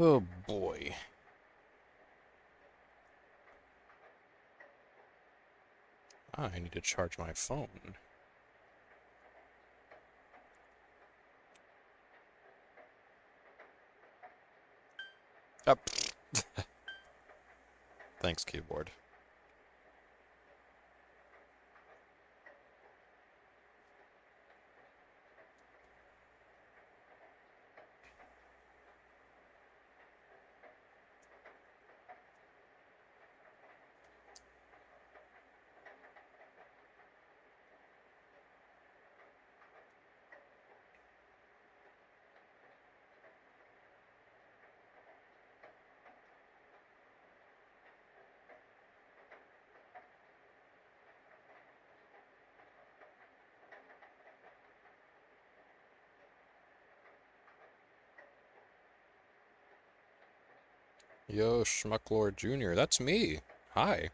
Oh boy. I need to charge my phone. Up. Thanks, keyboard. Yo, Schmucklord Jr., that's me. Hi.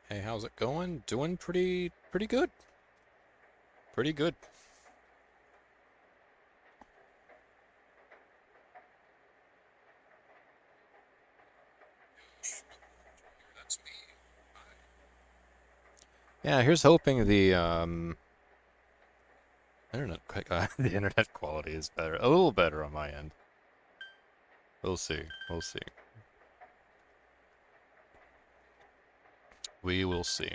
Hey, how's it going? Doing pretty good. Pretty good. That's me. Yeah, here's hoping the the internet quality is better, a little better on my end. We'll see. We'll see. We will see.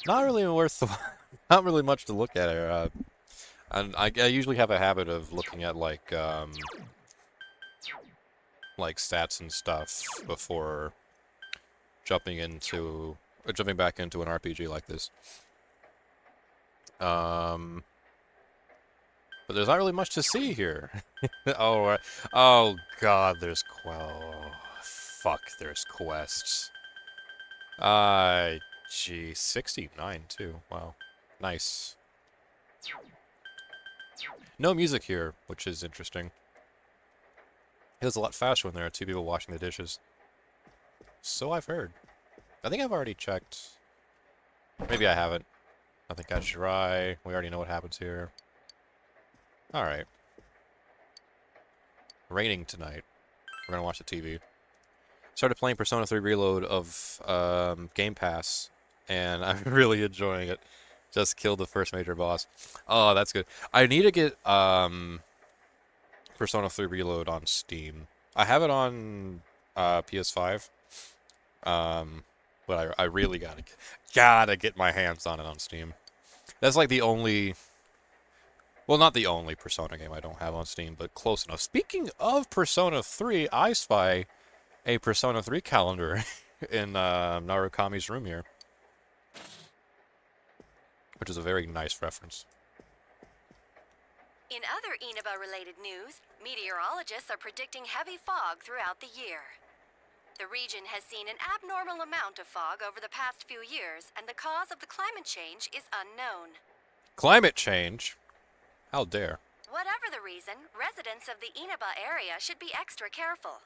Not really worth the, not really much to look at here. And I usually have a habit of looking at like stats and stuff before jumping back into an RPG like this. But there's not really much to see here. Oh, oh God, fuck, there's quests. Gee, 69 too. Wow, nice. No music here, which is interesting. It was a lot faster when there are two people washing the dishes. So I've heard. I think I've already checked. Maybe I haven't. I think I should try. We already know what happens here. Alright. Raining tonight. We're gonna watch the TV. Started playing Persona 3 Reload of Game Pass, and I'm really enjoying it. Just killed the first major boss. Oh, that's good. I need to get Persona 3 Reload on Steam. I have it on PS5, but I really gotta get my hands on it on Steam. That's like the only, well, not the only Persona game I don't have on Steam, but close enough. Speaking of Persona 3, I spy a Persona 3 calendar in Narukami's room here, which is a very nice reference. In other Inaba-related news, meteorologists are predicting heavy fog throughout the year. The region has seen an abnormal amount of fog over the past few years, and the cause of the climate change is unknown. Climate change? How dare. Whatever the reason, residents of the Inaba area should be extra careful.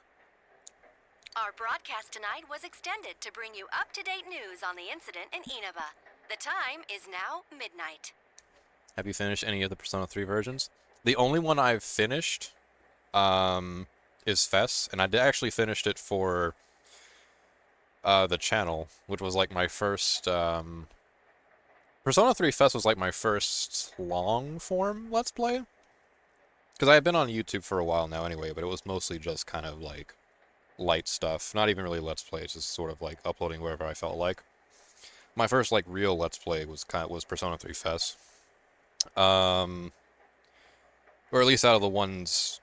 Our broadcast tonight was extended to bring you up-to-date news on the incident in Inaba. The time is now midnight. Have you finished any of the Persona 3 versions? The only one I've finished is Fess, and I actually finished it for the channel, which was like my first Persona 3 Fess was like my first long-form Let's Play. Because I had been on YouTube for a while now anyway, but it was mostly just kind of like light stuff. Not even really Let's Play, just sort of like uploading wherever I felt like. My first like real Let's Play was Persona 3 Fess. Or at least out of the ones,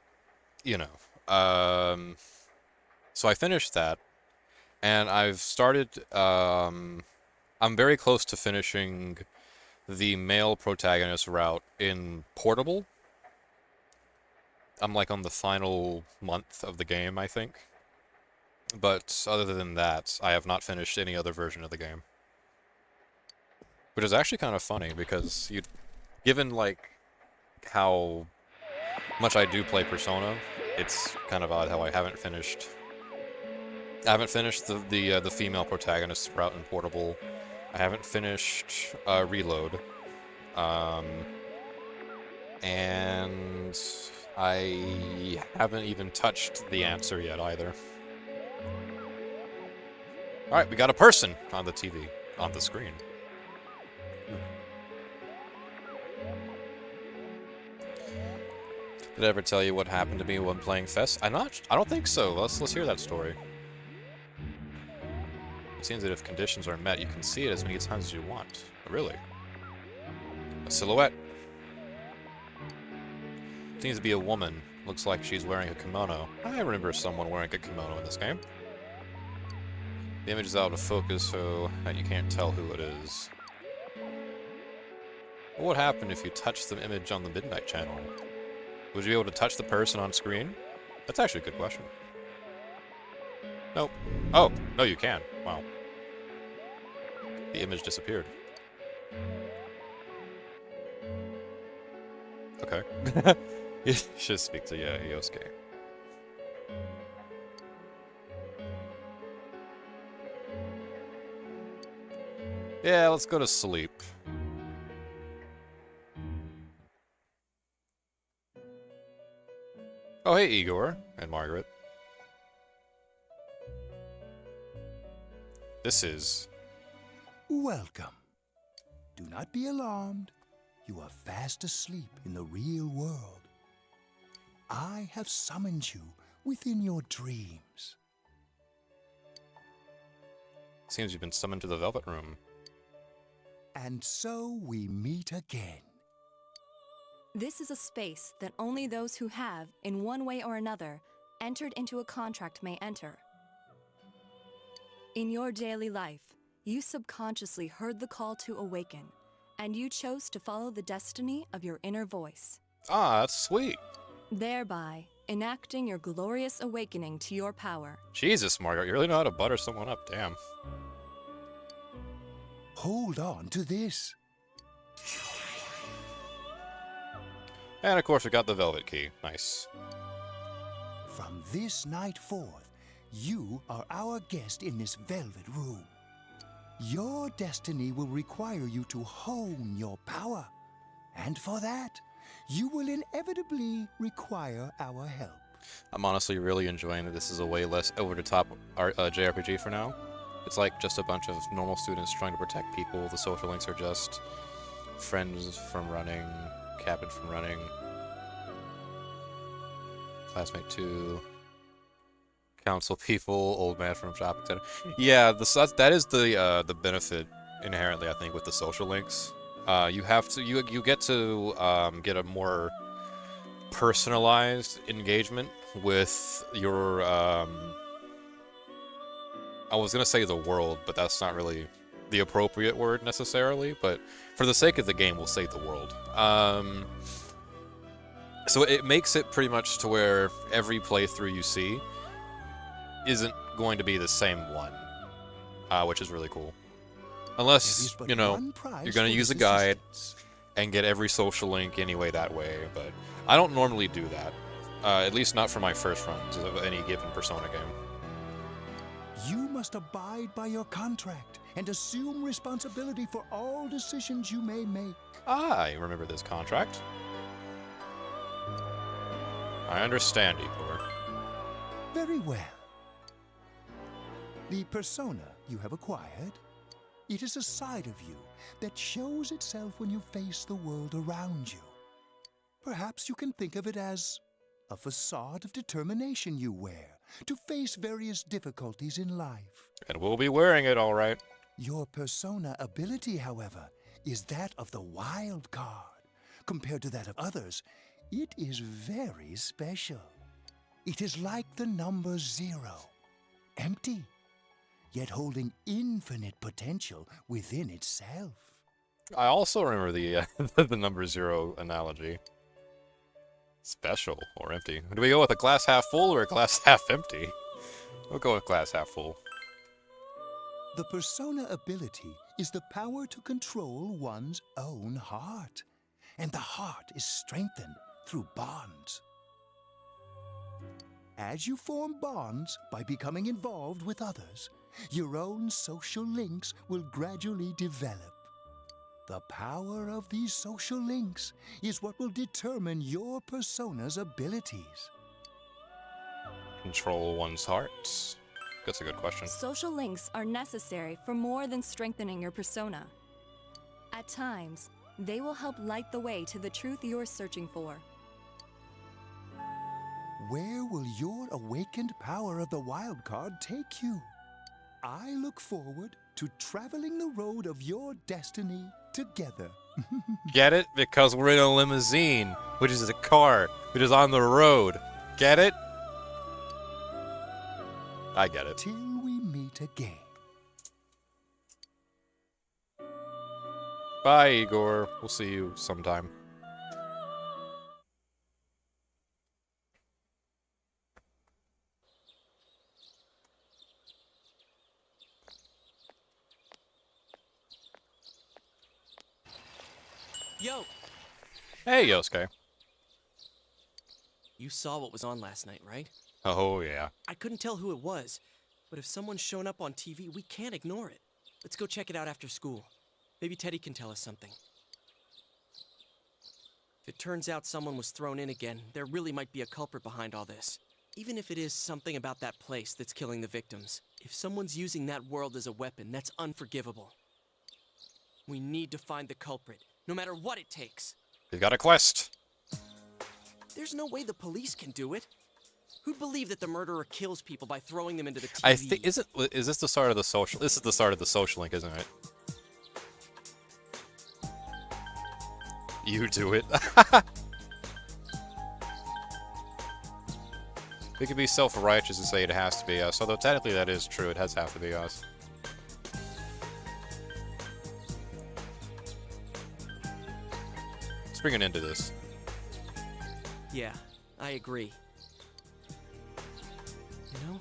you know. So I finished that, and I've started, I'm very close to finishing the male protagonist route in Portable. I'm like on the final month of the game, I think. But other than that, I have not finished any other version of the game. Which is actually kind of funny because given like how much I do play Persona, it's kind of odd how I haven't finished. I haven't finished the female protagonist route in Portable. I haven't finished Reload, um, and I haven't even touched the answer yet either. All right, we got a person on the TV, on the screen. Did I ever tell you what happened to me when playing Fest? I don't think so. Let's hear that story. It seems that if conditions are met, you can see it as many times as you want. Really? A silhouette. Seems to be a woman. Looks like she's wearing a kimono. I remember someone wearing a kimono in this game. The image is out of focus, so that you can't tell who it is. What would happen if you touched the image on the Midnight Channel? Would you be able to touch the person on screen? That's actually a good question. Nope. Oh, no you can. Wow. The image disappeared. Okay. You should speak to, yeah, Yosuke. Yeah, let's go to sleep. Oh, hey, Igor and Margaret. This is... Welcome. Do not be alarmed. You are fast asleep in the real world. I have summoned you within your dreams. Seems you've been summoned to the Velvet Room. And so we meet again. This is a space that only those who have, in one way or another, entered into a contract may enter. In your daily life, you subconsciously heard the call to awaken, and you chose to follow the destiny of your inner voice. Ah, that's sweet. Thereby, enacting your glorious awakening to your power. Jesus, Margaret, you really know how to butter someone up, damn. Hold on to this. And of course we got the Velvet Key. Nice. From this night forth, you are our guest in this Velvet Room. Your destiny will require you to hone your power. And for that, you will inevitably require our help. I'm honestly really enjoying that this is a way less over-the-top JRPG for now. It's like just a bunch of normal students trying to protect people. The social links are just friends from running, cabin from running, classmate 2, council people, old man from shopping center. Yeah, that is the benefit inherently, I think, with the social links. You have to you get to get a more personalized engagement with your I was gonna say the world, but that's not really the appropriate word necessarily, but for the sake of the game, we'll say the world. So it makes it pretty much to where every playthrough you see isn't going to be the same one, which is really cool. Unless, you know, you're gonna use a guide and get every social link anyway that way, but I don't normally do that. At least not for my first runs of any given Persona game. You must abide by your contract and assume responsibility for all decisions you may make. I remember this contract. I understand, Igor. Very well. The persona you have acquired, it is a side of you that shows itself when you face the world around you. Perhaps you can think of it as a facade of determination you wear to face various difficulties in life. And we'll be wearing it, all right. Your persona ability, however, is that of the wild card. Compared to that of others, it is very special. It is like the number 0, empty, yet holding infinite potential within itself. I also remember the the number 0 analogy. Special or empty. Do we go with a glass half full or a glass half empty? We'll go with glass half full. The persona ability is the power to control one's own heart. And the heart is strengthened through bonds. As you form bonds by becoming involved with others, your own social links will gradually develop. The power of these social links is what will determine your persona's abilities. Control one's heart. That's a good question. Social links are necessary for more than strengthening your persona. At times, they will help light the way to the truth you're searching for. Where will your awakened power of the wild card take you? I look forward to traveling the road of your destiny together. Get it? Because we're in a limousine, which is a car, which is on the road. Get it? I get it. Till we meet again. Bye, Igor. We'll see you sometime. Yo! Hey, Yosuke. You saw what was on last night, right? Oh, yeah. I couldn't tell who it was, but if someone's shown up on TV, we can't ignore it. Let's go check it out after school. Maybe Teddy can tell us something. If it turns out someone was thrown in again, there really might be a culprit behind all this. Even if it is something about that place that's killing the victims. If someone's using that world as a weapon, that's unforgivable. We need to find the culprit, no matter what it takes. We've got a quest. There's no way the police can do it. Who'd believe that the murderer kills people by throwing them into the TV? I think is this the start of the social? This is the start of the social link, isn't it? You do it. We could be self-righteous and say it has to be us, although technically that is true. It has have to be us. Let's bring an end to this. Yeah, I agree. You know,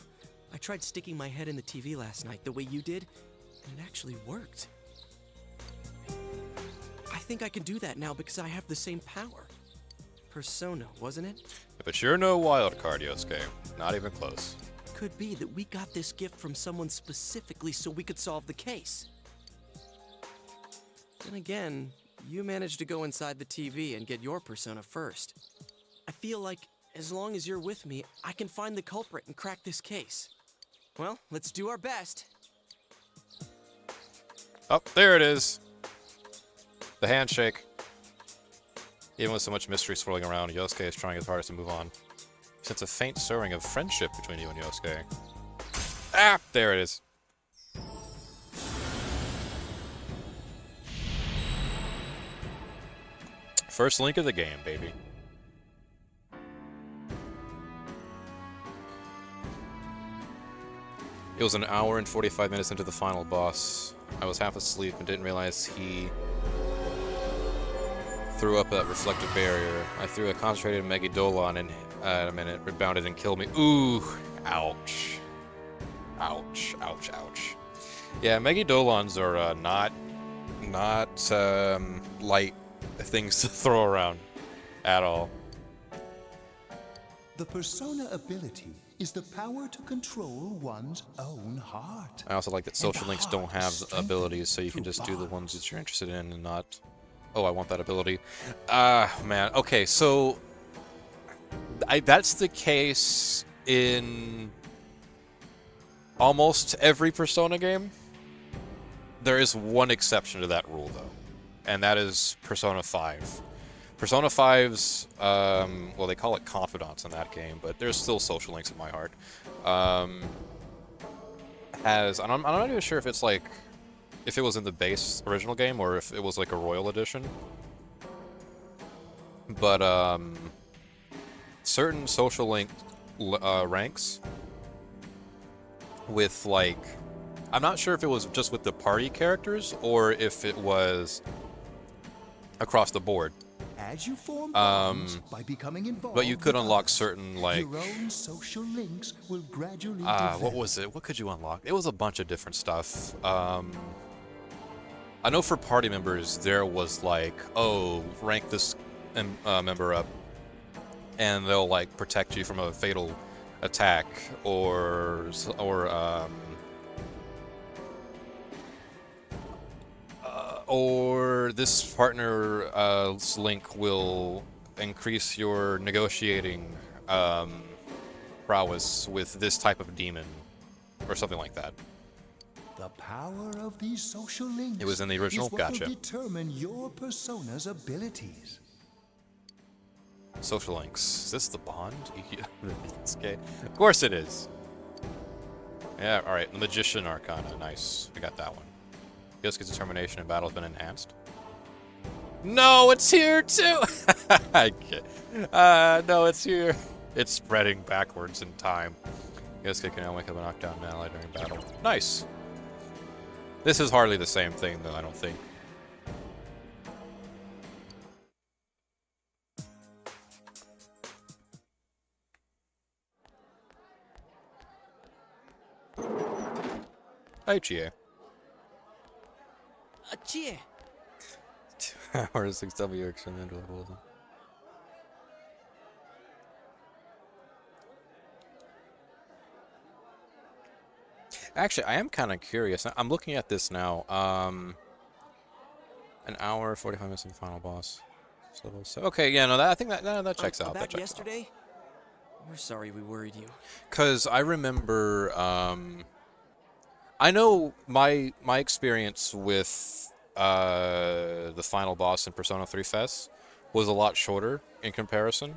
I tried sticking my head in the TV last night the way you did, and it actually worked. I think I can do that now because I have the same power. Persona, wasn't it? But you're no wild card, Yosuke. Not even close. Could be that we got this gift from someone specifically so we could solve the case. Then again, you managed to go inside the TV and get your persona first. I feel like as long as you're with me, I can find the culprit and crack this case. Well, let's do our best. Oh, there it is. The handshake. Even with so much mystery swirling around, Yosuke is trying his hardest to move on. He senses a faint stirring of friendship between you and Yosuke. Ah, there it is. First link of the game, baby. It was an hour and 45 minutes into the final boss. I was half asleep and didn't realize he threw up that reflective barrier. I threw a concentrated Megidolon and it rebounded and killed me. Ooh, ouch. Ouch, ouch, ouch. Yeah, Megidolons are not light things to throw around at all. The persona ability is the power to control one's own heart. I also like that social links don't have abilities, so you can just do the ones that you're interested in and not... Oh, I want that ability. Man. Okay, so... that's the case in almost every Persona game. There is one exception to that rule, though. And that is Persona 5. Persona 5's, well, they call it confidants in that game, but there's still social links in my heart. And I'm not even sure if it's like, if it was in the base original game or if it was like a Royal Edition. But, certain social link ranks with like, I'm not sure if it was just with the party characters or if it was across the board, As you form bonds by becoming involved, but you could with unlock others, certain, like, your own social links will gradually develop. what was it? What could you unlock? It was a bunch of different stuff. I know for party members, there was like, oh, rank this member up, and they'll like protect you from a fatal attack, or this partner's link will increase your negotiating prowess with this type of demon, or something like that. The power of these social links It was in the original, is what gotcha. will determine your persona's abilities. Social links. Is this the bond? It's gay. Of course it is. Yeah, alright. The Magician Arcana. Nice. We got that one. Yosuke's determination in battle has been enhanced. No, it's here too! I can't. No, it's here. It's spreading backwards in time. Yosuke can now wake up and knock down an ally during battle. Nice. This is hardly the same thing, though, I don't think. Hi, Chie. Chie. 2 hours, 6W extended level. Actually, I am kind of curious. I'm looking at this now. An hour, 45 minutes in the final boss. So, okay, yeah, no, I think that checks out. That About checks yesterday? We're sorry we worried you. Because I remember, I know my experience with the final boss in Persona 3 Fest was a lot shorter in comparison,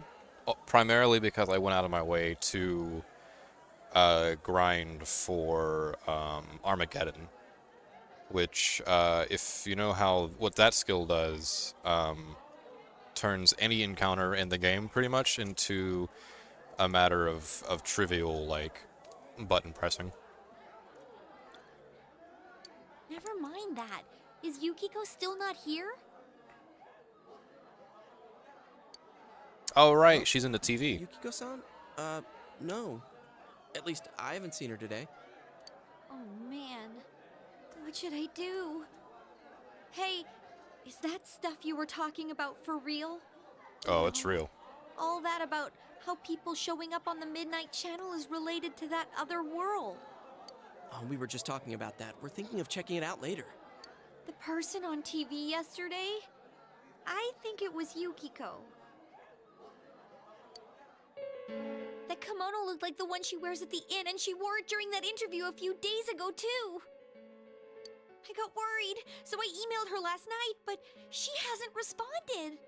primarily because I went out of my way to grind for Armageddon, which, if you know what that skill does, turns any encounter in the game pretty much into a matter of trivial, like, button pressing. Never mind that. Is Yukiko still not here? Oh, right, she's in the TV. Yukiko-san? No. At least I haven't seen her today. Oh man. What should I do? Hey, is that stuff you were talking about for real? Oh, it's real. All that about how people showing up on the Midnight Channel is related to that other world. Oh, we were just talking about that. We're thinking of checking it out later. The person on TV yesterday? I think it was Yukiko. That kimono looked like the one she wears at the inn, and she wore it during that interview a few days ago, too. I got worried, so I emailed her last night, but she hasn't responded.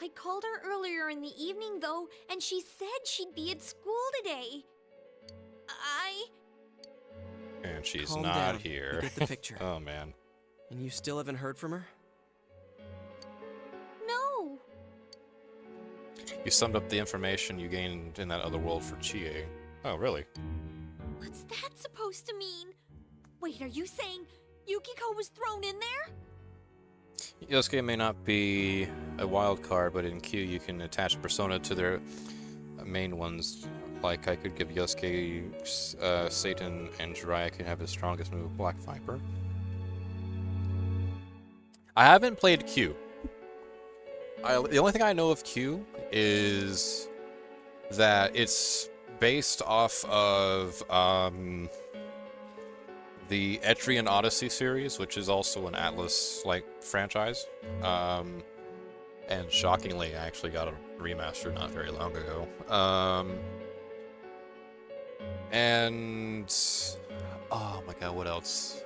I called her earlier in the evening, though, and she said she'd be at school today. And she's Calm not down. here. You get the picture. Oh, man. And you still haven't heard from her? No. You summed up the information you gained in that other world for Chie. Oh, really? What's that supposed to mean? Wait, are you saying Yukiko was thrown in there? Yosuke may not be a wild card, but in Q you can attach persona to their main ones. Like, I could give Yosuke Satan, and Jiraiya can have his strongest move, Black Viper. I haven't played Q. The only thing I know of Q is that it's based off of the Etrian Odyssey series, which is also an Atlas-like franchise. And shockingly, I actually got a remaster not very long ago. And oh my god, what else?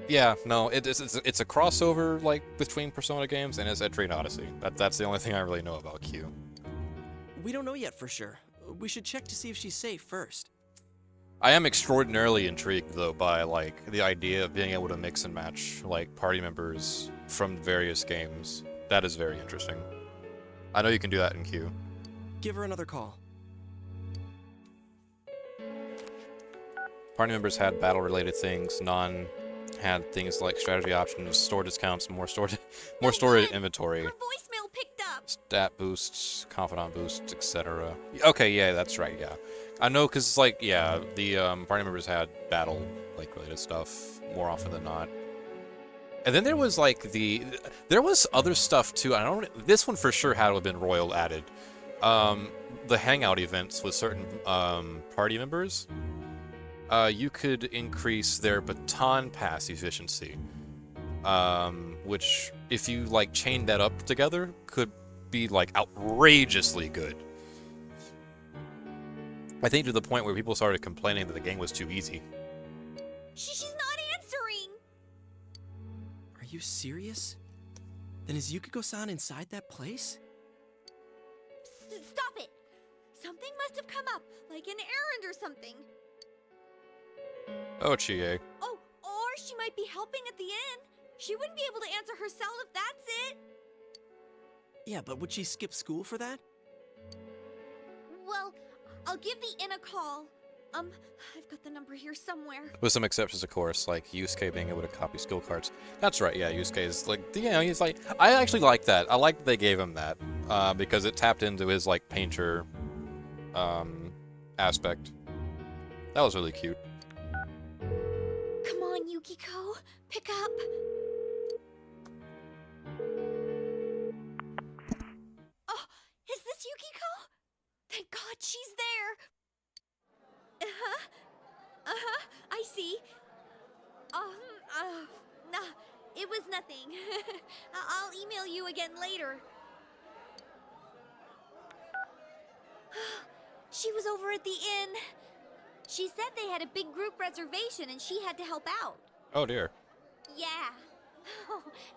Yeah, no, it's a crossover like between Persona games and it's Etrian Odyssey. That's the only thing I really know about Q. We don't know yet for sure. We should check to see if she's safe first. I am extraordinarily intrigued though by like the idea of being able to mix and match like party members from various games. That is very interesting. I know you can do that in Q. Give her another call. Party members had battle-related things had things like strategy options, store discounts, more store No, storage Ken, inventory, Her voicemail picked up. stat boosts, confidant boosts, etc. Okay, yeah, that's right. Yeah, I know, cause like yeah, the party members had battle like related stuff more often than not. And then there was like there was other stuff too. I don't. This one for sure had to have been Royal added. The hangout events with certain party members. You could increase their baton pass efficiency, which if you like chained that up together could be like outrageously good. I think to the point where people started complaining that the game was too easy. She's not answering. Are you serious? Then is Yukiko-san inside that place? Stop it. Something must have come up, like an errand or something. Oh, Chie. Oh, or she might be helping at the inn. She wouldn't be able to answer herself if that's it. Yeah, but would she skip school for that? Well, I'll give the inn a call. I've got the number here somewhere. With some exceptions, of course, like Yusuke being able to copy skill cards. That's right, yeah, Yusuke is like, you know, he's like, I actually like that. I like that they gave him that, because it tapped into his, like, painter, aspect. That was really cute. Come on, Yukiko. Pick up. Oh, is this Yukiko? Thank God she's there. I see. Nah, it was nothing. I'll email you again later. She was over at the inn. She said they had a big group reservation and she had to help out. Oh dear. Yeah.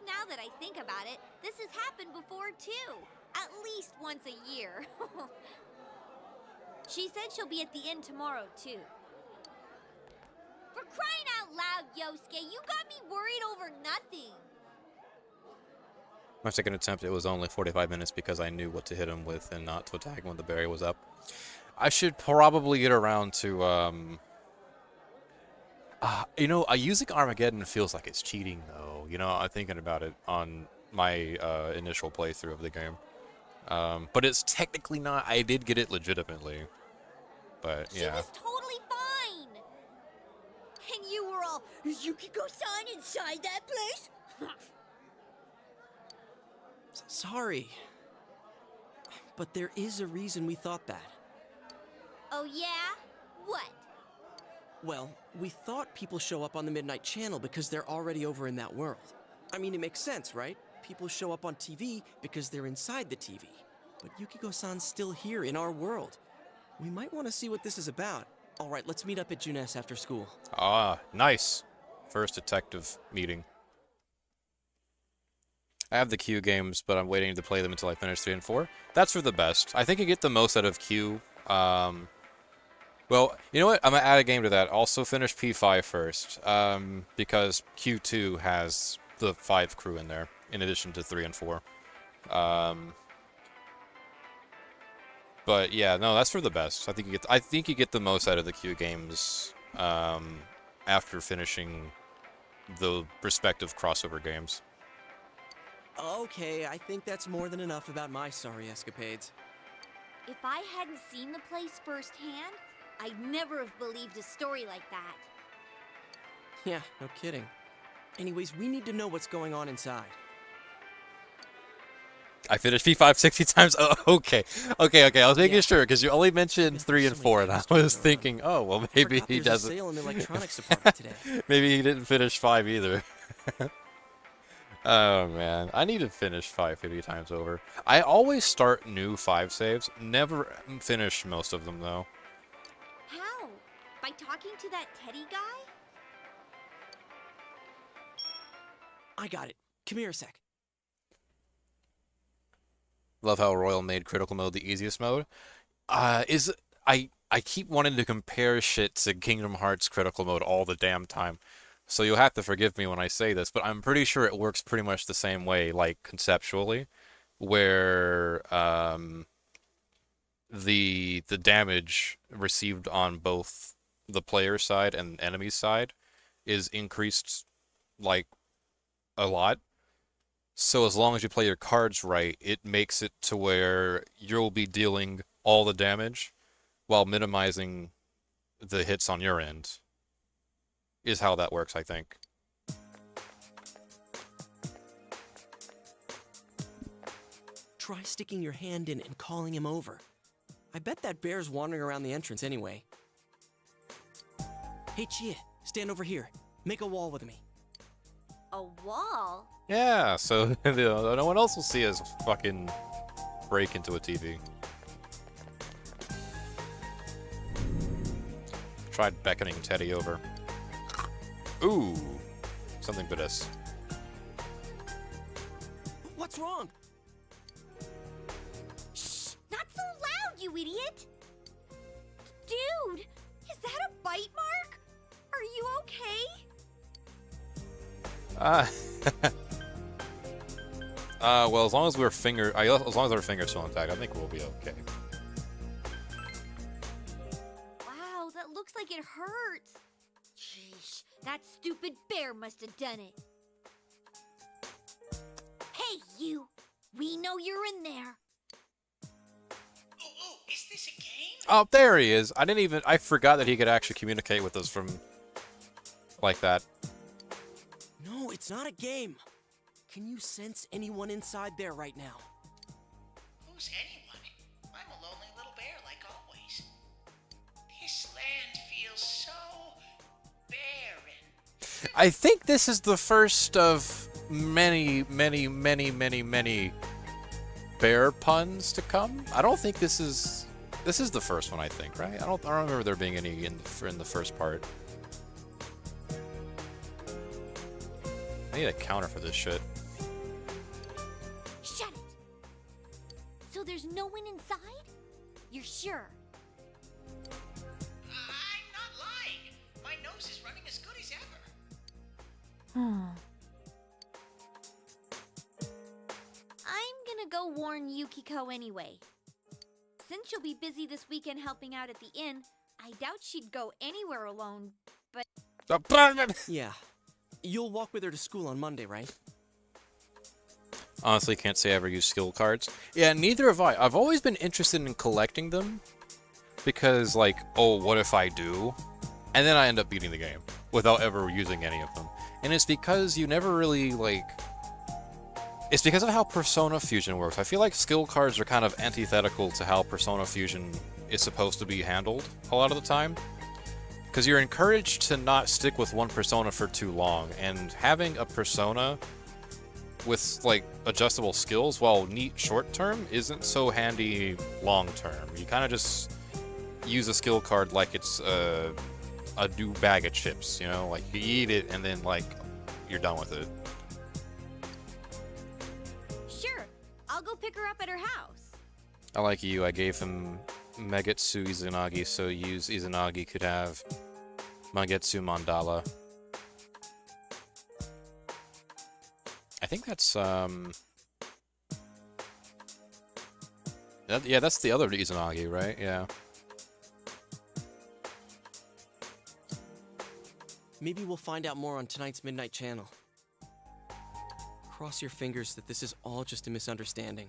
Now that I think about it, this has happened before too. At least once a year. She said she'll be at the inn tomorrow too. For crying out loud, Yosuke, you got me worried over nothing. My second attempt, it was only 45 minutes because I knew what to hit him with and not to attack him when the berry was up. I should probably get around to, you know, using Armageddon feels like it's cheating, though. You know, I'm thinking about it on my initial playthrough of the game. But it's technically not. I did get it legitimately. But, yeah. She was totally fine. And you were all, is Yukiko-san inside that place? Sorry. But there is a reason we thought that. Oh yeah? What? Well, we thought people show up on the Midnight Channel because they're already over in that world. I mean, it makes sense, right? People show up on TV because they're inside the TV. But Yukiko-san's still here in our world. We might want to see what this is about. All right, let's meet up at Junes after school. Ah, nice. First detective meeting. I have the Q games, but I'm waiting to play them until I finish 3 and 4. That's for the best. I think you get the most out of Q. Well, you know what? I'm going to add a game to that. Also finish P5 first, because Q2 has the 5 crew in there, in addition to 3 and 4. But yeah, no, that's for the best. I think you get the most out of the Q games after finishing the respective crossover games. Okay, I think that's more than enough about my sorry escapades. If I hadn't seen the place firsthand, I'd never have believed a story like that. Yeah, no kidding. Anyways, we need to know what's going on inside. I finished P5 60 times? Oh, okay. Okay, I was making Yeah. sure, because you only mentioned There's 3 and so 4, many and I customers was around. thinking, oh, well, I maybe forgot he there's a doesn't. sale in the electronics department today. Maybe he didn't finish 5 either. Oh, man. I need to finish 5 50 times over. I always start new 5 saves. Never finish most of them, though. How? By talking to that Teddy guy? I got it. Come here a sec. Love how Royal made critical mode the easiest mode. I keep wanting to compare shit to Kingdom Hearts critical mode all the damn time. So you'll have to forgive me when I say this, but I'm pretty sure it works pretty much the same way, like conceptually, where the damage received on both the player side and enemy side is increased like, a lot. So as long as you play your cards right, it makes it to where you'll be dealing all the damage while minimizing the hits on your end, is how that works, I think. Try sticking your hand in and calling him over. I bet that bear's wandering around the entrance anyway. Hey, Chia, stand over here. Make a wall with me. A wall? Yeah, so no one else will see us fucking break into a TV. Tried beckoning Teddy over. Ooh, something but us. What's wrong? Shh! Not so loud, you idiot! Dude, is that a bite mark? Are you okay? Well, as long as as long as our fingers still intact, I think we'll be okay. Wow, that looks like it hurts. Jeez, that stupid bear must have done it. Hey, you! We know you're in there. Oh, is this a game? Oh, there he is. I forgot that he could actually communicate with us from like that. No, it's not a game. Can you sense anyone inside there right now? Who's anyone? I'm a lonely little bear like always. This land feels so barren. I think this is the first of many, many, many, many, many bear puns to come. I don't think this is the first one, I think, right? I don't remember there being any in the first part. I need a counter for this shit. Shut it! So there's no one inside? You're sure? I'm not lying. My nose is running as good as ever. I'm gonna go warn Yukiko anyway. Since she'll be busy this weekend helping out at the inn, I doubt she'd go anywhere alone, but... Yeah. You'll walk with her to school on Monday, right? Honestly, can't say I ever used skill cards. Yeah, neither have I. I've always been interested in collecting them because, like, oh, what if I do? And then I end up beating the game without ever using any of them. And it's because you never really, like... It's because of how Persona Fusion works. I feel like skill cards are kind of antithetical to how Persona Fusion is supposed to be handled a lot of the time. Because you're encouraged to not stick with one persona for too long, and having a persona with, like, adjustable skills, while neat short-term, isn't so handy long-term. You kind of just use a skill card like it's a new bag of chips, you know? Like, you eat it, and then, like, you're done with it. Sure, I'll go pick her up at her house. I like you. I gave him Megetsu Izanagi, so Izanagi could have Magetsu Mandala. I think that's, yeah, that's the other Izanagi, right? Yeah. Maybe we'll find out more on tonight's Midnight Channel. Cross your fingers that this is all just a misunderstanding.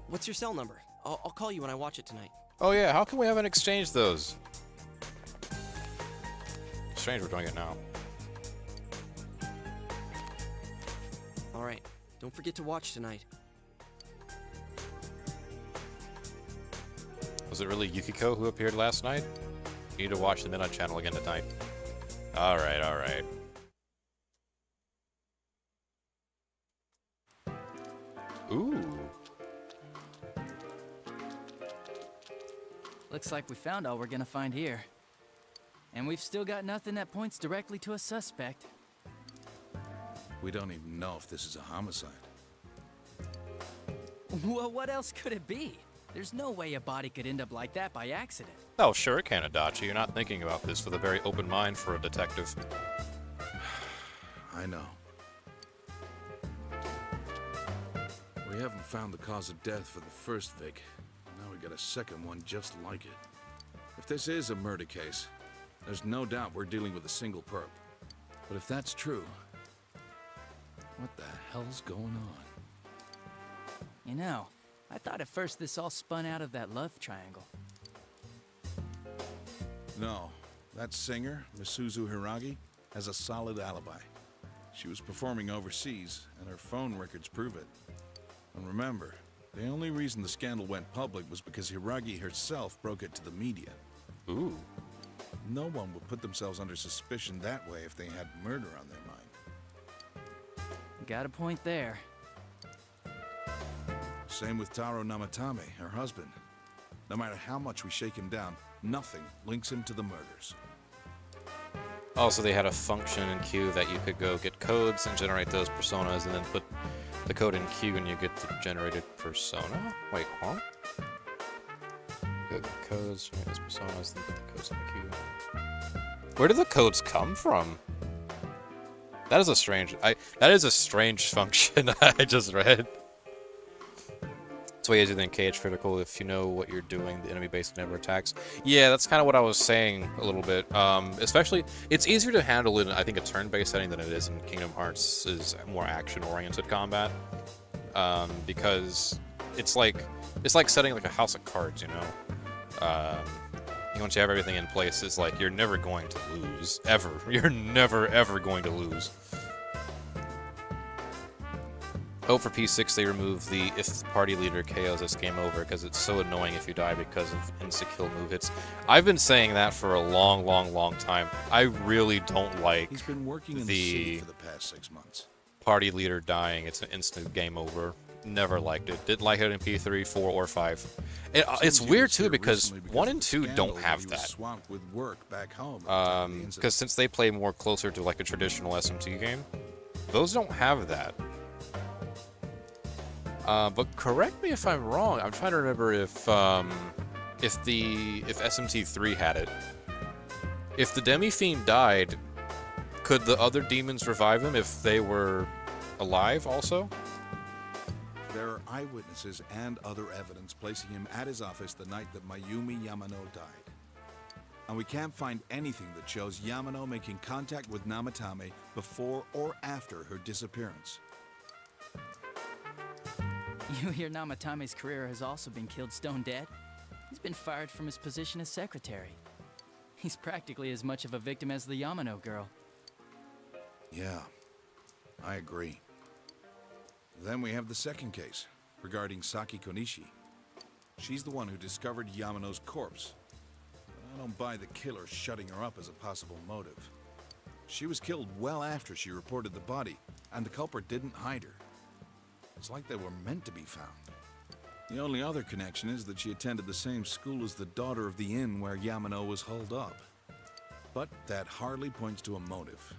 What's your cell number? I'll call you when I watch it tonight. Oh yeah, how come we haven't exchanged those? Strange we're doing it now. Alright, don't forget to watch tonight. Was it really Yukiko who appeared last night? You need to watch the Midnight Channel again tonight. Alright, alright. Ooh. Looks like we found all we're gonna find here. And we've still got nothing that points directly to a suspect. We don't even know if this is a homicide. Well, what else could it be? There's no way a body could end up like that by accident. Oh, sure it can, Adachi. You're not thinking about this with a very open mind for a detective. I know. We haven't found the cause of death for the first Vic. Now we got a second one just like it. If this is a murder case, there's no doubt we're dealing with a single perp. But if that's true, what the hell's going on? You know, I thought at first this all spun out of that love triangle. No, that singer, Misuzu Hiragi, has a solid alibi. She was performing overseas, and her phone records prove it. And remember, the only reason the scandal went public was because Hiragi herself broke it to the media. Ooh. No one would put themselves under suspicion that way if they had murder on their mind. Got a point there. Same with Taro Namatame, her husband. No matter how much we shake him down, nothing links him to the murders. Also, they had a function in Q that you could go get codes and generate those personas, and then put the code in Q and you get the generated persona? Wait, huh? Go get codes, generate those personas, then put the codes in Q. Where do the codes come from? That is a strange... that is a strange function I just read. It's way easier than Cage Critical if you know what you're doing, the enemy base never attacks. Yeah, that's kind of what I was saying a little bit. Especially, it's easier to handle in, I think, a turn-based setting than it is in Kingdom Hearts' is more action-oriented combat. Because it's like setting like a house of cards, you know? Once you have everything in place, it's like you're never going to lose. Ever. You're never, ever going to lose. Oh, for P6 they remove the if the party leader KOs it's game over because it's so annoying if you die because of insta-kill move hits. I've been saying that for a long, long, long time. I really don't like He's been working in the city for the past 6 months. Party leader dying. It's an instant game over. Never liked it. Didn't like it in P3, 4, or 5. It's weird too because 1 and 2 don't have that. Swamped with work back home. Because since they play more closer to like a traditional SMT game, those don't have that. But correct me if I'm wrong. I'm trying to remember if SMT3 had it. If the Demi-Fiend died, could the other demons revive him if they were alive also? There are eyewitnesses and other evidence placing him at his office the night that Mayumi Yamano died. And we can't find anything that shows Yamano making contact with Namatame before or after her disappearance. You hear Namatame's career has also been killed stone dead? He's been fired from his position as secretary. He's practically as much of a victim as the Yamano girl. Yeah, I agree. Then we have the second case, regarding Saki Konishi. She's the one who discovered Yamano's corpse. But I don't buy the killer shutting her up as a possible motive. She was killed well after she reported the body, and the culprit didn't hide her. It's like they were meant to be found. The only other connection is that she attended the same school as the daughter of the inn where Yamano was holed up. But that hardly points to a motive.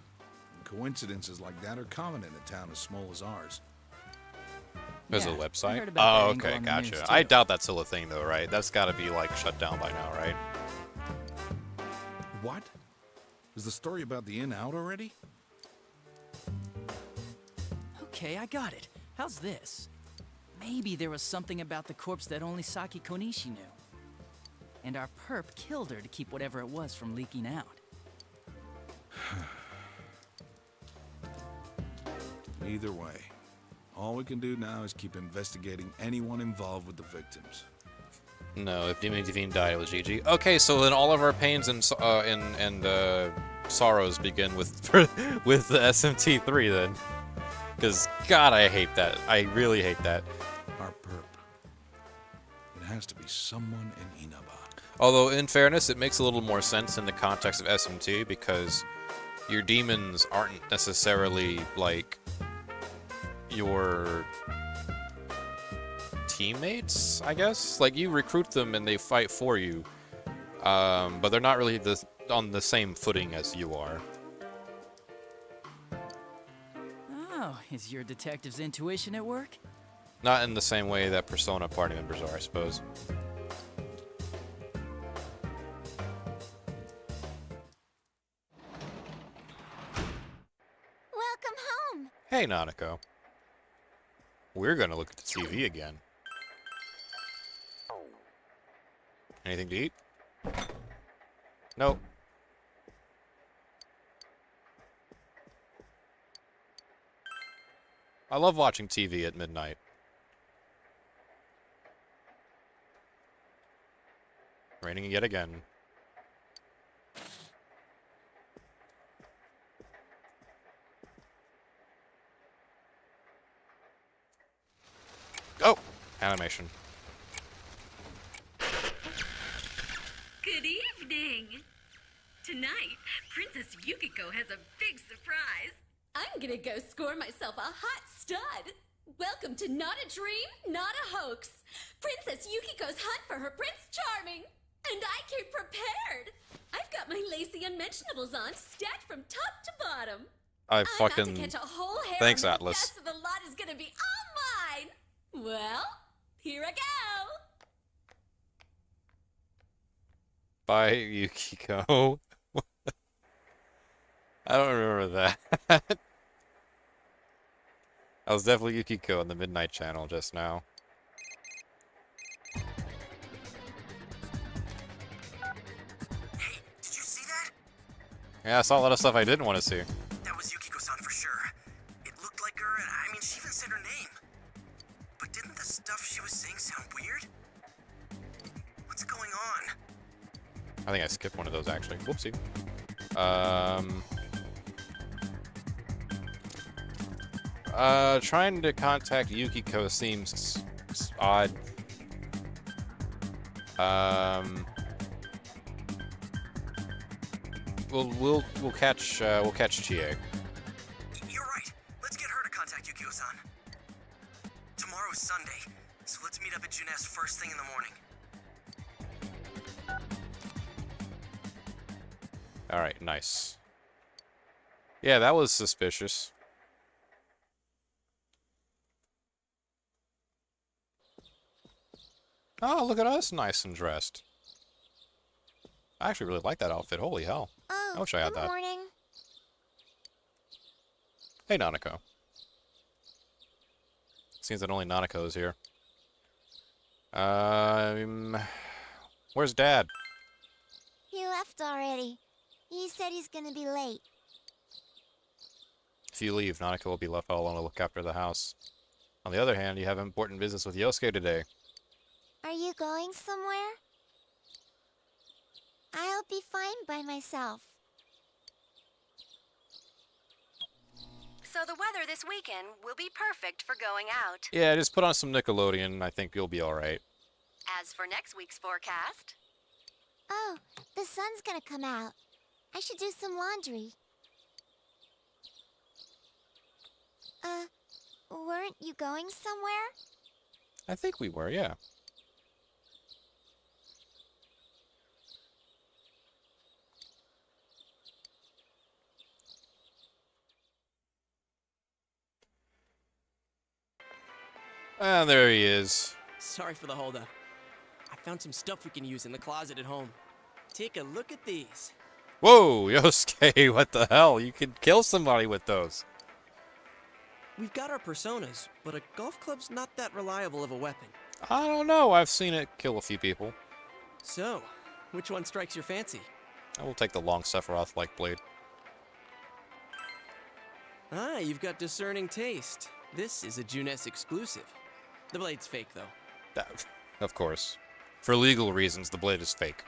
And coincidences like that are common in a town as small as ours. There's Yeah, a I website? heard about that Oh, angle okay, on the news, gotcha. too. I doubt that's still a thing though, right? That's gotta be like shut down by now, right? What? Is the story about the inn out already? Okay, I got it. How's this? Maybe there was something about the corpse that only Saki Konishi knew. And our perp killed her to keep whatever it was from leaking out. Either way, all we can do now is keep investigating anyone involved with the victims. No, if Demi-Fiend died, it was GG. Okay, so then all of our pains and sorrows begin with with the SMT3 then. Because, God, I hate that. I really hate that. Our perp. It has to be someone in Inaba. Although, in fairness, it makes a little more sense in the context of SMT because your demons aren't necessarily, like, your teammates, I guess? Like, you recruit them and they fight for you, but they're not really on the same footing as you are. Oh, is your detective's intuition at work? Not in the same way that Persona party members are, I suppose. Welcome home. Hey, Nanako. We're gonna look at the TV again. Anything to eat? Nope. I love watching TV at midnight. Raining yet again. Oh! Animation. Good evening. Tonight, Princess Yukiko has a big surprise. I'm gonna go score myself a hot stud. Welcome to Not a Dream, Not a Hoax. Princess Yukiko's hunt for her Prince Charming. And I came prepared. I've got my lacy unmentionables on, stacked from top to bottom. I I'm about to fucking... catch a whole harem, Thanks, and Atlas. the best of the lot is gonna be all mine. Well, here I go. Bye, Yukiko. I don't remember that. I was definitely Yukiko on the Midnight Channel just now. Hey, did you see that? Yeah, I saw a lot of stuff I didn't want to see. That was Yukiko-san for sure. It looked like her, and I mean, she even said her name. But didn't the stuff she was saying sound weird? What's going on? I think I skipped one of those, actually. Whoopsie. Trying to contact Yukiko seems odd. We'll catch Chie. You're right. Let's get her to contact Yukio-san. Tomorrow's Sunday, so let's meet up at Junes first thing in the morning. Alright, nice. Yeah, that was suspicious. Oh, look at us, nice and dressed. I actually really like that outfit. Holy hell. Oh, I wish I had good that. morning. Hey, Nanako. Seems that only Nanako is here. Where's Dad? He left already. He said he's gonna be late. If you leave, Nanako will be left all alone to look after the house. On the other hand, you have important business with Yosuke today. Are you going somewhere? I'll be fine by myself. So the weather this weekend will be perfect for going out. Yeah, just put on some Nickelodeon. I think you'll be alright. As for next week's forecast, Oh, the sun's gonna come out. I should do some laundry. Weren't you going somewhere? I think we were, yeah. Ah, there he is. Sorry for the holdup. I found some stuff we can use in the closet at home. Take a look at these. Whoa, Yosuke, what the hell? You could kill somebody with those. We've got our personas, but a golf club's not that reliable of a weapon. I don't know. I've seen it kill a few people. So, which one strikes your fancy? I will take the long Sephiroth-like blade. Ah, you've got discerning taste. This is a Junes exclusive. The blade's fake, though. That, of course. For legal reasons, the blade is fake.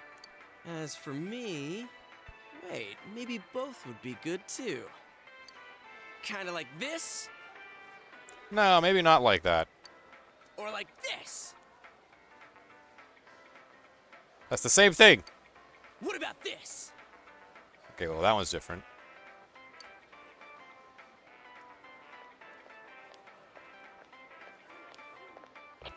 As for me... Wait, maybe both would be good, too. Kinda like this? No, maybe not like that. Or like this? That's the same thing. What about this? Okay, well, that one's different.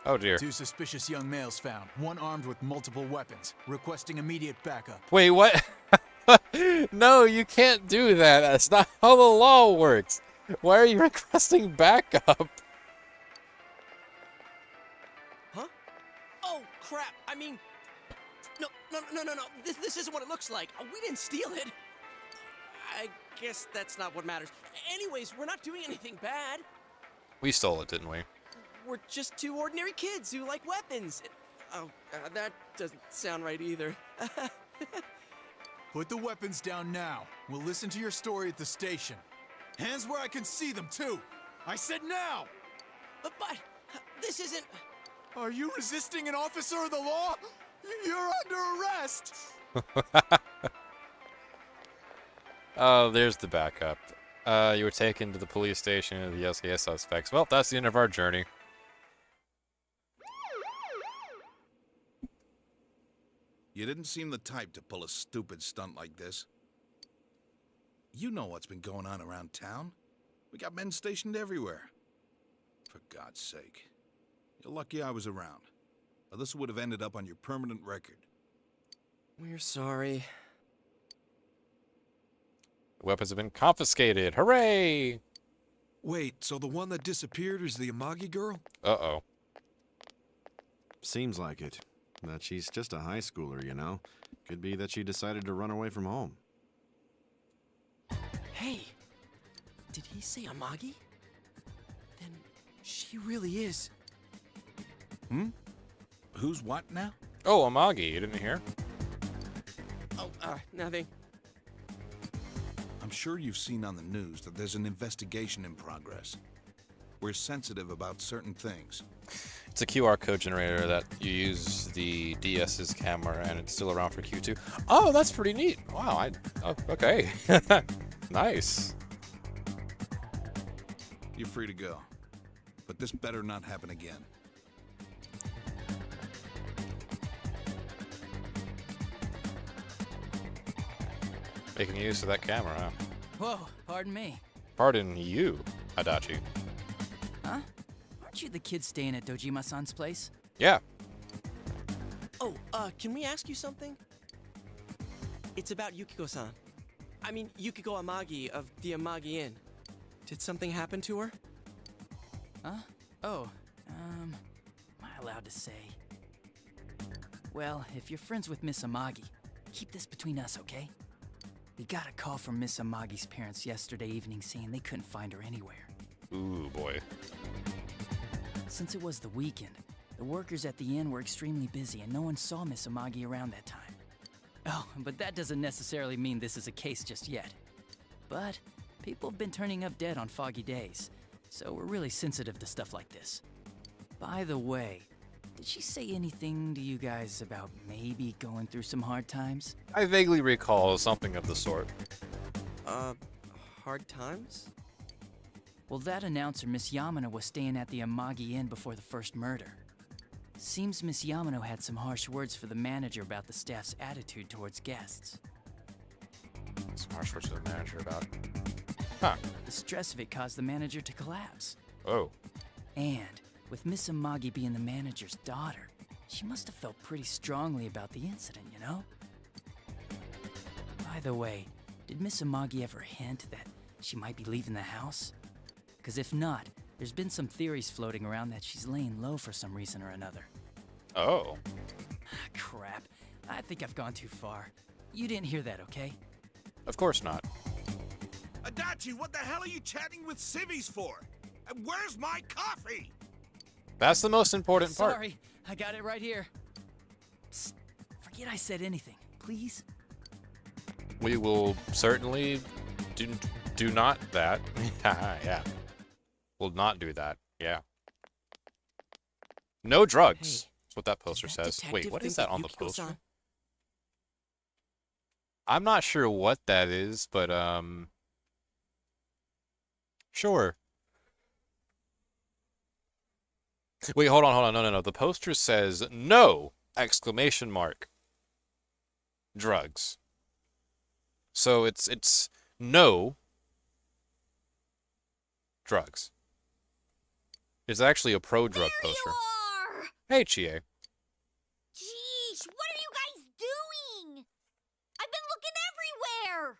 Oh, dear. 2 suspicious young males found, one armed with multiple weapons, requesting immediate backup. Wait, what? No, you can't do that. That's not how the law works. Why are you requesting backup? Huh? Oh, crap. I mean... No. This isn't what it looks like. We didn't steal it. I guess that's not what matters. Anyways, we're not doing anything bad. We stole it, didn't we? We're just 2 ordinary kids who like weapons. Oh, that doesn't sound right either. Put the weapons down now. We'll listen to your story at the station. Hands where I can see them, too. I said now! But this isn't... Are you resisting an officer of the law? You're under arrest! Oh, there's the backup. You were taken to the police station of the SAS suspects. Well, that's the end of our journey. You didn't seem the type to pull a stupid stunt like this. You know what's been going on around town. We got men stationed everywhere. For God's sake. You're lucky I was around. Or this would have ended up on your permanent record. We're sorry. The weapons have been confiscated. Hooray! Wait, so the one that disappeared is the Amagi girl? Uh-oh. Seems like it. But she's just a high schooler, you know. Could be that she decided to run away from home. Hey, did he say Amagi? Then she really is. Who's what now? Oh, Amagi, you didn't hear? Oh, nothing. I'm sure you've seen on the news that there's an investigation in progress. We're sensitive about certain things. It's a QR code generator that you use the DS's camera, and it's still around for Q2. Oh, that's pretty neat. Wow, oh, okay. Nice. You're free to go. But this better not happen again. Making use of that camera, huh? Whoa, pardon me. Pardon you, Adachi. Huh? Aren't you the kid staying at Dojima-san's place? Yeah. Oh, can we ask you something? It's about Yukiko-san. I mean, Yukiko Amagi of the Amagi Inn. Did something happen to her? Huh? Oh, am I allowed to say? Well, if you're friends with Miss Amagi, keep this between us, okay? We got a call from Miss Amagi's parents yesterday evening saying they couldn't find her anywhere. Ooh, boy. Since it was the weekend, the workers at the inn were extremely busy and no one saw Miss Amagi around that time. Oh, but that doesn't necessarily mean this is a case just yet. But people have been turning up dead on foggy days, so we're really sensitive to stuff like this. By the way, did she say anything to you guys about maybe going through some hard times? I vaguely recall something of the sort. Hard times? Well, that announcer, Miss Yamano, was staying at the Amagi Inn before the first murder. Seems Miss Yamano had some harsh words for the manager about the staff's attitude towards guests. Some harsh words to the manager about. Huh. The stress of it caused the manager to collapse. Oh. And with Miss Amagi being the manager's daughter, she must have felt pretty strongly about the incident, you know? By the way, did Miss Amagi ever hint that she might be leaving the house? Because if not, there's been some theories floating around that she's laying low for some reason or another. Oh. Crap. I think I've gone too far. You didn't hear that, okay? Of course not. Adachi, what the hell are you chatting with civvies for? And where's my coffee? That's the most important part. Sorry, I got it right here. Psst, forget I said anything, please. We will certainly do not that. Yeah. We'll not do that. Yeah. No drugs. Hey, that's what that poster did that says. Wait, detective what is think that on the Yukiko-san- poster? I'm not sure what that is, but sure. Wait, hold on. No. The poster says no! Exclamation mark. Drugs. So it's no drugs. It's actually a pro-drug There poster. you are! Hey, Chie. Jeez, what are you guys doing? I've been looking everywhere!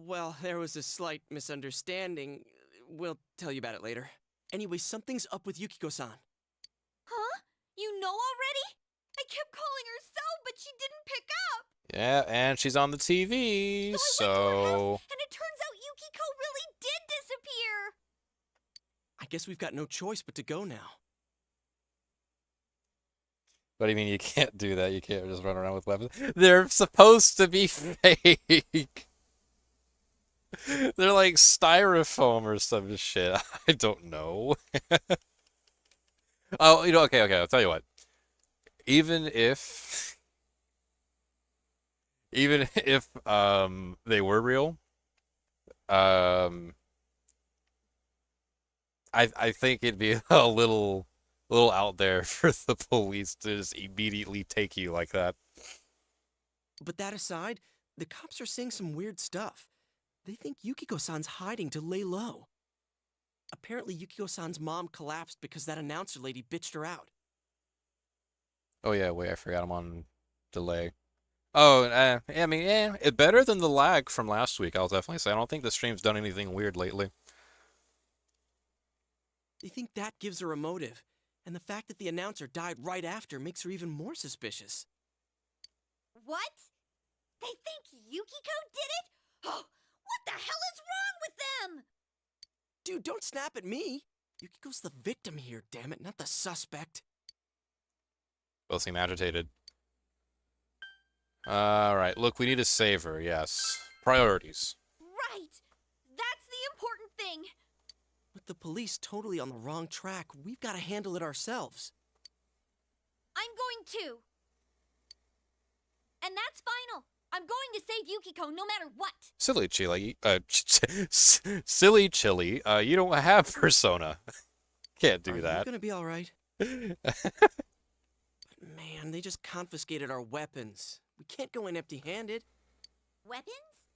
Well, there was a slight misunderstanding. We'll tell you about it later. Anyway, something's up with Yukiko-san. Huh? You know already? I kept calling her Cell, but she didn't pick up. Yeah, and she's on the TV, So I went to her so... house, and it turns out Yukiko really did disappear. I guess we've got no choice but to go now. What do you mean you can't do that? You can't just run around with weapons? They're supposed to be fake! They're like styrofoam or some shit. I don't know. Oh, okay, I'll tell you what. Even if, even if they were real, um, I think it'd be a little out there for the police to just immediately take you like that. But that aside, the cops are saying some weird stuff. They think Yukiko-san's hiding to lay low. Apparently, Yukiko-san's mom collapsed because that announcer lady bitched her out. Oh yeah, wait, I forgot I'm on delay. Oh, I mean, yeah, it's better than the lag from last week, I'll definitely say. I don't think the stream's done anything weird lately. They think that gives her a motive, and the fact that the announcer died right after makes her even more suspicious. What? They think Yukiko did it? Oh, what the hell is wrong with them? Dude, don't snap at me! Yukiko's the victim here, damn it, not the suspect. Both seem agitated. Alright, look, we need to save her, yes. Priorities. Right! That's the important thing! With the police totally on the wrong track, we've got to handle it ourselves. I'm going to. And that's final. I'm going to save Yukiko no matter what. Silly Chili, silly Chili, you don't have Persona. Can't do Are that. you gonna be alright? Man, they just confiscated our weapons. We can't go in empty-handed. Weapons?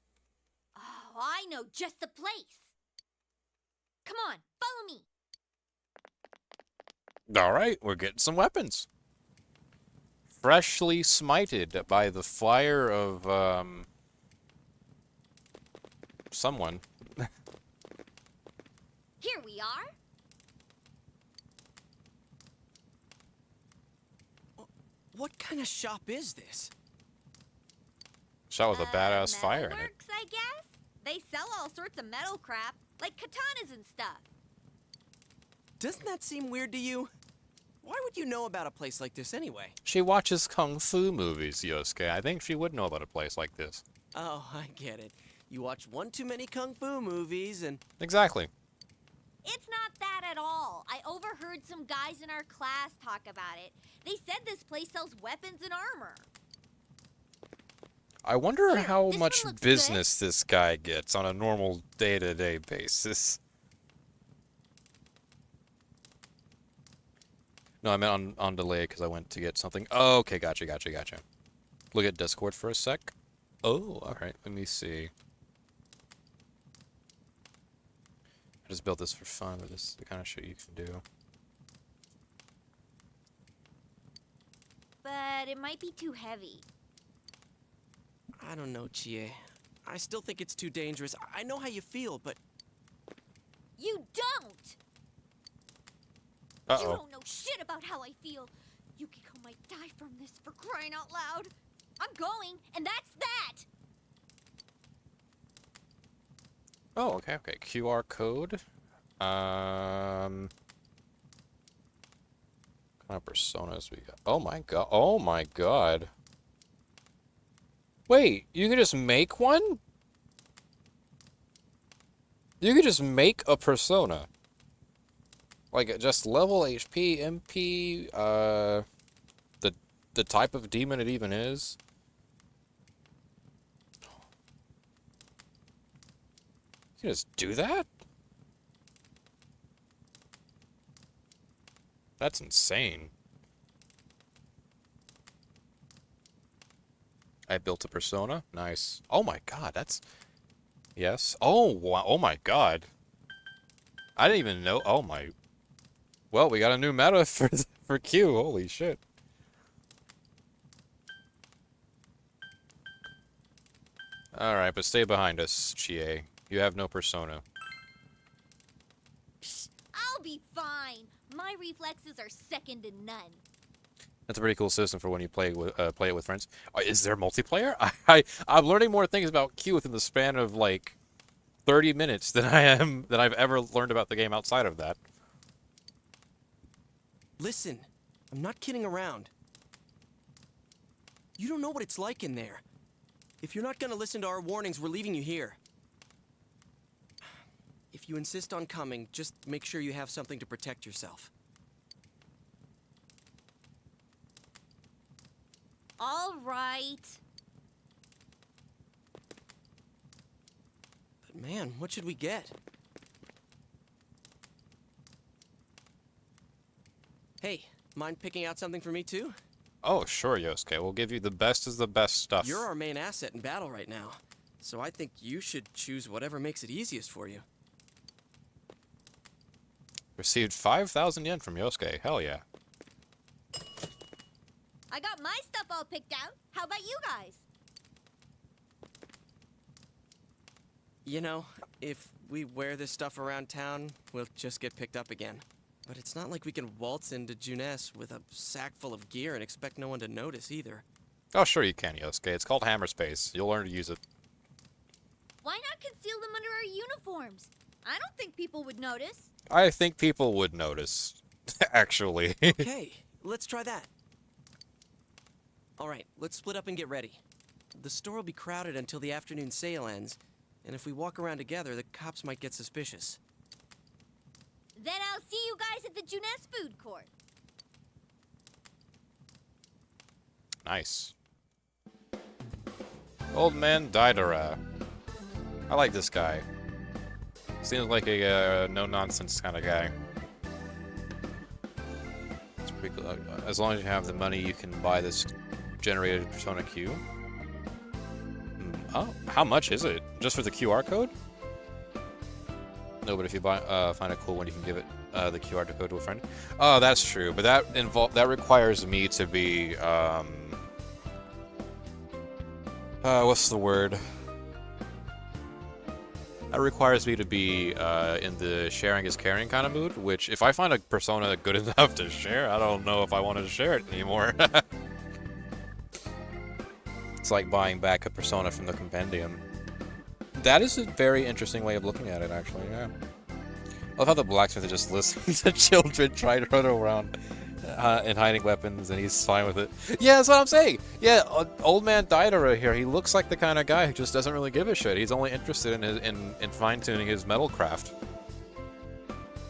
Oh, I know just the place. Come on, follow me. Alright, we're getting some weapons. Freshly smited by the fire of, someone. Here we are. What kind of shop is this? Shot with a badass fire in it. Metalworks, I guess? They sell all sorts of metal crap, like katanas and stuff. Doesn't that seem weird to you? Why would you know about a place like this anyway? She watches kung fu movies, Yosuke. I think she would know about a place like this. Oh, I get it. You watch one too many kung fu movies and... Exactly. It's not that at all. I overheard some guys in our class talk about it. They said this place sells weapons and armor. I wonder Here, how this one much looks business this guy gets on a normal day-to-day basis. No, I meant on delay because I went to get something. Oh, okay, gotcha. Look at Discord for a sec. Oh, alright, let me see. I just built this for fun, but this is the kind of shit you can do. But it might be too heavy. I don't know, Chie. I still think it's too dangerous. I know how you feel, but... You don't! Uh-oh. You don't know shit about how I feel. Yukiko might die from this, for crying out loud. I'm going, and that's that! Oh, okay. QR code. What kind of personas we got? Oh my god. Wait, you can just make one? You can just make a persona. Like, just level HP, MP, the type of demon it even is. You can just do that? That's insane. I built a persona. Nice. Oh my god, that's... Yes. Oh, wow. Oh my god. I didn't even know... Oh my... Well, we got a new meta for Q. Holy shit. Alright, but stay behind us, Chie. You have no persona. Psst, I'll be fine. My reflexes are second to none. That's a pretty cool system for when you play it with friends. Is there multiplayer? I'm learning more things about Q within the span of like 30 minutes than I've ever learned about the game outside of that. Listen, I'm not kidding around. You don't know what it's like in there. If you're not gonna listen to our warnings, we're leaving you here. If you insist on coming, just make sure you have something to protect yourself. All right. But man, what should we get? Hey, mind picking out something for me too? Oh, sure, Yosuke. We'll give you the best is the best stuff. You're our main asset in battle right now, so I think you should choose whatever makes it easiest for you. Received 5,000 yen from Yosuke. Hell yeah. I got my stuff all picked out. How about you guys? You know, if we wear this stuff around town, we'll just get picked up again. But it's not like we can waltz into Junes with a sack full of gear and expect no one to notice either. Oh, sure you can, Yosuke. It's called hammer space. You'll learn to use it. Why not conceal them under our uniforms? I don't think people would notice. I think people would notice, actually. Okay, let's try that. Alright, let's split up and get ready. The store will be crowded until the afternoon sale ends, and if we walk around together, the cops might get suspicious. Then I'll see you guys at the Junes food court. Nice. Old Man Daidara. I like this guy. Seems like a no-nonsense kind of guy. It's pretty cool. As long as you have the money, you can buy this generated Persona Q. Oh, how much is it? Just for the QR code? No, but if you buy, find a cool one, you can give it the QR code to a friend. Oh, that's true, but that requires me to be what's the word? That requires me to be in the sharing is caring kind of mood, which if I find a persona good enough to share, I don't know if I want to share it anymore. It's like buying back a persona from the compendium. That is a very interesting way of looking at it, actually, yeah. I love how the blacksmith just listens to children try to run around and hiding weapons, and he's fine with it. Yeah, that's what I'm saying! Yeah, Old Man Daidara here, he looks like the kind of guy who just doesn't really give a shit. He's only interested in fine-tuning his metal craft.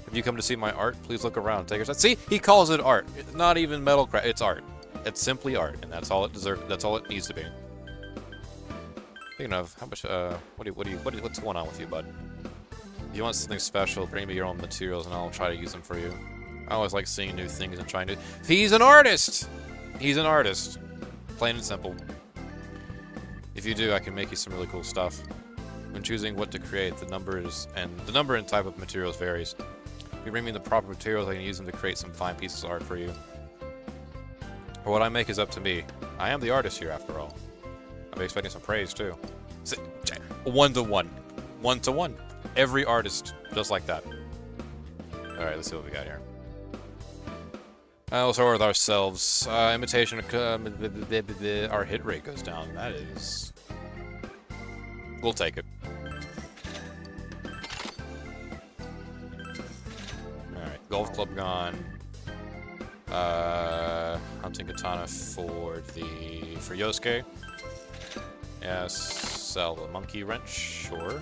If you come to see my art, please look around. Take a shot. See? He calls it art. It's not even metal craft, it's art. It's simply art, and that's all it deserves. That's all it needs to be. Speaking of, how much, what's going on with you, bud? If you want something special, bring me your own materials and I'll try to use them for you. I always like seeing new things and trying to... He's an artist! He's an artist. Plain and simple. If you do, I can make you some really cool stuff. When choosing what to create, the number and type of materials varies. If you bring me the proper materials, I can use them to create some fine pieces of art for you. But what I make is up to me. I am the artist here, after all. I'm expecting some praise, too. 1-to-1. 1-to-1. Every artist, just like that. Alright, let's see what we got here. We'll start with ourselves. Imitation, our hit rate goes down. That is... We'll take it. Alright, golf club gone. Hunting katana for Yosuke. Yes, sell the monkey wrench, sure.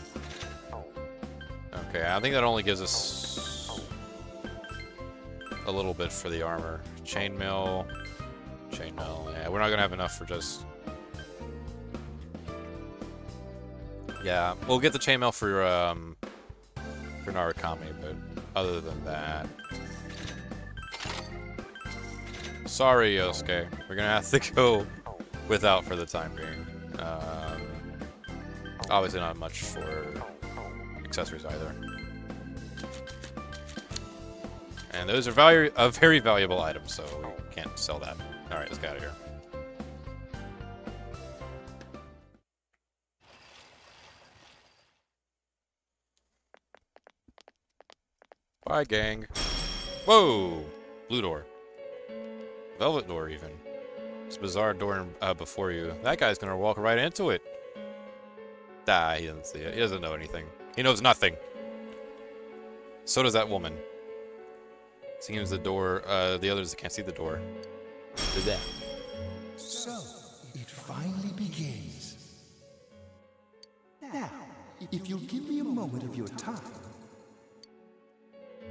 Okay, I think that only gives us a little bit for the armor. Chainmail, yeah, we're not gonna have enough for just... Yeah, we'll get the chainmail for Narukami, but other than that... Sorry, Yosuke. We're gonna have to go without for the time being. Obviously not much for accessories either. And those are very valuable items, so we can't sell that. Alright, let's get out of here. Bye, gang. Whoa! Blue door. Velvet door, even. This bizarre door before you. That guy's gonna walk right into it. Ah, he doesn't see it. He doesn't know anything. He knows nothing. So does that woman. Seems the door, the others can't see the door. They're there. So, it finally begins. Now, if you'll give me a moment of your time,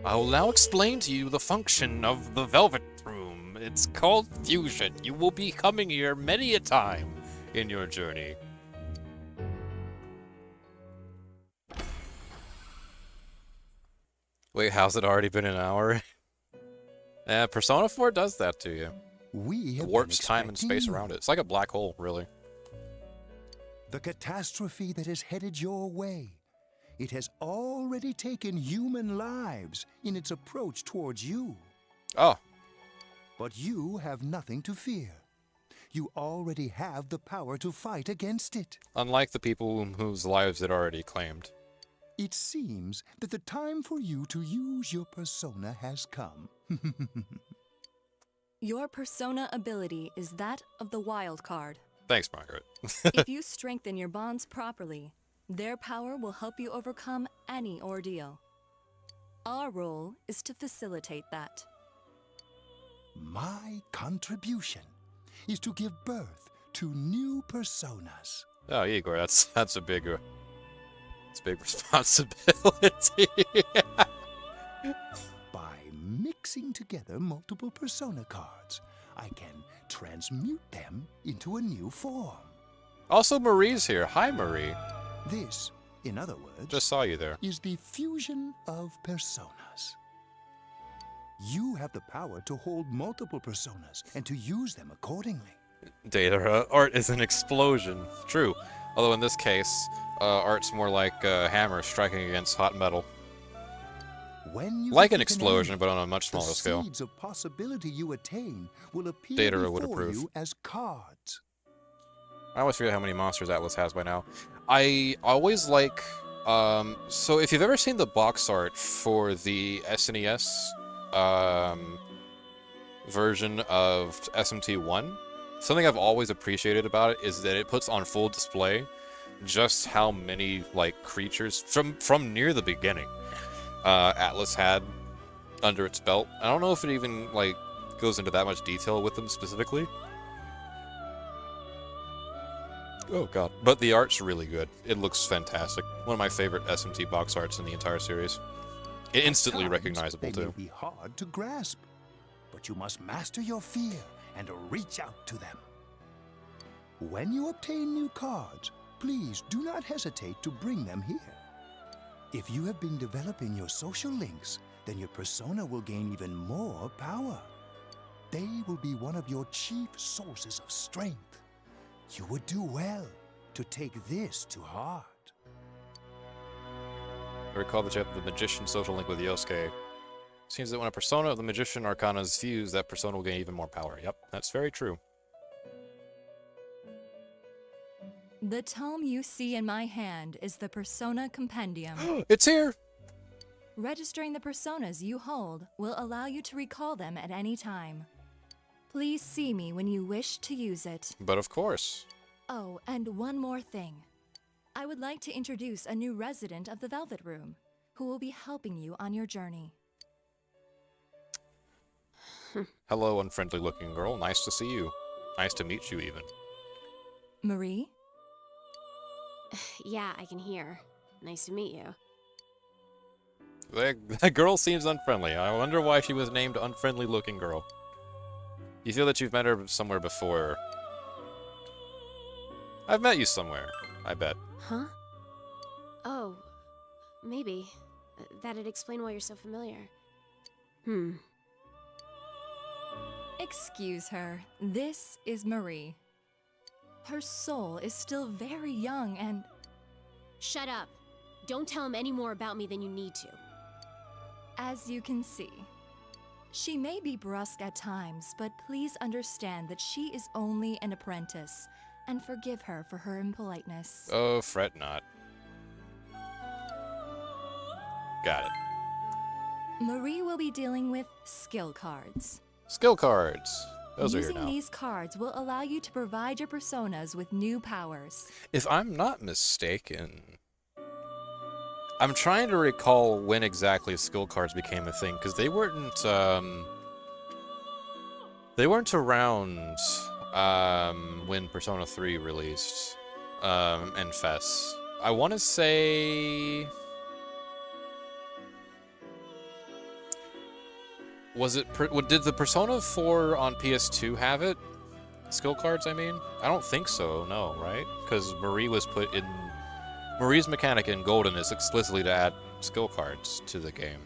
I will now explain to you the function of the Velvet Room. It's called Fusion. You will be coming here many a time in your journey. Wait, how's it already been an hour? Persona 4 does that to you. We have Warps been time and space expecting around you. it. It's like a black hole, really. The catastrophe that is headed your way. It has already taken human lives in its approach towards you. Oh. But you have nothing to fear. You already have the power to fight against it. Unlike the people whose lives it already claimed. It seems that the time for you to use your persona has come. Your persona ability is that of the wild card. Thanks, Margaret. If you strengthen your bonds properly, their power will help you overcome any ordeal. Our role is to facilitate that. My contribution is to give birth to new personas. Oh, Igor, that's a big responsibility. By mixing together multiple persona cards, I can transmute them into a new form. Also, Marie's here. Hi, Marie. This, in other words, Just saw you there. is the fusion of personas. You have the power to hold multiple personas and to use them accordingly. Data art is an explosion. True. Although in this case, art's more like a hammer striking against hot metal. When you Like an defeat explosion, enemy, but on a much smaller the scale. seeds of possibility you attain will appear Data would before approve. you as cards. I always forget how many monsters Atlas has by now. I always like, so if you've ever seen the box art for the SNES, version of SMT1, something I've always appreciated about it is that it puts on full display just how many, like, creatures from near the beginning, Atlas had under its belt. I don't know if it even, like, goes into that much detail with them specifically. Oh god. But the art's really good. It looks fantastic. One of my favorite SMT box arts in the entire series. Instantly At times, recognizable, they too. may be hard to grasp, but you must master your fear and reach out to them. When you obtain new cards, please do not hesitate to bring them here. If you have been developing your social links, then your persona will gain even more power. They will be one of your chief sources of strength. You would do well to take this to heart. I recall that you have the Magician social link with Yosuke. Seems that when a persona of the Magician Arcana is fused, that persona will gain even more power. Yep, that's very true. The tome you see in my hand is the Persona Compendium. It's here! Registering the personas you hold will allow you to recall them at any time. Please see me when you wish to use it. But of course. Oh, and one more thing. I would like to introduce a new resident of the Velvet Room, who will be helping you on your journey. Hello, unfriendly looking girl. Nice to see you. Nice to meet you, even. Marie? Yeah, I can hear. Nice to meet you. That girl seems unfriendly. I wonder why she was named unfriendly looking girl. You feel that you've met her somewhere before. I've met you somewhere, I bet. Huh? Oh, maybe. That'd explain why you're so familiar. Excuse her. This is Marie. Her soul is still very young and... Shut up. Don't tell him any more about me than you need to. As you can see, she may be brusque at times, but please understand that she is only an apprentice, and forgive her for her impoliteness. Oh, fret not. Got it. Marie will be dealing with skill cards. Skill cards. Those are here Using now. these cards will allow you to provide your personas with new powers. If I'm not mistaken, I'm trying to recall when exactly skill cards became a thing, because they weren't around when Persona 3 released and FES. I want to say Was it? Did the Persona 4 on PS2 have it? Skill cards, I mean? I don't think so, no, right? Because Marie was put in... Marie's mechanic in Golden is explicitly to add skill cards to the game.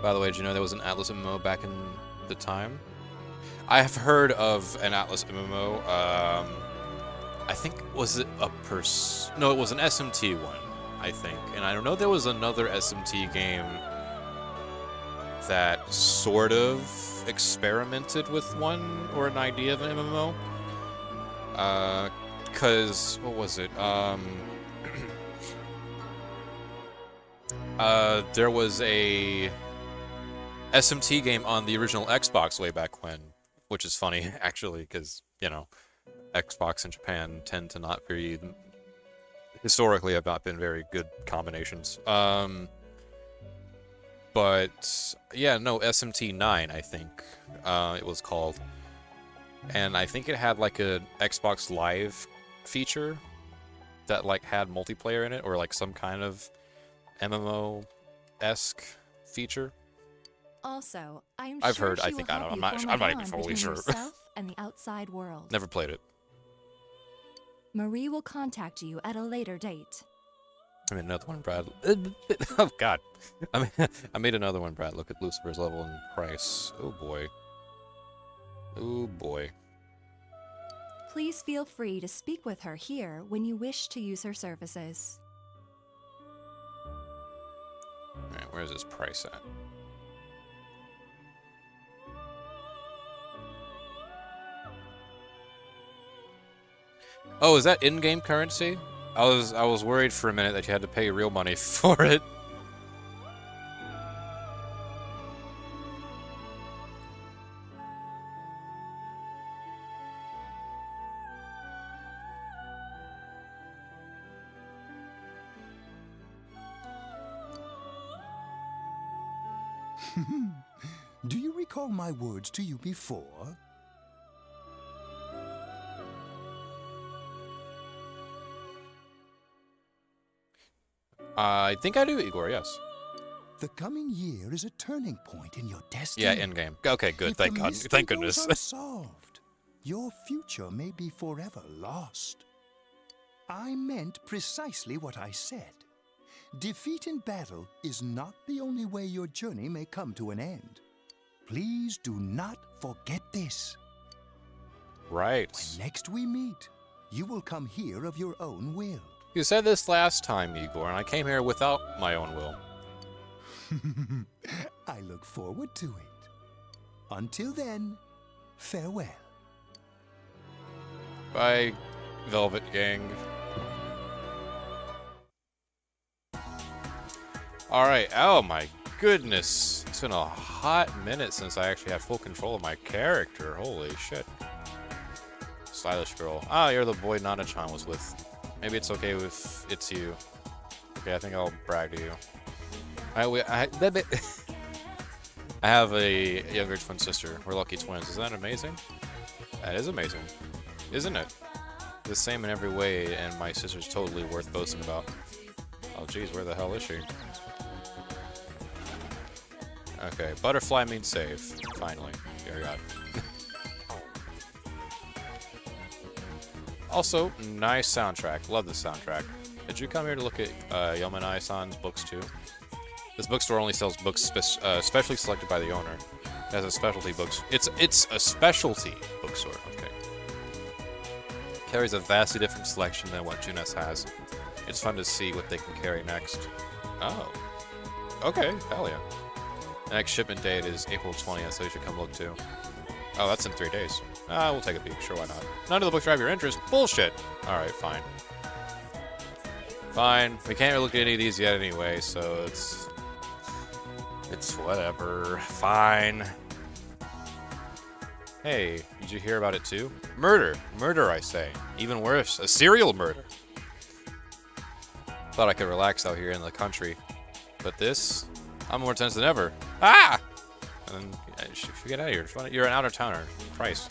By the way, did you know there was an Atlas MMO back in the time? I have heard of an Atlas MMO. I think, was it a No, it was an SMT one, I think. And I don't know, there was another SMT game that sort of experimented with one or an idea of an MMO. Cause what was it? There was a SMT game on the original Xbox way back when, which is funny actually, because you know, Xbox and Japan tend to not very historically have not been very good combinations. But yeah, no, SMT 9, I think it was called. And I think it had like a Xbox Live feature that like had multiplayer in it, or like some kind of MMO-esque feature. Also, I've heard, I think, I'm not even fully sure. Yourself and the outside world. Never played it. Marie will contact you at a later date. I made another one, Brad. Oh, God. I made another one, Brad. Look at Lucifer's level and price. Oh, boy. Oh, boy. Please feel free to speak with her here when you wish to use her services. Alright, where's his price at? Oh, is that in-game currency? I was worried for a minute that you had to pay real money for it. Do you recall my words to you before? I think I do, Igor, yes. The coming year is a turning point in your destiny. Yeah, in-game. Okay, good. Thank God. Thank goodness. Unsolved, your future may be forever lost. I meant precisely what I said. Defeat in battle is not the only way your journey may come to an end. Please do not forget this. Right. When next we meet, you will come here of your own will. You said this last time, Igor, and I came here without my own will. I look forward to it. Until then, farewell. Bye, Velvet Gang. Alright, oh my goodness. It's been a hot minute since I actually had full control of my character. Holy shit. Stylish girl. Ah, you're the boy Nana-chan was with. Maybe it's okay if it's you. Okay, I think I'll brag to you. I have a younger twin sister. We're lucky twins. Isn't that amazing? That is amazing. Isn't it? The same in every way, and my sister's totally worth boasting about. Oh geez, where the hell is she? Okay, butterfly means save. Finally. Here we go. Also, nice soundtrack. Love the soundtrack. Did you come here to look at Yamanai-san's books too? This bookstore only sells books specially selected by the owner. It has a specialty books. It's a specialty bookstore. Okay. Carries a vastly different selection than what Junes has. It's fun to see what they can carry next. Oh. Okay. Hell yeah. The next shipment date is April 20th, so you should come look too. Oh, that's in 3 days. We'll take a peek. Sure, why not? None of the books drive your interest. Bullshit. Alright, fine. Fine. We can't really look at any of these yet anyway, so it's whatever. Fine. Hey, did you hear about it too? Murder. Murder, I say. Even worse. A serial murder. Thought I could relax out here in the country. But this? I'm more tense than ever. Ah! And then, get out of here. You're an out-of-towner. Price.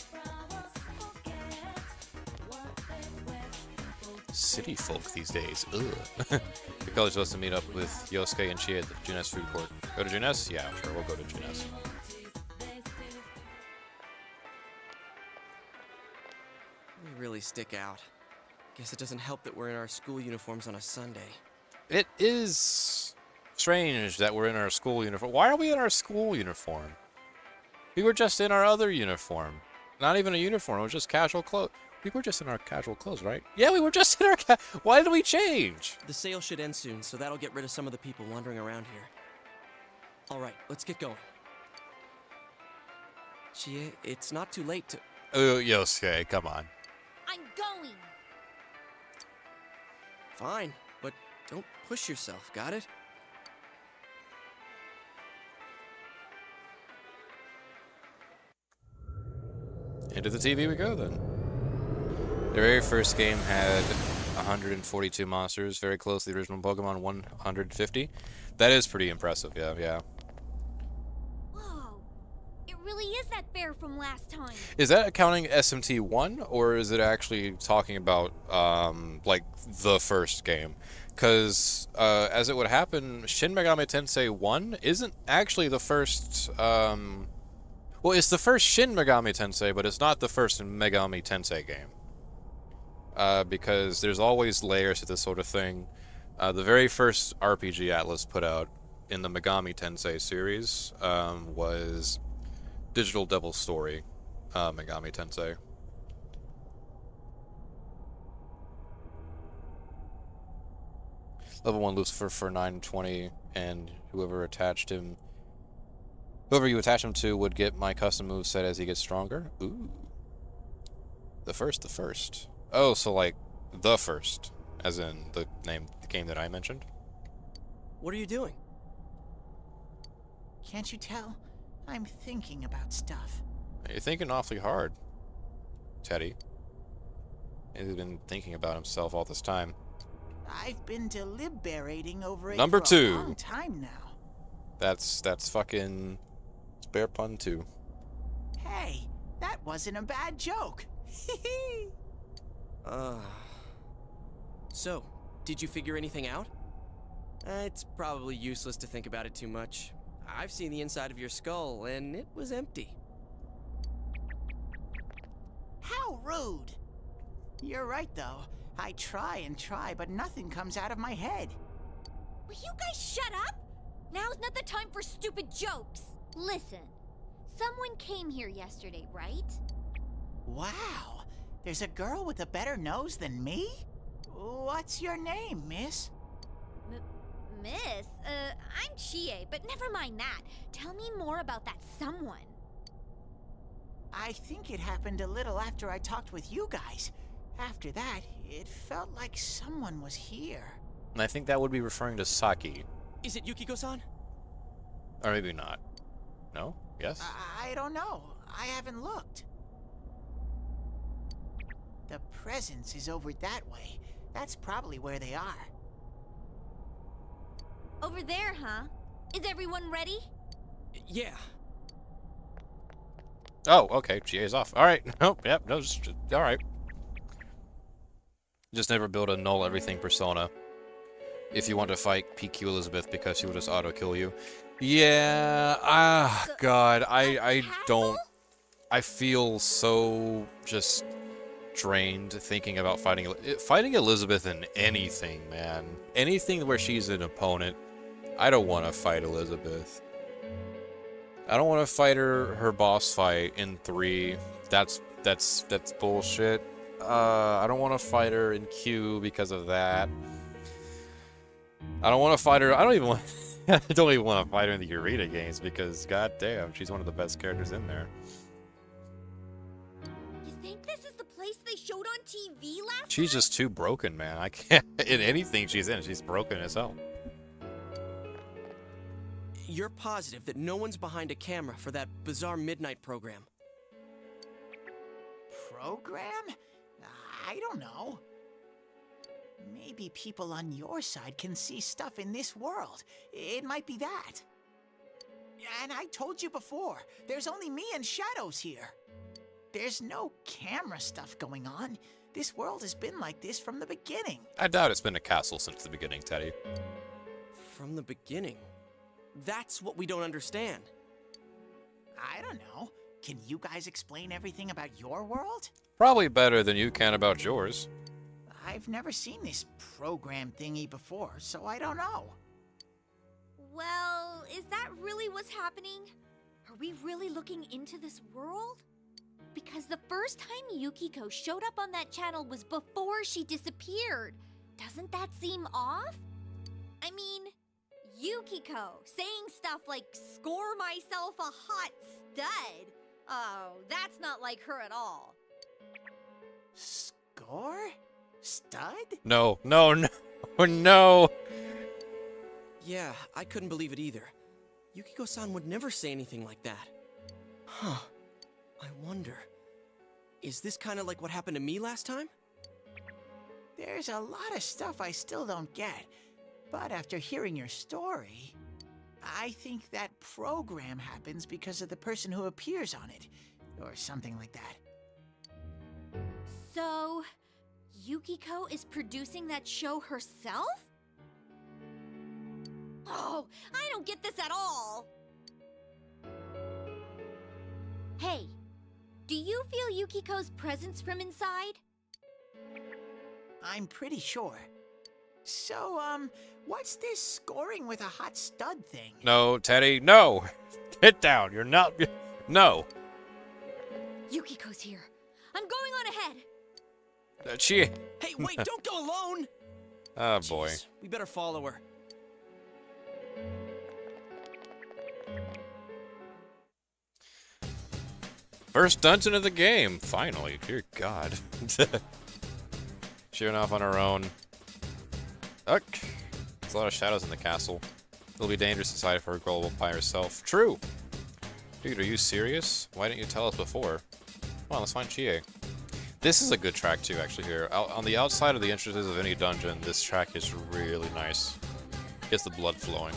City folk these days. Ugh. The college supposed to meet up with Yosuke and Chie at the Junes food court. Go to Junes? Yeah, sure, we'll go to Junes. We really stick out. Guess it doesn't help that we're in our school uniforms on a Sunday. It is strange that we're in our school uniform. Why are we in our school uniform? We were just in our other uniform. Not even a uniform, it was just casual clothes. We were just in our casual clothes, right? Yeah, we were just in our Why did we change? The sale should end soon, so that'll get rid of some of the people wandering around here. Alright, let's get going. Chie, it's not too late to... Oh, Yosuke, come on. I'm going. Fine, but don't push yourself, got it? Into the TV we go, then. The very first game had 142 monsters, very close to the original Pokemon 150. That is pretty impressive, yeah. Whoa. It really is that bear from last time. Is that counting SMT1, or is it actually talking about, like, the first game? Because, as it would happen, Shin Megami Tensei 1 isn't actually the first, well, it's the first Shin Megami Tensei, but it's not the first Megami Tensei game. Because there's always layers to this sort of thing. The very first RPG Atlas put out in the Megami Tensei series was Digital Devil Story Megami Tensei. Level 1 Lucifer for 920, and whoever you attach him to would get my custom move set as he gets stronger. Ooh. The first. Oh, so like the first, as in the game that I mentioned. What are you doing? Can't you tell? I'm thinking about stuff. You're thinking awfully hard, Teddy. He's been thinking about himself all this time. I've been deliberating over it Number for 2. a long time now. That's fucking Spare Pun 2. Hey, that wasn't a bad joke. So, did you figure anything out? It's probably useless to think about it too much. I've seen the inside of your skull, and it was empty. How rude. You're right, though. I try and try, but nothing comes out of my head. Will you guys shut up? Now's not the time for stupid jokes. Listen, someone came here yesterday, right? Wow. There's a girl with a better nose than me? What's your name, miss? Miss? I'm Chie, but never mind that. Tell me more about that someone. I think it happened a little after I talked with you guys. After that, it felt like someone was here. And I think that would be referring to Saki. Is it Yukiko-san? Or maybe not. No? Yes? I don't know. I haven't looked. The presence is over that way. That's probably where they are. Over there, huh? Is everyone ready? Yeah. Oh, okay. GA's off. Alright. Nope. Yep. No, alright. Just never build a null everything persona. If you want to fight PQ Elizabeth because she will just auto-kill you. Yeah. God. I don't... I feel so just drained thinking about fighting Elizabeth in anything, man. Anything where she's an opponent. I don't want to fight Elizabeth. I don't want to fight her boss fight in 3. That's bullshit. I don't want to fight her in Q because of that. I don't want to fight her. I don't even want to fight her in the Eureka games because goddamn, she's one of the best characters in there. You think this is the place they showed on TV last She's just too broken, man. I can't in anything she's in. She's broken as hell. You're positive that no one's behind a camera for that bizarre midnight program? Program? I don't know. Maybe people on your side can see stuff in this world. It might be that. And I told you before, there's only me and Shadows here. There's no camera stuff going on. This world has been like this from the beginning. I doubt it's been a castle since the beginning, Teddy. From the beginning. That's what we don't understand. I don't know. Can you guys explain everything about your world? Probably better than you can about yours. I've never seen this program thingy before, so I don't know. Well, is that really what's happening? Are we really looking into this world? Because the first time Yukiko showed up on that channel was before she disappeared. Doesn't that seem off? I mean, Yukiko saying stuff like, "Score myself a hot stud." Oh, that's not like her at all. Score? Stud? No, no, no, no. Yeah, I couldn't believe it either. Yukiko-san would never say anything like that. Huh. I wonder, is this kind of like what happened to me last time? There's a lot of stuff I still don't get, but after hearing your story, I think that program happens because of the person who appears on it, or something like that. So, Yukiko is producing that show herself? Oh, I don't get this at all! Hey, do you feel Yukiko's presence from inside? I'm pretty sure. So, what's this scoring with a hot stud thing? No, Teddy, no. Get down. You're not. No. Yukiko's here. I'm going on ahead. She. Hey, wait, don't go alone! Oh, boy. Jeez, we better follow her. First dungeon of the game, finally. Dear God. Sheering off on her own. Ugh. There's a lot of shadows in the castle. It'll be dangerous inside for a girl by herself. True! Dude, are you serious? Why didn't you tell us before? Come on, let's find Chie. This is a good track too, actually, here. On the outside of the entrances of any dungeon, this track is really nice. Gets the blood flowing.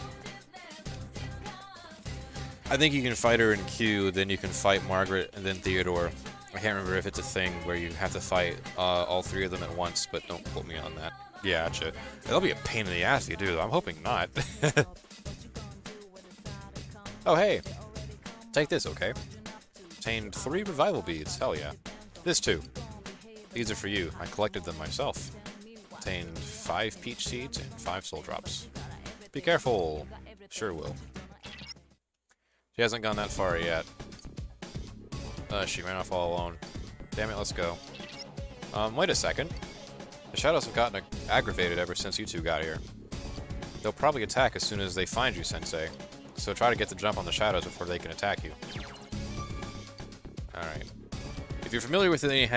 I think you can fight her in Q, then you can fight Margaret, and then Theodore. I can't remember if it's a thing where you have to fight all three of them at once, but don't quote me on that. Yeah, gotcha. That'll be a pain in the ass if you do, though. I'm hoping not. Oh, hey. Take this, okay? Obtained 3 revival beads. Hell yeah. This too. These are for you. I collected them myself. Obtained 5 peach seeds and 5 soul drops. Be careful. Sure will. She hasn't gone that far yet. She ran off all alone. Damn it, let's go. Wait a second. The shadows have gotten aggravated ever since you two got here. They'll probably attack as soon as they find you, Sensei. So try to get the jump on the shadows before they can attack you. Alright. If you're familiar with any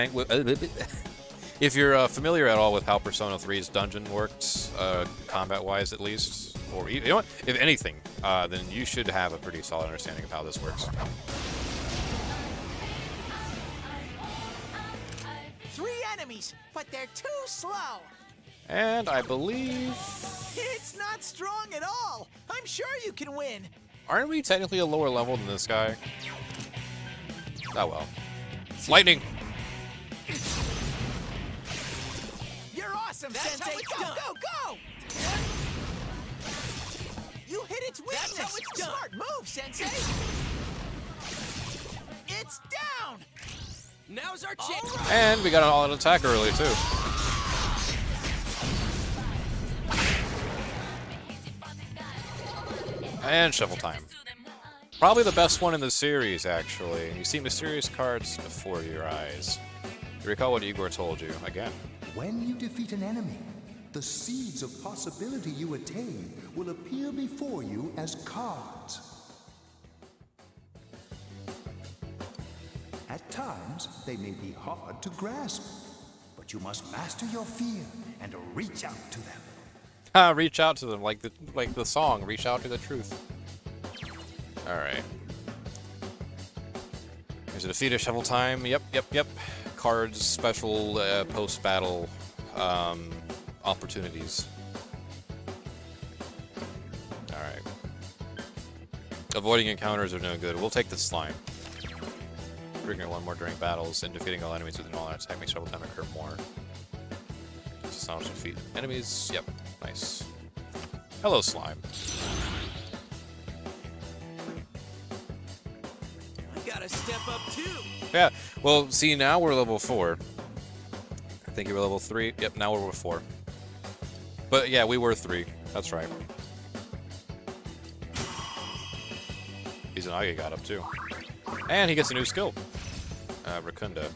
if you're familiar at all with how Persona 3's dungeon works, combat-wise at least, or you know what, if anything, then you should have a pretty solid understanding of how this works. 3 enemies, but they're too slow. And I believe... It's not strong at all. I'm sure you can win. Aren't we technically a lower level than this guy? Oh well. Lightning! You're awesome, Sensei. Go, go, go! You hit its weakness. That's how it's done. Smart move, Sensei. It's down. Now's our chance. Right. And we got an all-out attack early too. And shuffle time. Probably the best one in the series, actually. You see mysterious cards before your eyes. You recall what Igor told you, again. When you defeat an enemy, the seeds of possibility you attain will appear before you as cards. At times, they may be hard to grasp, but you must master your fear and reach out to them. Reach out to them, like the song, reach out to the truth. Alright. There's a defeat of shovel time. Yep. Cards, special post-battle opportunities. Alright. Avoiding encounters are no good. We'll take the slime. triggering one more during battles and defeating all enemies within all attack makes trouble time occur more. Astonish defeat enemies. Yep, nice. Hello, slime. I gotta step up too. Yeah, well, see, now we're level 4. I think you were level 3. Yep, now we're level 4. But yeah, we were 3. That's right. Izanagi got up too. And he gets a new skill. Rakunda.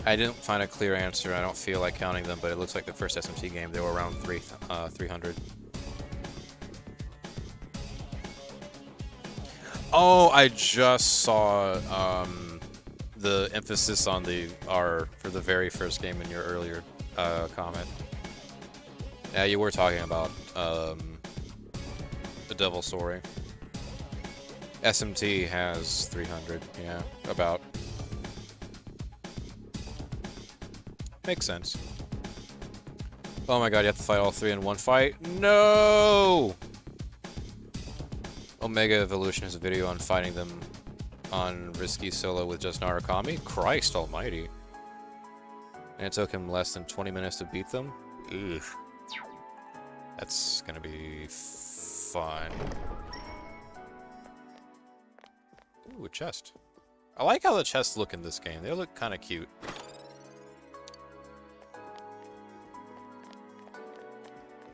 I didn't find a clear answer. I don't feel like counting them, but it looks like the first SMT game, they were around 300. Oh, I just saw the emphasis on the R for the very first game in your earlier comment. Yeah, you were talking about the Devil Story. SMT has 300, yeah, about. Makes sense. Oh my god, you have to fight all 3 in one fight? No! Omega Evolution has a video on fighting them on Risky Solo with just Narukami? Christ almighty. And it took him less than 20 minutes to beat them? Ugh. That's gonna be fun. Ooh, a chest. I like how the chests look in this game. They look kind of cute.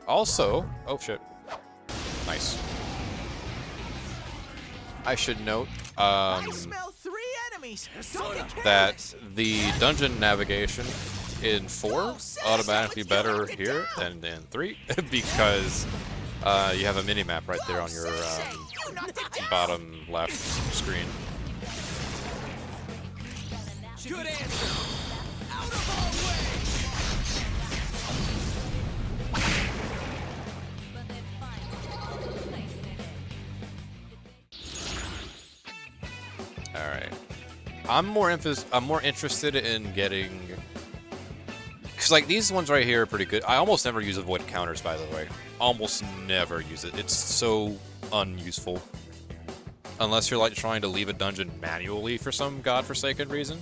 Also, oh shit. Nice. I should note I smell 3 enemies. that the dungeon navigation in 4 automatically better here than in 3 because you have a mini-map right there on your bottom left screen. Good answer. Out of our way. All right. I'm more interested in getting, because like these ones right here are pretty good. I almost never use avoid counters, by the way. Almost never use it. It's so unuseful. Unless you're like trying to leave a dungeon manually for some godforsaken reason.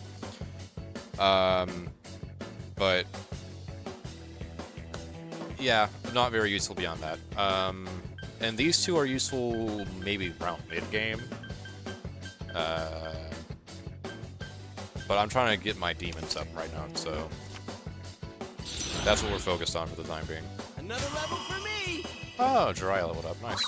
But yeah, not very useful beyond that. And these two are useful maybe around mid-game. But I'm trying to get my demons up right now, so that's what we're focused on for the time being. Another level for me. Oh, Jiraiya leveled up. Nice.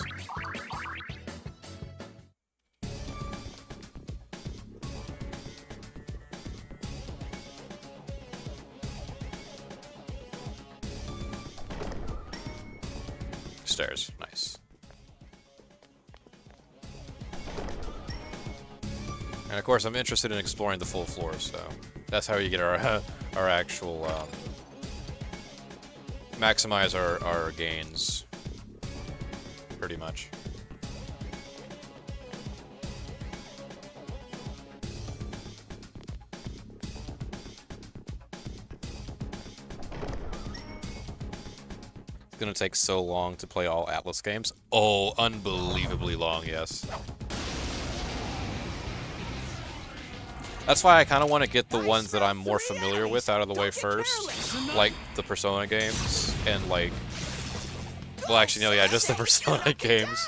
Stairs. Nice. And of course, I'm interested in exploring the full floor, so that's how you get our our actual maximize our gains, pretty much. It's gonna take so long to play all Atlas games. Oh, unbelievably long, yes. That's why I kind of want to get the ones that I'm more familiar with out of the way first, like the Persona games, and like, well actually no, yeah, just the Persona games.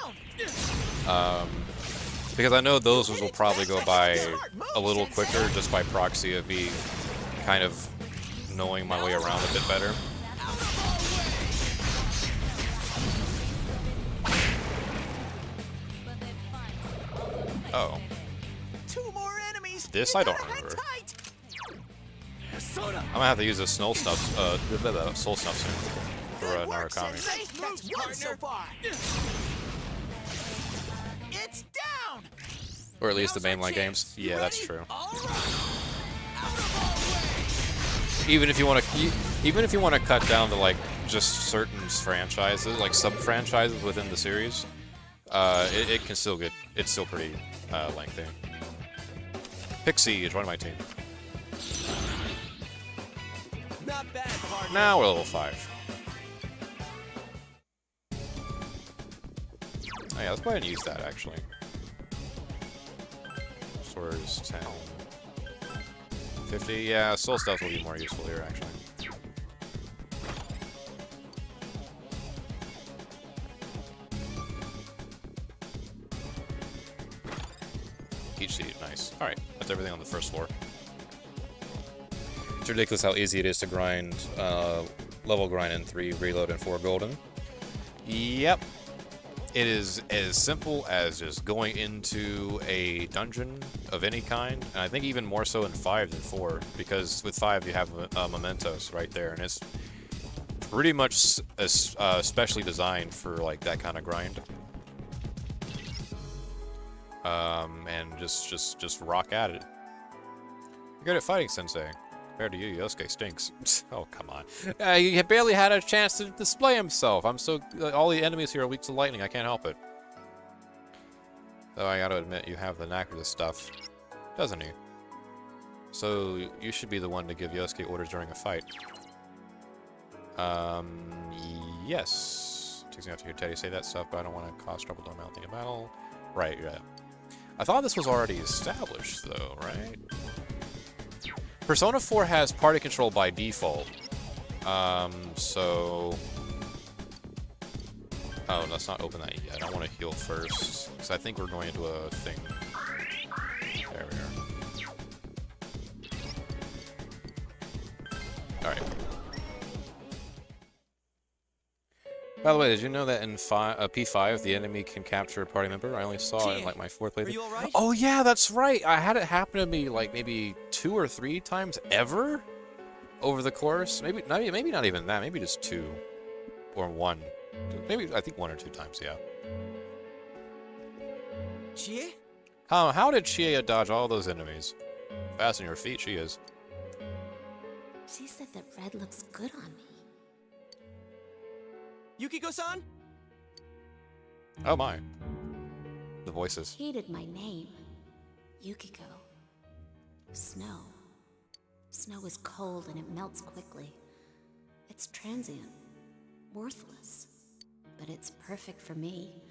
Because I know those will probably go by a little quicker just by proxy of me kind of knowing my way around a bit better. Oh. This I don't remember. I'm gonna have to use a soul snuff soon for Narukami. It's down. Or at least the mainline games. Yeah, that's true. Even if you want to cut down to like just certain franchises, like sub-franchises within the series, it can still get. It's still pretty lengthy. Pixie, join my team. Not bad, partner. Now we're level 5. Oh yeah, let's go ahead and use that actually. Swords 10. 50. Yeah, soul stealth will be more useful here actually. Teach seed, nice. Alright, that's everything on the first floor. It's ridiculous how easy it is to grind, level grind in 3, reload in 4 golden. Yep. It is as simple as just going into a dungeon of any kind, and I think even more so in 5 than 4, because with 5 you have mementos right there, and it's pretty much specially designed for like that kind of grind. And just rock at it. You're good at fighting, Sensei. Compared to you, Yosuke stinks. Oh, come on. He barely had a chance to display himself. I'm so... all the enemies here are weak to lightning. I can't help it. Though I gotta admit, you have the knack for this stuff. Doesn't he? So, you should be the one to give Yosuke orders during a fight. Yes. Takes me out to hear Teddy say that stuff, but I don't want to cause trouble during mounting a battle. Right, yeah. I thought this was already established, though, right? Persona 4 has party control by default. So... oh, let's not open that yet. I want to heal first, because I think we're going into a thing. There we are. Alright. By the way, did you know that in P5 the enemy can capture a party member? I only saw it in like my 4th playthrough. Right? Oh yeah, that's right. I had it happen to me like maybe 2 or 3 times ever over the course. Maybe not even that. Maybe just 2 or 1. Maybe I think 1 or 2 times. Yeah. Chie? How did Chie dodge all those enemies? Fast on your feet, she is. She said that red looks good on me. Yukiko-san? Oh my. The voices. Hated my name. Yukiko. Snow. Snow is cold and it melts quickly. It's transient. Worthless. But it's perfect for me.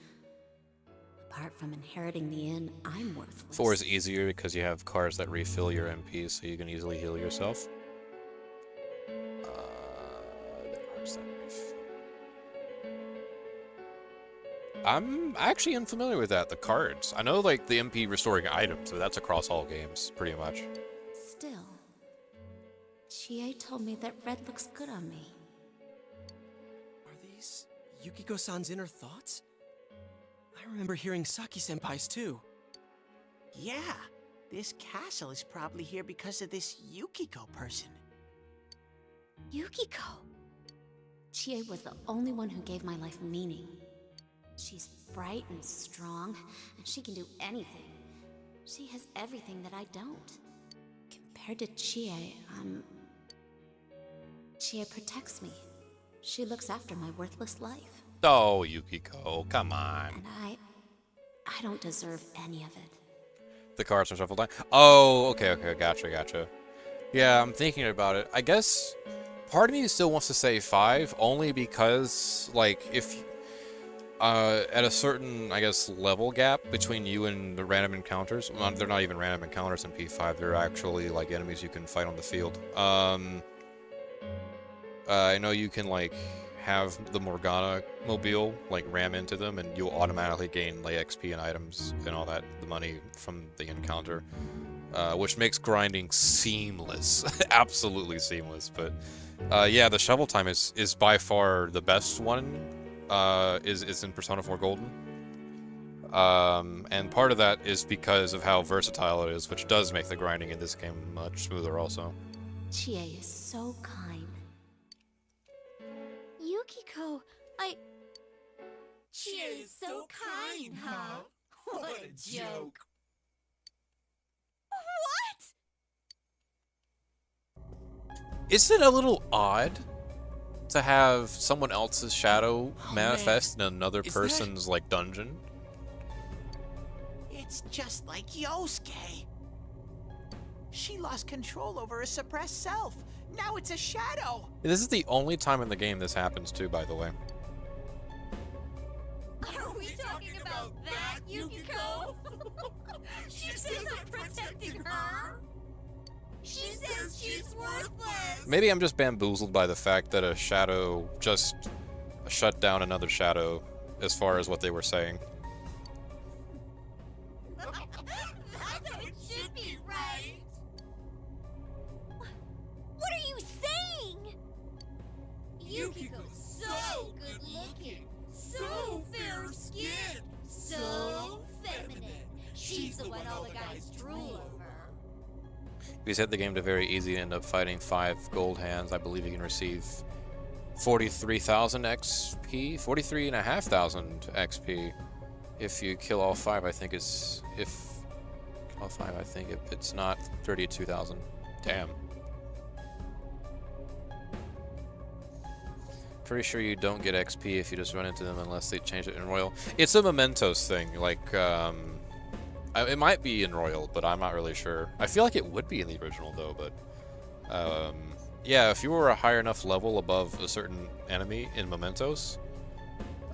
Apart from inheriting the inn, I'm worthless. 4 is easier because you have cards that refill your MP, so you can easily heal yourself. The cards that refill. I'm actually unfamiliar with that, the cards. I know, like, the MP restoring items, but that's across all games, pretty much. Still, Chie told me that red looks good on me. Are these Yukiko-san's inner thoughts? I remember hearing Saki-senpai's too. Yeah, this castle is probably here because of this Yukiko person. Yukiko! Chie was the only one who gave my life meaning. She's bright and strong, and she can do anything. She has everything that I don't. Compared to Chie, Chie protects me. She looks after my worthless life. Oh, Yukiko, come on. And I don't deserve any of it. The cards are shuffled down. Oh, okay, gotcha. Yeah, I'm thinking about it. I guess part of me still wants to say 5, only because, like, if... at a certain, I guess, level gap between you and the random encounters. Well, they're not even random encounters in P5. They're actually, like, enemies you can fight on the field. I know you can, like, have the Morgana mobile, like, ram into them, and you'll automatically gain, like, XP and items and all that, the money from the encounter. Which makes grinding seamless. Absolutely seamless. But, yeah, the shovel time is by far the best one. Is in Persona 4 Golden. And part of that is because of how versatile it is, which does make the grinding in this game much smoother also. Chie is so kind. Yukiko, Chie is so kind, huh? What a joke. What? Isn't it a little odd to have someone else's shadow manifest in another person's, like, dungeon? It's just like Yosuke. She lost control over her suppressed self. Now it's a shadow. This is the only time in the game this happens too, by the way. Are we talking about Maybe I'm just bamboozled by the fact that a shadow just shut down another shadow as far as what they were saying. That's how it should be, right? What are you saying? Yukiko's so good looking, so fair skinned, so feminine. She's the one all the guys drool over. If you set the game to very easy and end up fighting 5 gold hands, I believe you can receive 43,000 XP, 43,500 XP. If you kill all 5, I think it's if it's not 32,000. Damn. Pretty sure you don't get XP if you just run into them unless they change it in Royal. It's a Mementos thing, like it might be in Royal, but I'm not really sure. I feel like it would be in the original though, but yeah, if you were a higher enough level above a certain enemy in Mementos,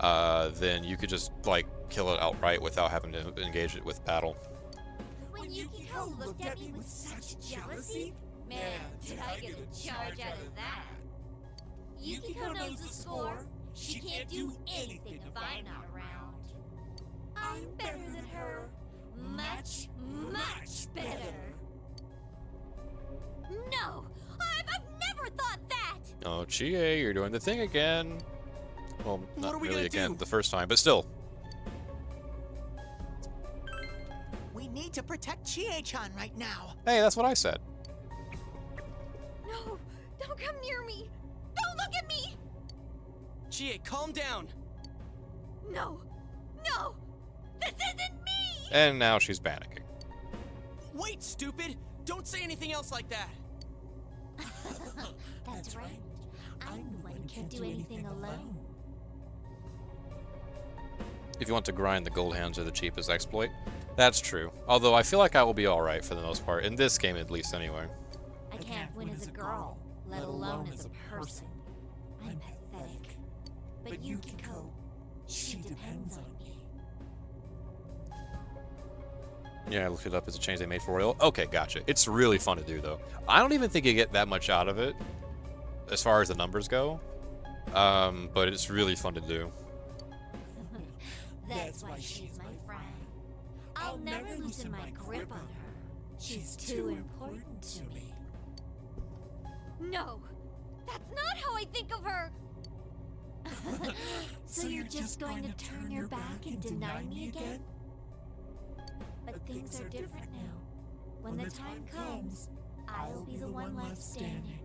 then you could just like kill it outright without having to engage it with battle. When Yukiko looked at me with such jealousy, man, did I get a charge out of that. Yukiko knows the score. She can't do anything if I'm not around. I'm better than her. Much, much better. No! I've never thought that! Oh, Chie, you're doing the thing again. Well, not really again the first time, but still. We need to protect Chie-chan right now. Hey, that's what I said. No! Don't come near me! Don't look at me! Chie, calm down. No! No! This isn't me! And now she's panicking. Wait, stupid! Don't say anything else like that. That's right. I'm the one who can't do anything alone. If you want to grind, the gold hands are the cheapest exploit. That's true. Although I feel like I will be alright for the most part. In this game, at least, anyway. I can't win as a girl, let alone as a person. I'm pathetic. But Yukiko, she depends on me. Yeah, I looked it up as a change they made for Royal. Okay, gotcha. It's really fun to do, though. I don't even think you get that much out of it, as far as the numbers go. But it's really fun to do. That's why she's my friend. I'll never loosen my grip on her. She's too important to me. No, that's not how I think of her. So you're just going to turn your back and deny me again? But things are different now. When the time comes, I'll be the one left standing.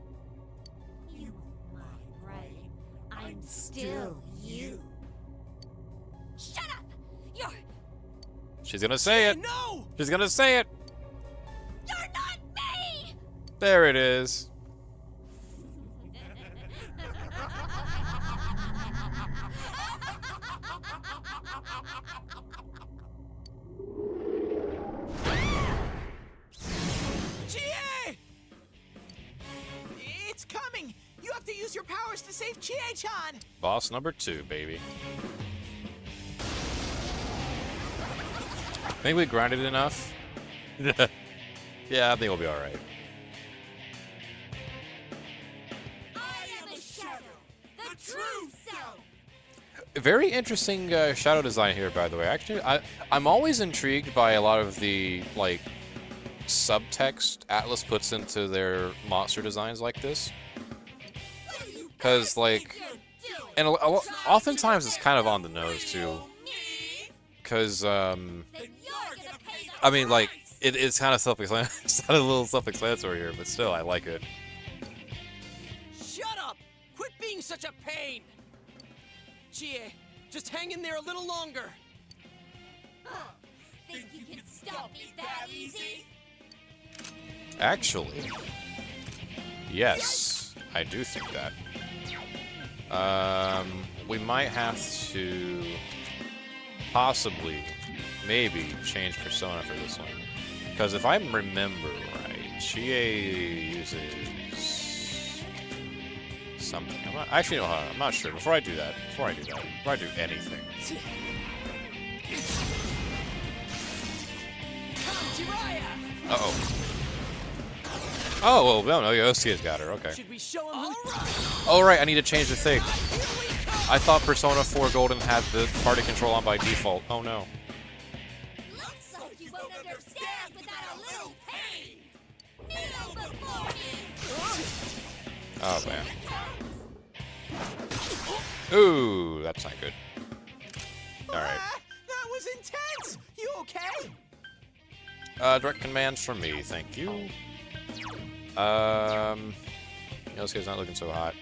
You won't mind, right? I'm still you. Shut up! You're... She's gonna say it! No! She's gonna say it! You're not me! There it is. It's coming! You have to use your powers to save Chie-chan! Boss number 2, baby. Think we grinded enough? Yeah, I think we'll be alright. I am a shadow, the true self. Very interesting shadow design here, by the way. Actually, I'm always intrigued by a lot of the, like, subtext Atlas puts into their monster designs like this. Because, like, and oftentimes it's kind of on the nose, too. Because, I mean, like, it's kind of self-explanatory. It's not a little self-explanatory here, but still, I like it. Shut up! Quit being such a pain! Chie, just hang in there a little longer. Think you can stop me that easy? Actually, yes, I do think that. We might have to possibly, maybe, change persona for this one. Because if I remember right, Chie uses something. Actually, no, I'm not sure. Before I do anything. Uh-oh. Oh, well, no, Yosuke's got her, okay. Should we show him Oh, right, I need to change the thing. I thought Persona 4 Golden had the party control on by default. Oh, no. Looks like you won't understand without a little pain. Kneel before me. Oh, man. Ooh, that's not good. Alright. That was intense! You okay? Direct commands from me, thank you. Yosuke's not looking so hot.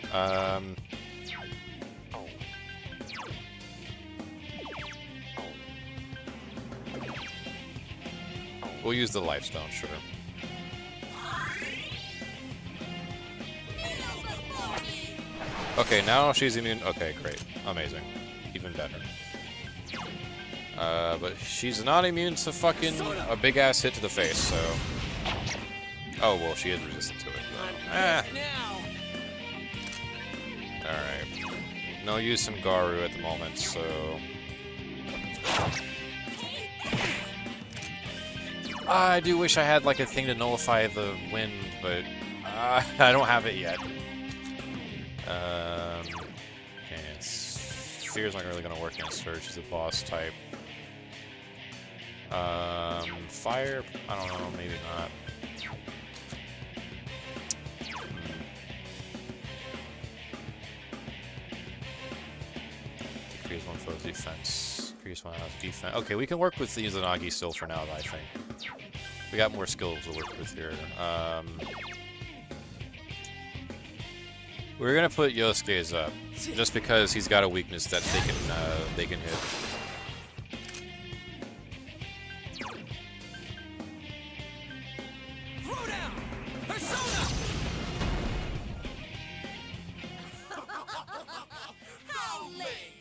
We'll use the Lifestone, sure. Okay, now she's immune. Okay, great. Amazing. Even better. But she's not immune to fucking a big-ass hit to the face, so... Oh, well, she is resistant to it, though. Ah. Alright. No use in Garu at the moment, so... I do wish I had, like, a thing to nullify the wind, but... I don't have it yet. And Fear's not really gonna work against her. She's a boss type. Fire? I don't know, maybe not. Decrease one foe's defense. Decrease one house defense. Okay, we can work with the Izanagi still for now, I think. We got more skills to work with here. We're gonna put Yosuke's up, just because he's got a weakness that they can hit. Throw down! Persona! How lame!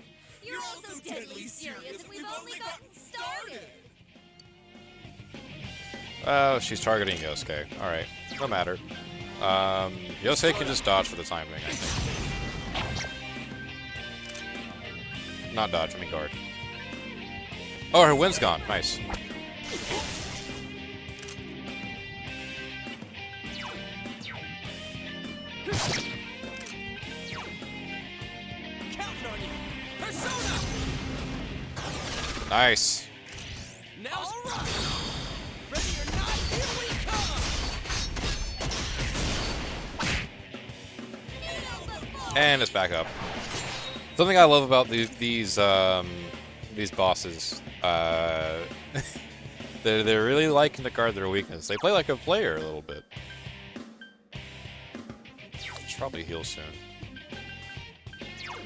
You're all so deadly serious and we've only gotten started! Oh, she's targeting Yosuke. Alright, no matter. Yosuke can just dodge for the time being, I think. Not dodge, I mean guard. Oh, her wind's gone. Nice. Nice. And it's back up. Something I love about these bosses, they're really liking to guard their weakness. They play like a player a little bit. Should probably heal soon.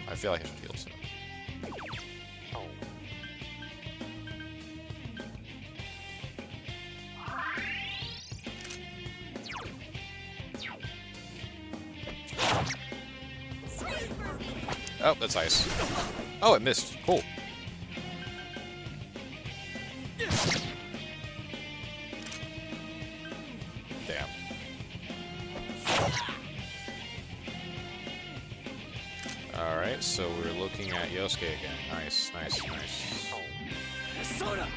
I feel like I should heal soon. Oh, that's ice. Oh, it missed. Cool. Damn. Alright, so we're looking at Yosuke again. Nice, nice, nice. Persona!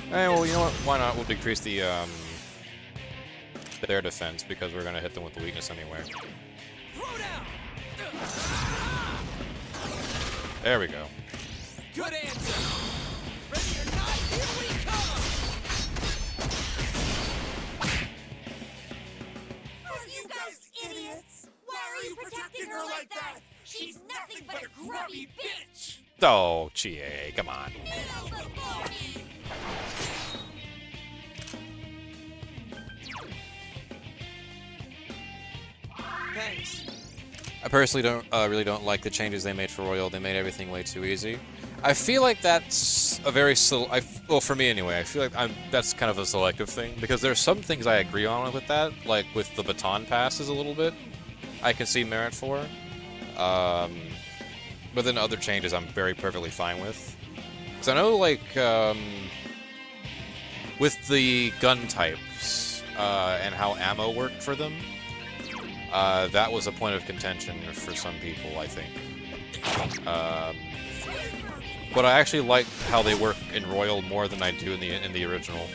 Hey, well, you know what? Why not? We'll decrease the their defense because we're gonna hit them with the weakness anyway. There we go. Good answer! Ready or not, here we come! Are you guys idiots? Why are you protecting her like that? She's nothing but a grubby bitch! Oh, Chie, come on. Thanks. I personally really don't like the changes they made for Royal. They made everything way too easy. I feel like that's a very well, for me anyway. I feel like that's kind of a selective thing because there's some things I agree on with that, like with the baton passes a little bit. I can see merit for, but then other changes I'm perfectly fine with. Because I know, like, with the gun types, and how ammo worked for them, that was a point of contention for some people, I think. But I actually like how they work in Royal more than I do in the original.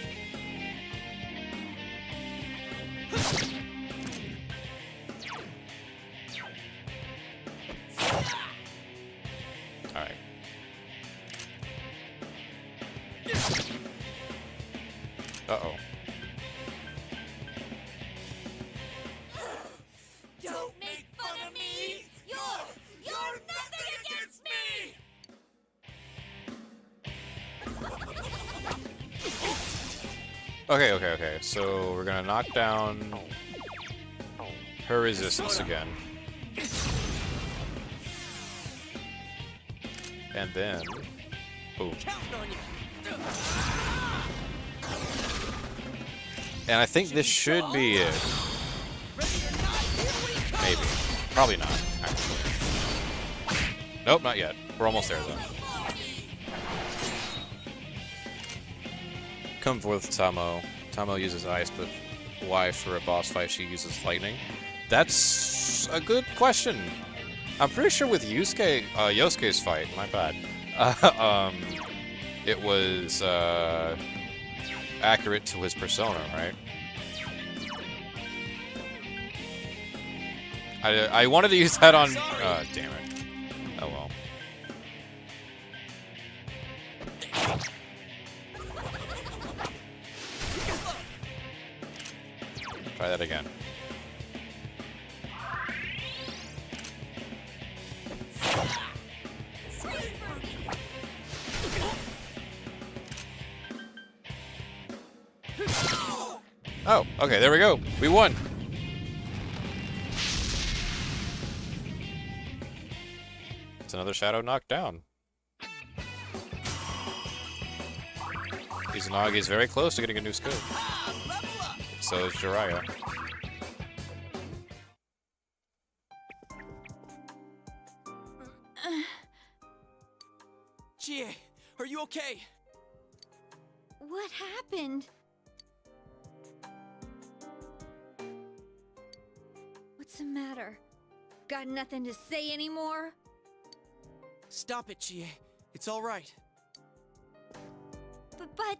Alright. Uh-oh. Don't make fun of me! You're nothing against me! Okay. So we're gonna knock down her resistance again. And then... Boom. And I think this should be it. Maybe. Probably not, actually. Nope, not yet. We're almost there, though. Come forth, Tamo. Tamo uses ice, but why for a boss fight she uses lightning? That's a good question. I'm pretty sure with Yosuke's fight, my bad, it was accurate to his persona, right? I wanted to use that on... damn it. Oh well. Try that again. Oh, okay, there we go. We won. It's another shadow knocked down. Izanagi is very close to getting a new skill. So is Jiraiya. Chie, are you okay? What happened? What's the matter? Got nothing to say anymore? Stop it, Chie. It's all right. But...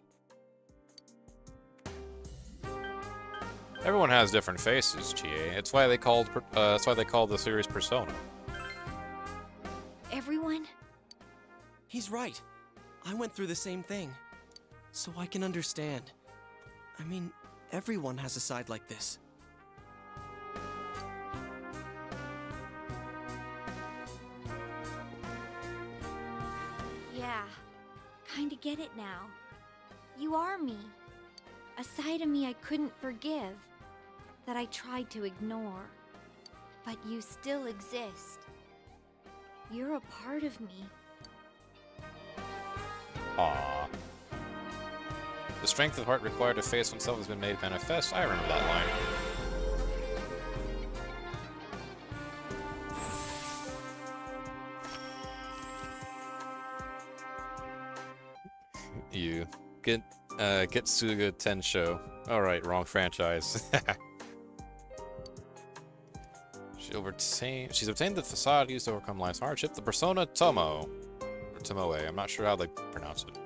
Everyone has different faces, Chie. It's why they called the series Persona. Everyone? He's right. I went through the same thing. So I can understand. I mean, everyone has a side like this. Yeah, kinda get it now. You are me. A side of me I couldn't forgive, that I tried to ignore. But you still exist. You're a part of me. Aww. The strength of heart required to face oneself has been made manifest. I remember that line. You get Getsuga Tensho. Alright, wrong franchise. She's obtained the facade used to overcome life's hardship, the persona Tomo. Or Tomoe, I'm not sure how they pronounce it.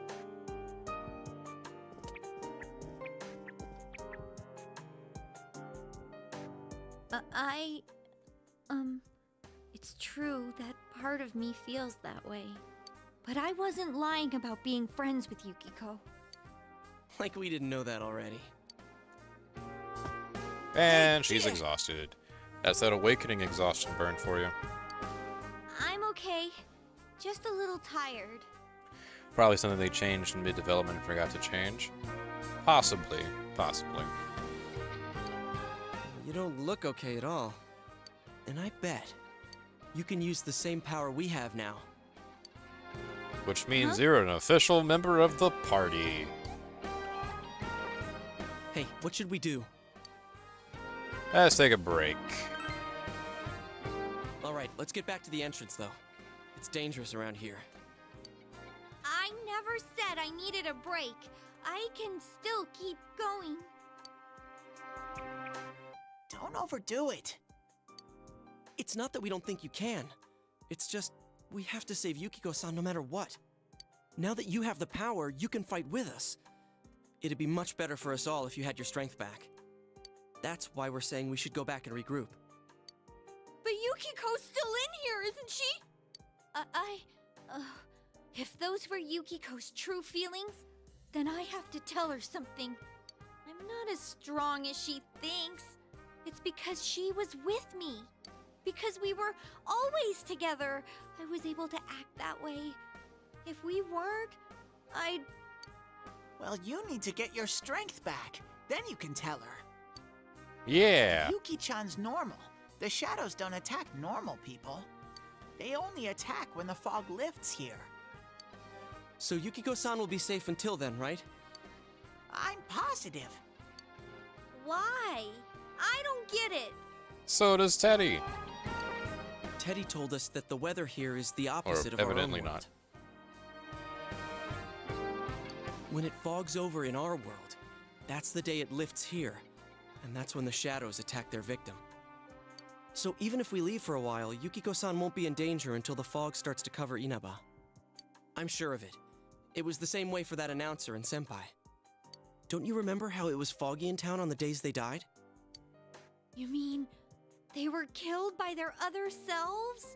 It's true that part of me feels that way. But I wasn't lying about being friends with Yukiko. Like we didn't know that already. And she's exhausted. That's that awakening exhaustion burn for you. I'm okay. Just a little tired. Probably something they changed in mid-development and forgot to change. Possibly. You don't look okay at all. And I bet you can use the same power we have now. Which means you're an official member of the party. Hey, what should we do? Let's take a break. Alright, let's get back to the entrance, though. It's dangerous around here. I never said I needed a break. I can still keep going. Don't overdo it. It's not that we don't think you can. It's just, we have to save Yukiko-san no matter what. Now that you have the power, you can fight with us. It'd be much better for us all if you had your strength back. That's why we're saying we should go back and regroup. But Yukiko's still in here, isn't she? If those were Yukiko's true feelings, then I have to tell her something. I'm not as strong as she thinks. It's because she was with me. Because we were always together, I was able to act that way. If we weren't, I'd... Well, you need to get your strength back. Then you can tell her. Yeah. Yuki-chan's normal. The shadows don't attack normal people. They only attack when the fog lifts here. So Yukiko-san will be safe until then, right? I'm positive. Why? I don't get it. So does Teddy. Teddy told us that the weather here is the opposite of evidently our own world. not. When it fogs over in our world, that's the day it lifts here, and that's when the shadows attack their victim. So even if we leave for a while, Yukiko-san won't be in danger until the fog starts to cover Inaba. I'm sure of it. It was the same way for that announcer and Senpai. Don't you remember how it was foggy in town on the days they died? You mean they were killed by their other selves?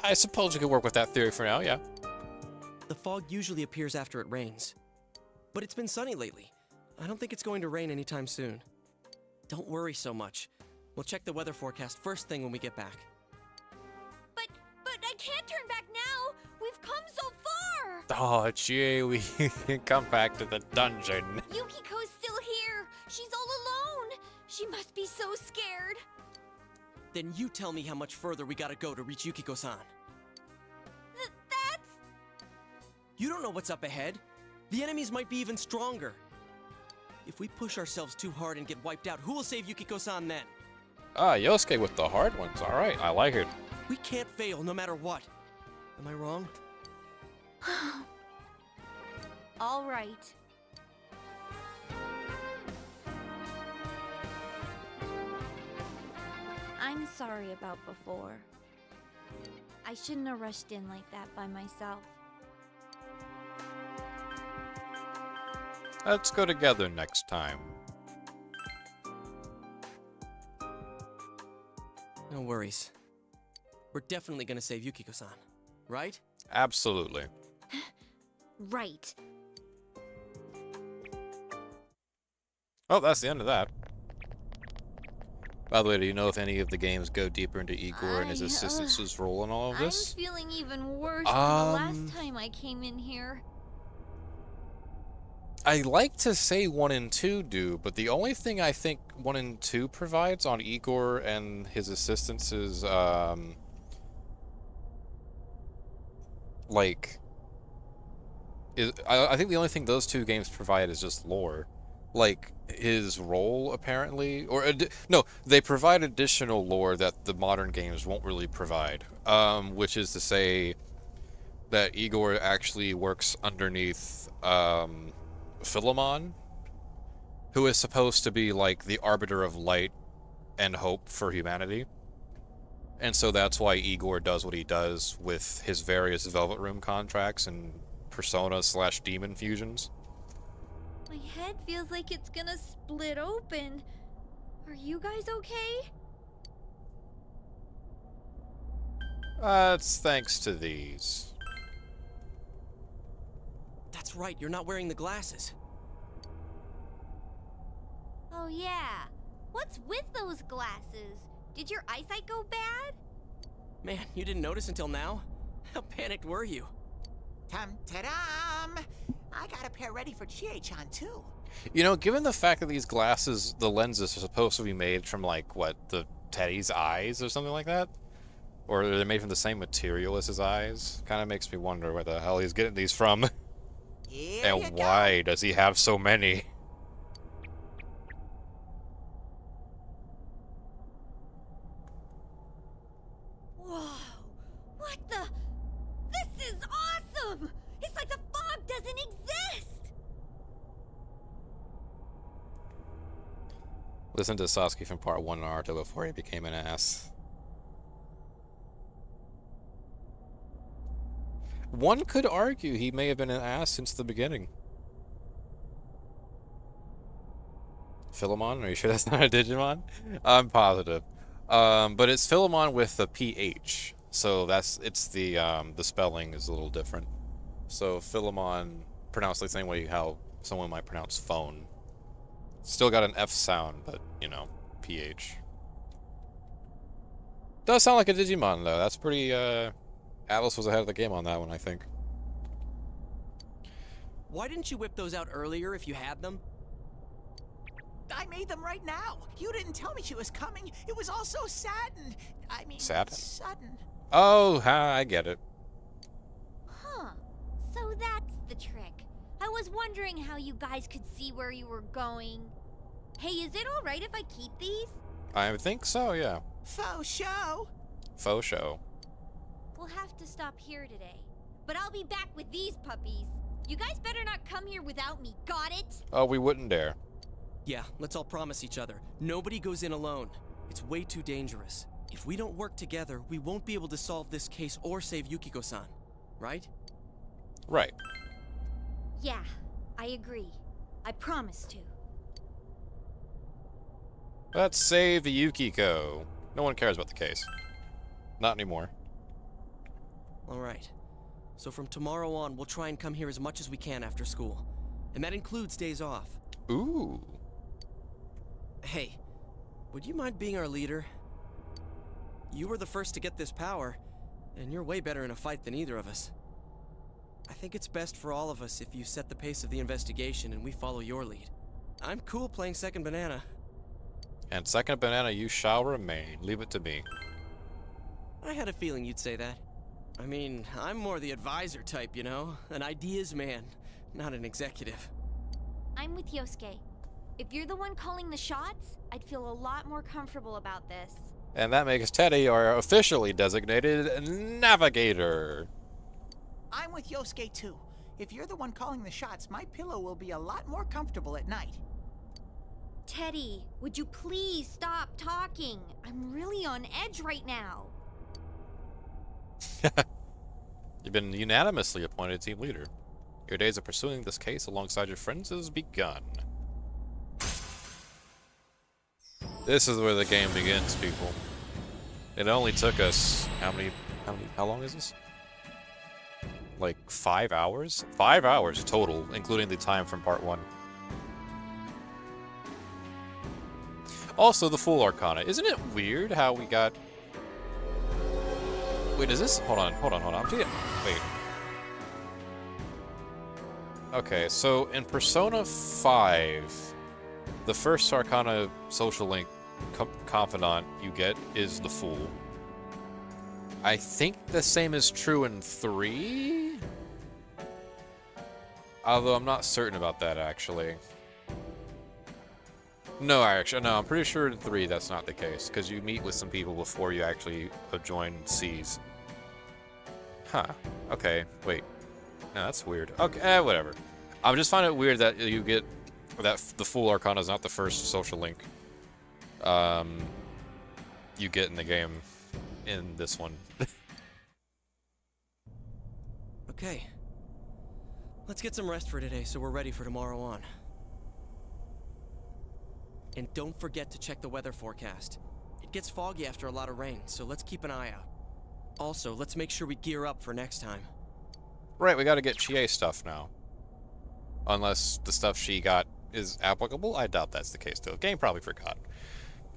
I suppose we could work with that theory for now, yeah. The fog usually appears after it rains. But it's been sunny lately. I don't think it's going to rain anytime soon. Don't worry so much. We'll check the weather forecast first thing when we get back. But I can't turn back now. We've come so far. Oh, gee, we can come back to the dungeon. Yukiko's still here. She's all alone. She must be so scared. Then you tell me how much further we gotta go to reach Yukiko-san. That's... You don't know what's up ahead. The enemies might be even stronger. If we push ourselves too hard and get wiped out, who will save Yukiko-san then? Ah, Yosuke with the hard ones. All right, I like it. We can't fail no matter what. Am I wrong? All right. I'm sorry about before. I shouldn't have rushed in like that by myself. Let's go together next time. No worries. We're definitely gonna save Yukiko-san, right? Absolutely. Right. Oh, that's the end of that. By the way, do you know if any of the games go deeper into Igor and his assistant's role in all of this? I'm feeling even worse than the last time I came in here. I like to say 1 and 2 do, but the only thing I think 1 and 2 provides on Igor and his assistants is, I think the only thing those 2 games provide is just lore. Like, his role, apparently, or, no, they provide additional lore that the modern games won't really provide, which is to say that Igor actually works underneath, Philemon, who is supposed to be, like, the arbiter of light and hope for humanity. And so that's why Igor does what he does with his various Velvet Room contracts and Persona/Demon fusions. My head feels like it's gonna split open. Are you guys okay? It's thanks to these. That's right, you're not wearing the glasses. Oh yeah. What's with those glasses? Did your eyesight go bad? Man, you didn't notice until now? How panicked were you? Tum-ta-dum! I got a pair ready for Chie-chan, too. You know, given the fact that these glasses, the lenses are supposed to be made from, like, what, the Teddy's eyes or something like that? Or they're made from the same material as his eyes? Kind of makes me wonder where the hell he's getting these from. And why does he have so many? Whoa! What the? This is awesome! It's like the fog doesn't exist! Listen to Sasuke from part 1 in Naruto before he became an ass. One could argue he may have been an ass since the beginning. Philemon? Are you sure that's not a Digimon? I'm positive. But it's Philemon with a PH. So it's the spelling is a little different. So Philemon, pronounced the same way how someone might pronounce phone. Still got an F sound, but, you know, PH. Does sound like a Digimon, though. That's pretty, Atlas was ahead of the game on that one, I think. Why didn't you whip those out earlier if you had them? I made them right now. You didn't tell me she was coming. It was all so sudden. I mean, Sudden? sudden. Oh, I get it. Huh. So that's the trick. I was wondering how you guys could see where you were going. Hey, is it alright if I keep these? I think so, yeah. Faux show. Faux show. We'll have to stop here today. But I'll be back with these puppies. You guys better not come here without me, got it? Oh, we wouldn't dare. Yeah, let's all promise each other. Nobody goes in alone. It's way too dangerous. If we don't work together, we won't be able to solve this case or save Yukiko-san. Right? Right. Yeah, I agree. I promise to. Let's save Yukiko. No one cares about the case. Not anymore. Alright. So from tomorrow on, we'll try and come here as much as we can after school. And that includes days off. Ooh. Hey, would you mind being our leader? You were the first to get this power, and you're way better in a fight than either of us. I think it's best for all of us if you set the pace of the investigation and we follow your lead. I'm cool playing second banana. And second banana, you shall remain. Leave it to me. I had a feeling you'd say that. I mean, I'm more the advisor type, you know? An ideas man, not an executive. I'm with Yosuke. If you're the one calling the shots, I'd feel a lot more comfortable about this. And that makes Teddy our officially designated navigator. I'm with Yosuke too. If you're the one calling the shots, my pillow will be a lot more comfortable at night. Teddy, would you please stop talking? I'm really on edge right now. You've been unanimously appointed team leader. Your days of pursuing this case alongside your friends has begun. This is where the game begins, people. It only took us how long is this? Like 5 hours? 5 hours total, including the time from part 1. Also, the full Arcana. Isn't it weird how we got... Wait, is this... Hold on. I'm seeing... Wait. Okay, so in Persona 5, the first Arcana social link confidant you get is the Fool. I think the same is true in 3? Although I'm not certain about that, actually. No, I'm pretty sure in 3 that's not the case, because you meet with some people before you actually join C's. Huh. Okay, wait. No, that's weird. Okay, whatever. I just find it weird that you get that the Full Arcana is not the first social link you get in the game in this one. Okay. Let's get some rest for today so we're ready for tomorrow on. And don't forget to check the weather forecast. It gets foggy after a lot of rain, so let's keep an eye out. Also, let's make sure we gear up for next time. Right, we gotta get Chie stuff now. Unless the stuff she got is applicable? I doubt that's the case, though. Game probably forgot.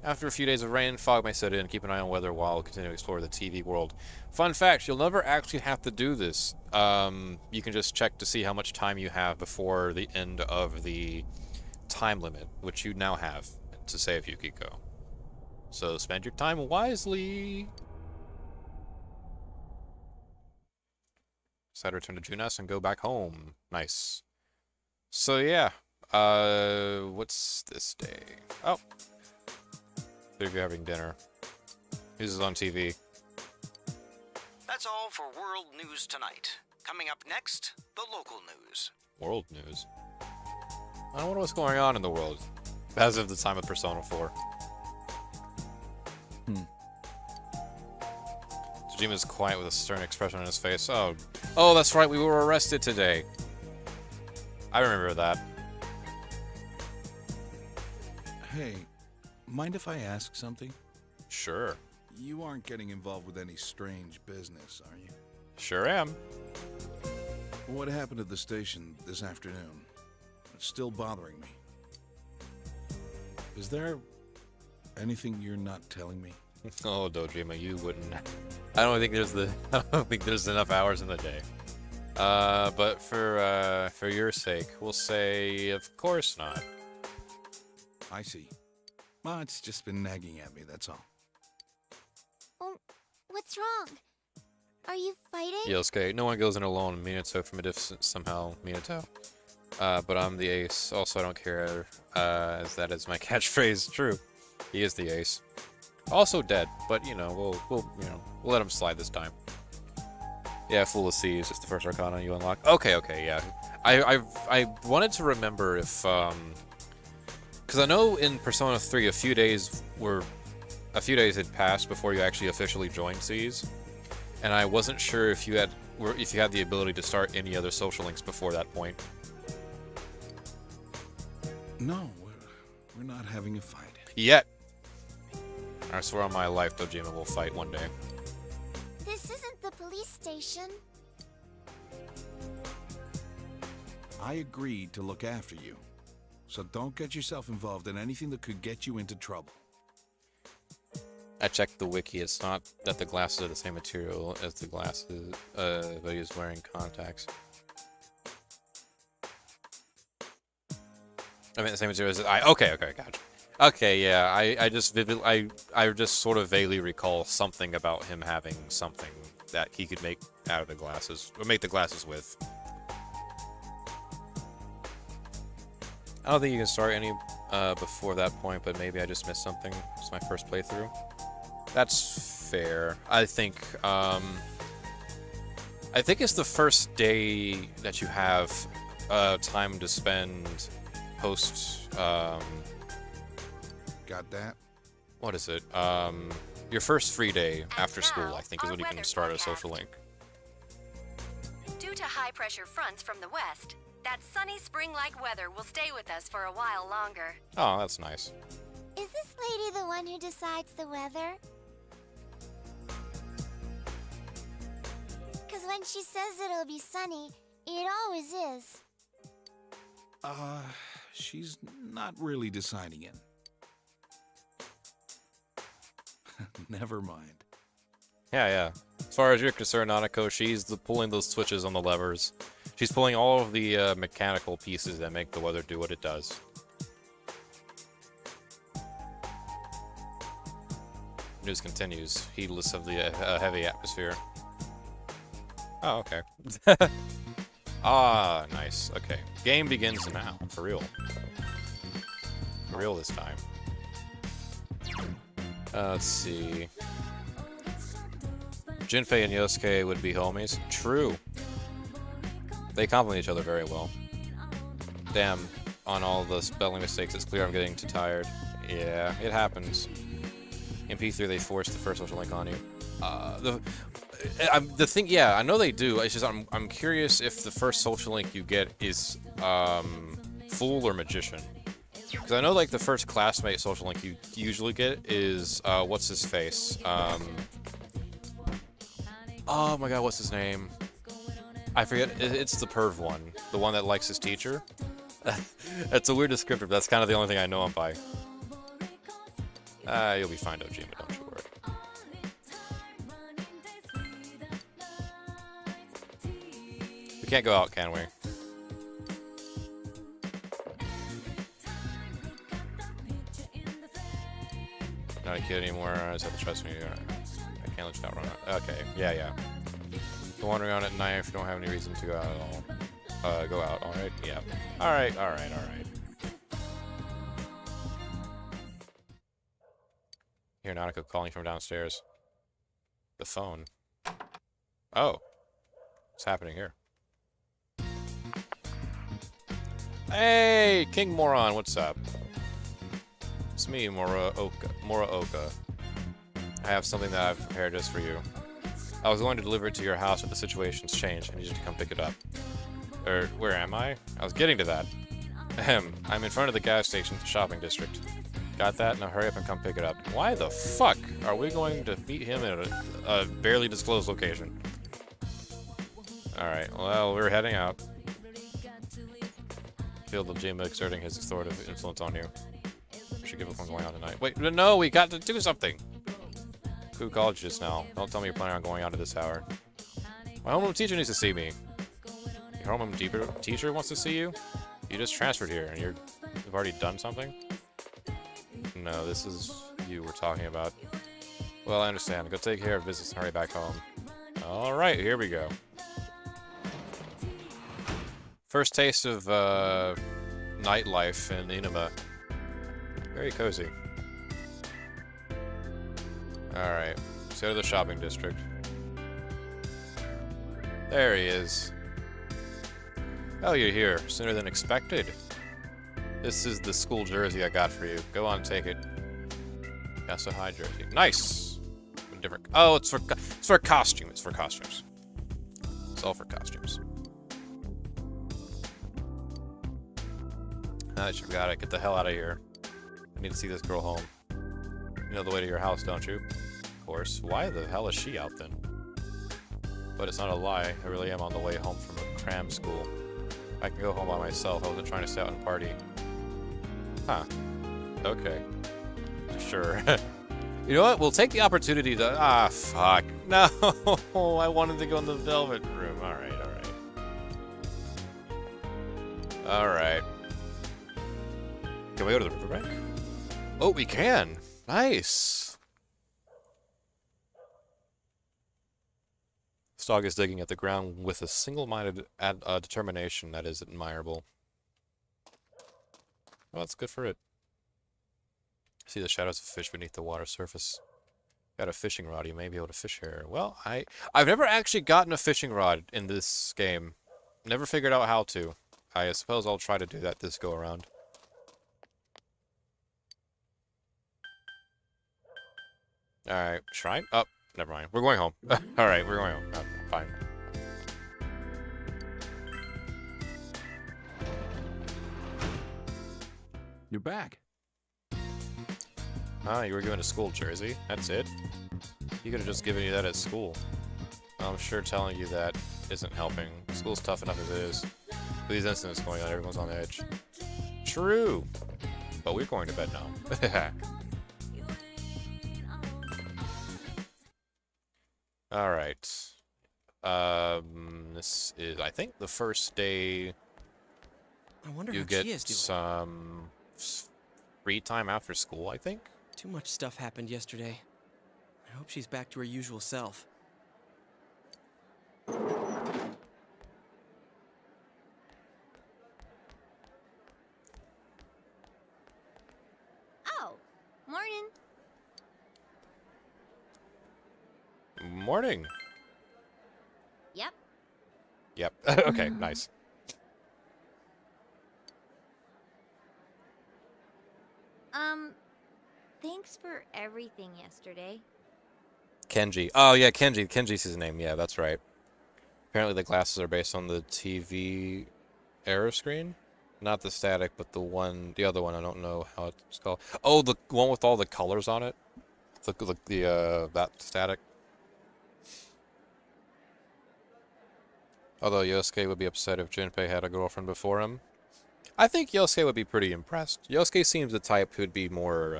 After a few days of rain, fog may set in. Keep an eye on weather while continuing to explore the TV world. Fun fact, you'll never actually have to do this. You can just check to see how much time you have before the end of the time limit, which you now have to save Yukiko. So spend your time wisely. Decide to return to Junas and go back home. Nice. So yeah, what's this day? Oh, if you're having dinner. This is on TV. That's all for World News tonight. Coming up next, the local news. World news. I don't know what's going on in the world. As of the time of Persona 4. Tsujima's quiet with a stern expression on his face. Oh, that's right, we were arrested today. I remember that. Hey, mind if I ask something? Sure. You aren't getting involved with any strange business, are you? Sure am. What happened at the station this afternoon? It's still bothering me. Is there anything you're not telling me? Oh, Dojima, you wouldn't. I don't think there's enough hours in the day. But for your sake, we'll say, of course not. I see. Well, it's just been nagging at me, that's all. Oh, what's wrong? Are you fighting? Yosuke, no one goes in alone. Minato from a distance somehow. Minato. But I'm the ace. Also, I don't care, as that is my catchphrase. True. He is the ace. Also dead, but we'll let him slide this time. Yeah, Fool of Sea is just the first Arcana you unlock. Okay, yeah. I wanted to remember if because I know in Persona 3 a few days had passed before you actually officially joined Seas, and I wasn't sure if you had the ability to start any other social links before that point. No, we're not having a fight. Yet. I swear on my life, Dojima will fight one day. This isn't the police station. I agreed to look after you, so don't get yourself involved in anything that could get you into trouble. I checked the wiki. It's not that the glasses are the same material as the glasses, but he's wearing contacts. I mean, the same material as the eye. Okay, gotcha. Okay, yeah, I just sort of vaguely recall something about him having something that he could make out of the glasses, or make the glasses with. I don't think you can start any before that point, but maybe I just missed something. It's my first playthrough. That's fair. I think it's the first day that you have time to spend post. Got that? What is it? Your first free day after school, I think, is when you can start a social link. Due to high-pressure fronts from the west, that sunny spring-like weather will stay with us for a while longer. Oh, that's nice. Is this lady the one who decides the weather? Because when she says it'll be sunny, it always is. She's not really deciding it. Never mind. Yeah. As far as you're concerned, Nanako, she's pulling those switches on the levers. She's pulling all of the mechanical pieces that make the weather do what it does. News continues, heedless of the heavy atmosphere. Oh, okay. Ah, nice. Okay. Game begins now. For real. For real this time. Let's see. Jinfei and Yosuke would be homies. True. They complement each other very well. Damn, on all the spelling mistakes, it's clear I'm getting too tired. Yeah, it happens. In P3, they force the first social link on you. The thing, yeah, I know they do. It's just I'm curious if the first social link you get is Fool or Magician. Because I know, like, the first classmate social link you usually get is, what's his face? Oh my god, what's his name? I forget. It's the perv one. The one that likes his teacher. It's a weird descriptor, but that's kind of the only thing I know him by. You'll be fine, Dojima, don't you worry. We can't go out, can we? Not a kid anymore. I just have to trust me. I can't let you outrun it. Okay, yeah. Go wandering around at night if you don't have any reason to go out at all. Go out, alright? Yeah. Alright. Hear Nanako calling from downstairs. The phone. Oh. What's happening here? Hey, King Moron, what's up? it's me, Muraoka. I have something that I've prepared just for you. I was going to deliver it to your house, but the situation's changed. I need you to come pick it up. Where am I? I was getting to that. Ahem. I'm in front of the gas station, the shopping district. Got that? Now hurry up and come pick it up. Why the fuck are we going to meet him at a barely disclosed location? Alright, well, we're heading out. Feel the Jima exerting his authoritative influence on you. We should give up on going out tonight. Wait, no, we got to do something! Who called you just now? Don't tell me you're planning on going out at this hour. My homeroom teacher needs to see me. Your homeroom teacher wants to see you? You just transferred here, and you've already done something? No, this is you we're talking about. Well, I understand. Go take care of business and hurry back home. Alright, here we go. First taste of nightlife in Inaba. Very cozy. Alright, let's go to the shopping district. There he is. Oh, you're here. Sooner than expected. This is the school jersey I got for you. Go on, take it. That's a high jersey. Nice! Different. Oh, it's for costume. It's for costumes. It's all for costumes. I just got it. Get the hell out of here. I need to see this girl home. You know the way to your house, don't you? Of course. Why the hell is she out then? But it's not a lie. I really am on the way home from a cram school. I can go home by myself. I wasn't trying to stay out and party. Huh. Okay. Sure. You know what? We'll take the opportunity to... Ah, fuck. No! I wanted to go in the velvet room. Alright, alright. Alright. Can we go to the riverbank? Oh, we can! Nice! This dog is digging at the ground with a single-minded determination that is admirable. Well, that's good for it. See the shadows of fish beneath the water surface. Got a fishing rod, you may be able to fish here. Well, I've never actually gotten a fishing rod in this game. Never figured out how to. I suppose I'll try to do that this go-around. Alright, shrine? Oh, never mind. We're going home. Alright, we're going home. Oh, fine. You're back. Ah, you were given a school jersey. That's it? You could have just given you that at school. I'm sure telling you that isn't helping. School's tough enough as it is. With these incidents going on, everyone's on edge. True! But we're going to bed now. Alright. This is, I think, the first day I wonder you how get she is doing. some free time after school, I think? Too much stuff happened yesterday. I hope she's back to her usual self. Oh, morning. Morning. Yep. Yep. Okay, nice. Thanks for everything yesterday. Kenji. Oh, yeah, Kenji. Kenji's his name. Yeah, that's right. Apparently the glasses are based on the TV error screen. Not the static, but the other one. I don't know how it's called. Oh, the one with all the colors on it. That static. Although Yosuke would be upset if Junpei had a girlfriend before him. I think Yosuke would be pretty impressed. Yosuke seems the type who'd be more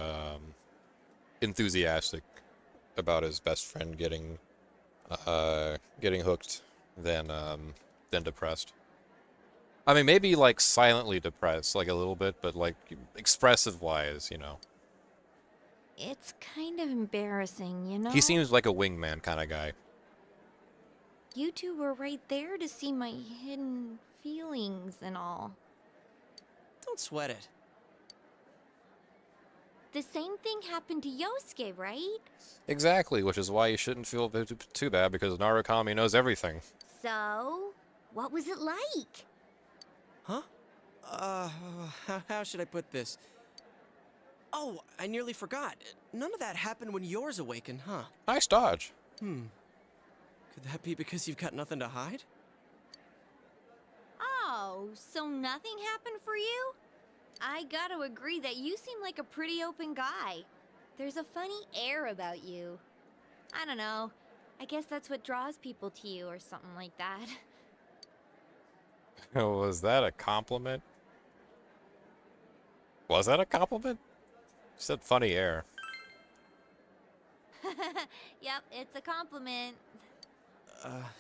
enthusiastic about his best friend getting hooked than depressed. I mean, maybe like silently depressed, like a little bit, but like expressive-wise, you know. It's kind of embarrassing, you know? He seems like a wingman kind of guy. You two were right there to see my hidden feelings and all. Don't sweat it. The same thing happened to Yosuke, right? Exactly, which is why you shouldn't feel too bad, because Narukami knows everything. So, what was it like? Huh? How should I put this? Oh, I nearly forgot. None of that happened when yours awakened, huh? Nice dodge. Could that be because you've got nothing to hide? Oh, so nothing happened for you? I gotta agree that you seem like a pretty open guy. There's a funny air about you. I don't know. I guess that's what draws people to you or something like that. Was that a compliment? Was that a compliment? You said funny air. Yep, it's a compliment.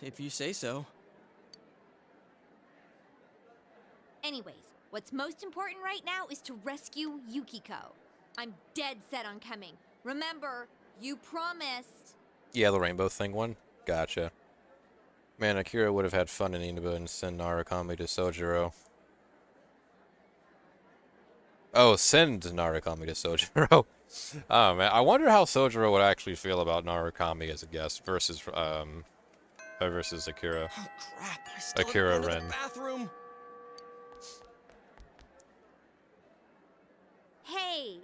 If you say so. Anyways, what's most important right now is to rescue Yukiko. I'm dead set on coming. Remember, you promised. Yeah, the rainbow thing one? Gotcha. Man, Akira would have had fun in Inaba and send Narukami to Sojiro. Oh, send Narukami to Sojiro. Oh, man. I wonder how Sojiro would actually feel about Narukami as a guest versus Akira. Oh, crap. I still Akira haven't been to Ren. the bathroom. Hey,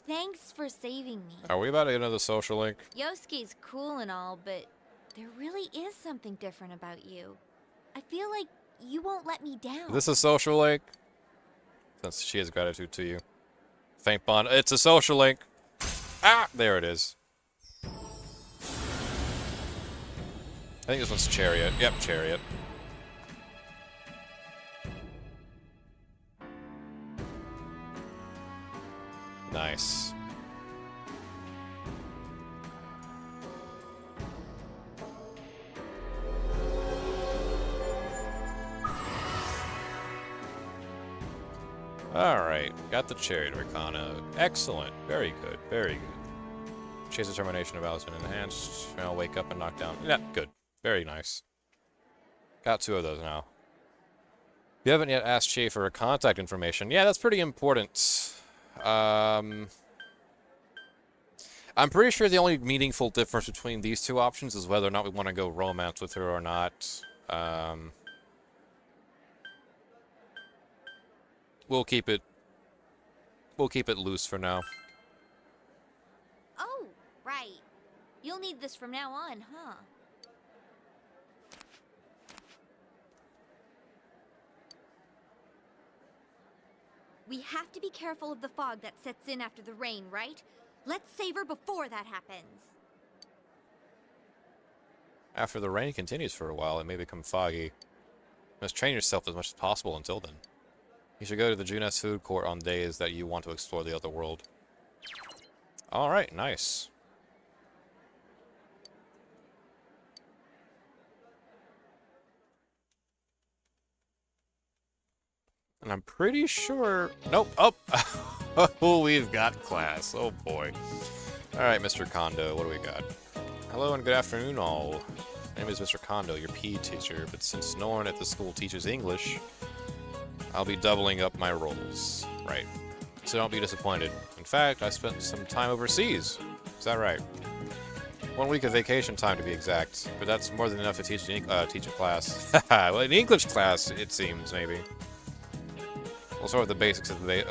thanks for saving me. Are we about to get another social link? Yosuke's cool and all, but there really is something different about you. I feel like you won't let me down. Is this a social link? Since she has gratitude to you. Faint bond. It's a social link. Ah! There it is. I think this one's Chariot. Yep, Chariot. Nice. Alright, got the Chariot Arcana. Excellent. Very good. Very good. Chase determination of Alice been enhanced. I'll wake up and knock down. Yeah, good. Very nice. Got 2 of those now. You haven't yet asked Shay for her contact information. Yeah, that's pretty important. I'm pretty sure the only meaningful difference between these 2 options is whether or not we want to go romance with her or not. We'll keep it loose for now. Oh, right. You'll need this from now on, huh? We have to be careful of the fog that sets in after the rain, right? Let's save her before that happens. After the rain continues for a while, it may become foggy. You must train yourself as much as possible until then. You should go to the Junes food court on days that you want to explore the other world. Alright, nice. And I'm pretty sure... Nope. Oh! Oh, we've got class. Oh, boy. Alright, Mr. Kondo, what do we got? Hello and good afternoon, all. My name is Mr. Kondo, your PE teacher, but since no one at the school teaches English, I'll be doubling up my roles. Right. So don't be disappointed. In fact, I spent some time overseas. Is that right? 1 week of vacation time, to be exact. But that's more than enough to teach a class. Well, an English class, it seems, maybe. We'll start with the basics of the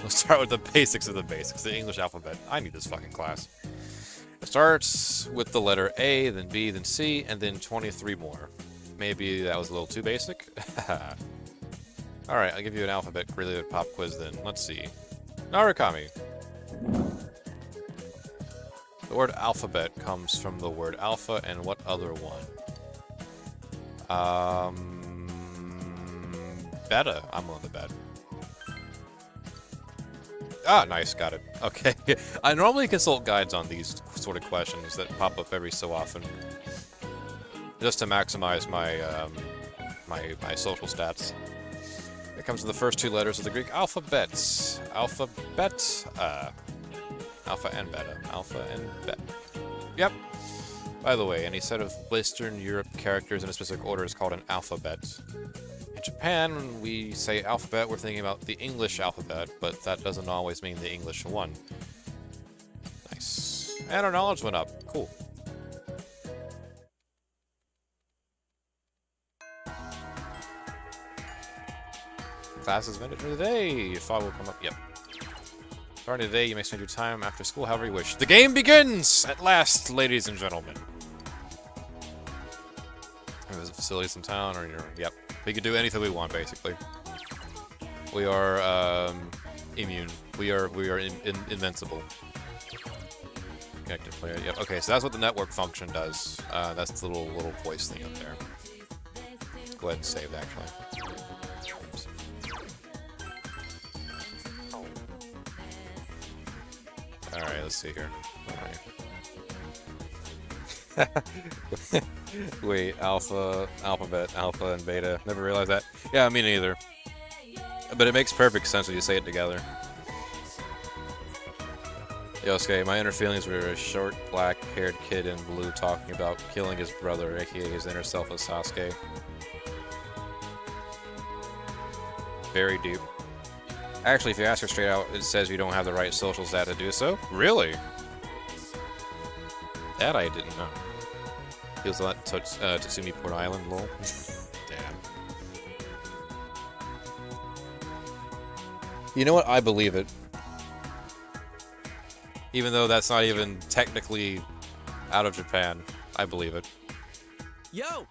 we'll start with the basics of the basics, the English alphabet. I need this fucking class. It starts with the letter A, then B, then C, and then 23 more. Maybe that was a little too basic. Alright, I'll give you an alphabet-related pop quiz then. Let's see. Narukami. The word alphabet comes from the word alpha and what other one? Beta. I'm on the bet. Ah, nice, got it. Okay. I normally consult guides on these sort of questions that pop up every so often. Just to maximize my, my social stats. It comes to the first 2 letters of the Greek alphabets. Alphabet, alpha and beta. Alpha and beta. Yep. By the way, any set of Western Europe characters in a specific order is called an alphabet. In Japan, when we say alphabet, we're thinking about the English alphabet, but that doesn't always mean the English one. Nice. And our knowledge went up. Cool. classes vended for the day. Your file will come up. Yep. Starting today, you may spend your time after school however you wish. The game begins at last, ladies and gentlemen. Visit facilities in town, or yep. We can do anything we want, basically. We are immune. We are invincible. Connected player. Yep. Okay, so that's what the network function does. That's the little voice thing up there. Go ahead and save, actually. All right, let's see here. All right. Wait, alphabet, alpha, and beta. Never realized that. Yeah, me neither. But it makes perfect sense when you say it together. Yosuke, my inner feelings were a short, black-haired kid in blue talking about killing his brother, aka his inner self as Sasuke. Very deep. Actually, if you ask her straight out, it says you don't have the right social stat to do so. Really? That I didn't know. He was on Tatsumi Port Island, lol. Damn. You know what? I believe it. Even though that's not even technically out of Japan, I believe it. Yo!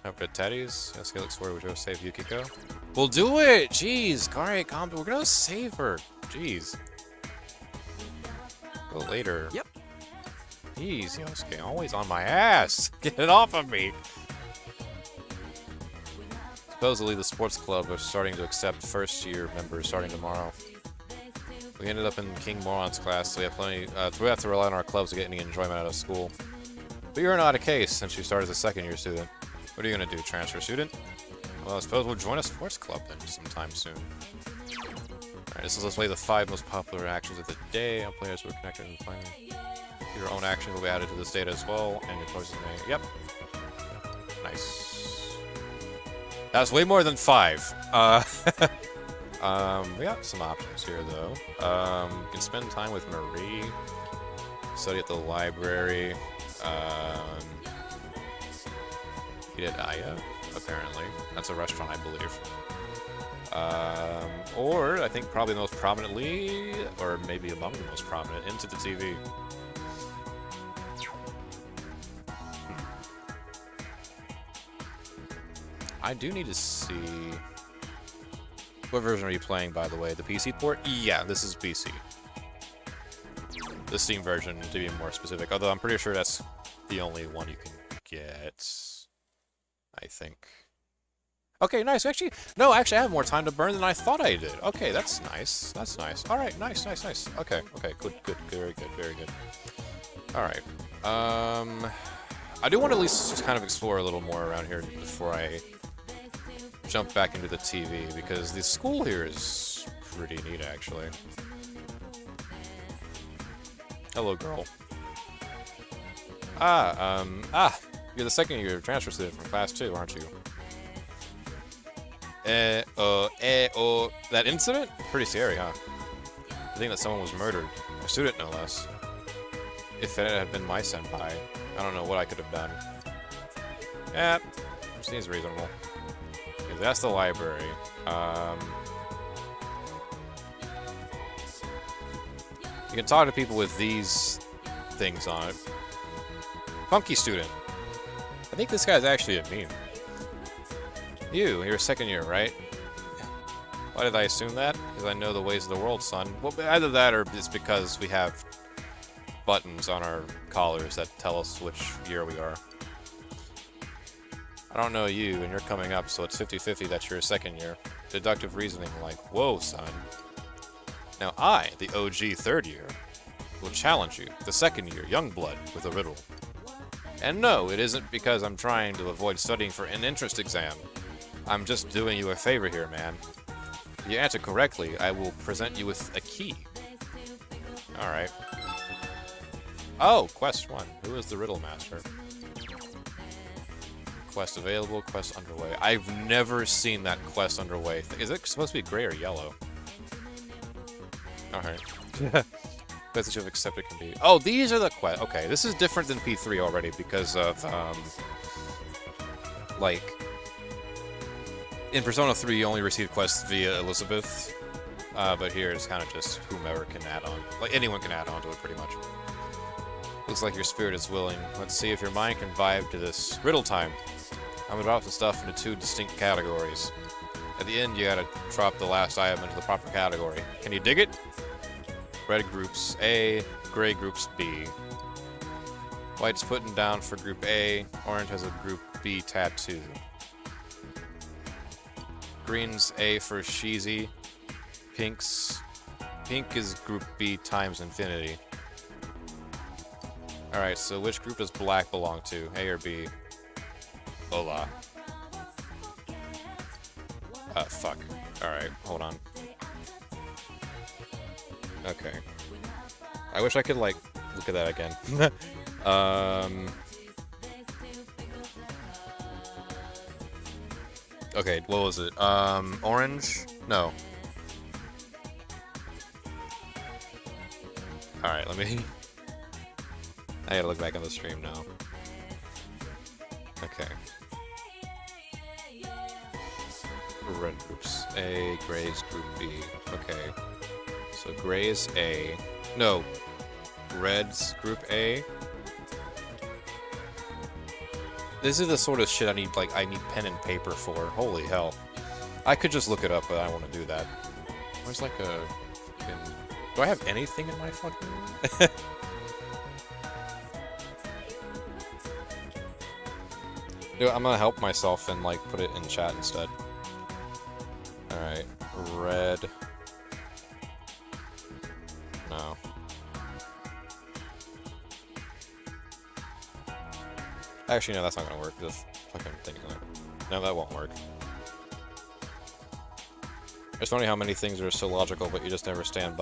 Up at Teddy's. Yosuke looks forward to save Yukiko. We'll do it! Jeez, alright, calm down. We're gonna save her. Jeez. Go later. Yep. Jeez, Yosuke, always on my ass. Get it off of me. Supposedly, the sports club are starting to accept first-year members starting tomorrow. We ended up in King Moron's class, so we have we have to rely on our clubs to get any enjoyment out of school. But you're not a case since you started as a second-year student. What are you gonna do, transfer student? Well, I suppose we'll join a sports club then sometime soon. Alright, so let's play the 5 most popular actions of the day. All players who are connected and finally. Your own actions will be added to this data as well, and your choices may. Yep. Nice. That's way more than 5. We got some options here though. You can spend time with Marie, study at the library, eat at Aya, apparently. That's a restaurant, I believe. Or, I think probably most prominently, or maybe among the most prominent, into the TV. I do need to see... What version are you playing, by the way? The PC port? Yeah, this is PC. The Steam version, to be more specific. Although I'm pretty sure that's the only one you can get. I think. Okay, nice. Actually, no, actually I have more time to burn than I thought I did. Okay, that's nice. That's nice. Alright, nice. Okay, good, very good, very good. Alright. I do want to at least kind of explore a little more around here before I jump back into the TV, because the school here is pretty neat, actually. Hello, girl. You're the second year transfer student from class 2, aren't you? That incident? Pretty scary, huh? I think that someone was murdered. A student, no less. If it had been my senpai, I don't know what I could have done. Yeah, seems reasonable. Okay, that's the library. You can talk to people with these things on it. Funky student. I think this guy's actually a meme. You're a second year, right? Why did I assume that? Because I know the ways of the world, son. Well, either that or it's because we have buttons on our collars that tell us which year we are. I don't know you, and you're coming up, so it's 50-50 that you're a second year. Deductive reasoning like, whoa, son. Now I, the OG third year, will challenge you, the second year, young blood, with a riddle. And no, it isn't because I'm trying to avoid studying for an entrance exam. I'm just doing you a favor here, man. If you answer correctly, I will present you with a key. Alright. Oh, quest 1. Who is the riddle master? Quest available, quest underway. I've never seen that quest underway. Is it supposed to be gray or yellow? Alright. Quests that you have accepted can be... Oh, these are the quests. Okay, this is different than P3 already because of, like... In Persona 3, you only receive quests via Elizabeth, but here it's kind of just whomever can add on. Like, anyone can add on to it, pretty much. Looks like your spirit is willing. Let's see if your mind can vibe to this. Riddle time. I'm gonna drop the stuff into 2 distinct categories. At the end, you gotta drop the last item into the proper category. Can you dig it? Red groups A, gray groups B. White's putting down for group A. Orange has a group B tattoo. Green's A for Sheezy. Pink is group B times infinity. Alright, so which group does black belong to? A or B? Hola. Fuck. Alright, hold on. Okay. I wish I could, like, look at that again. Okay, what was it? Orange? No. Alright, let me... I gotta look back on the stream now. Okay. Red groups A, gray's group B. Okay. So gray's A. No. Red's group A. This is the sort of shit I need, like, I need pen and paper for. Holy hell. I could just look it up, but I don't want to do that. Where's, like, a fucking... Do I have anything in my fucking room? Dude, I'm gonna help myself and, like, put it in chat instead. Alright. Red. No. Actually, no, that's not gonna work. This fucking thing. No, that won't work. It's funny how many things are so logical, but you just never stand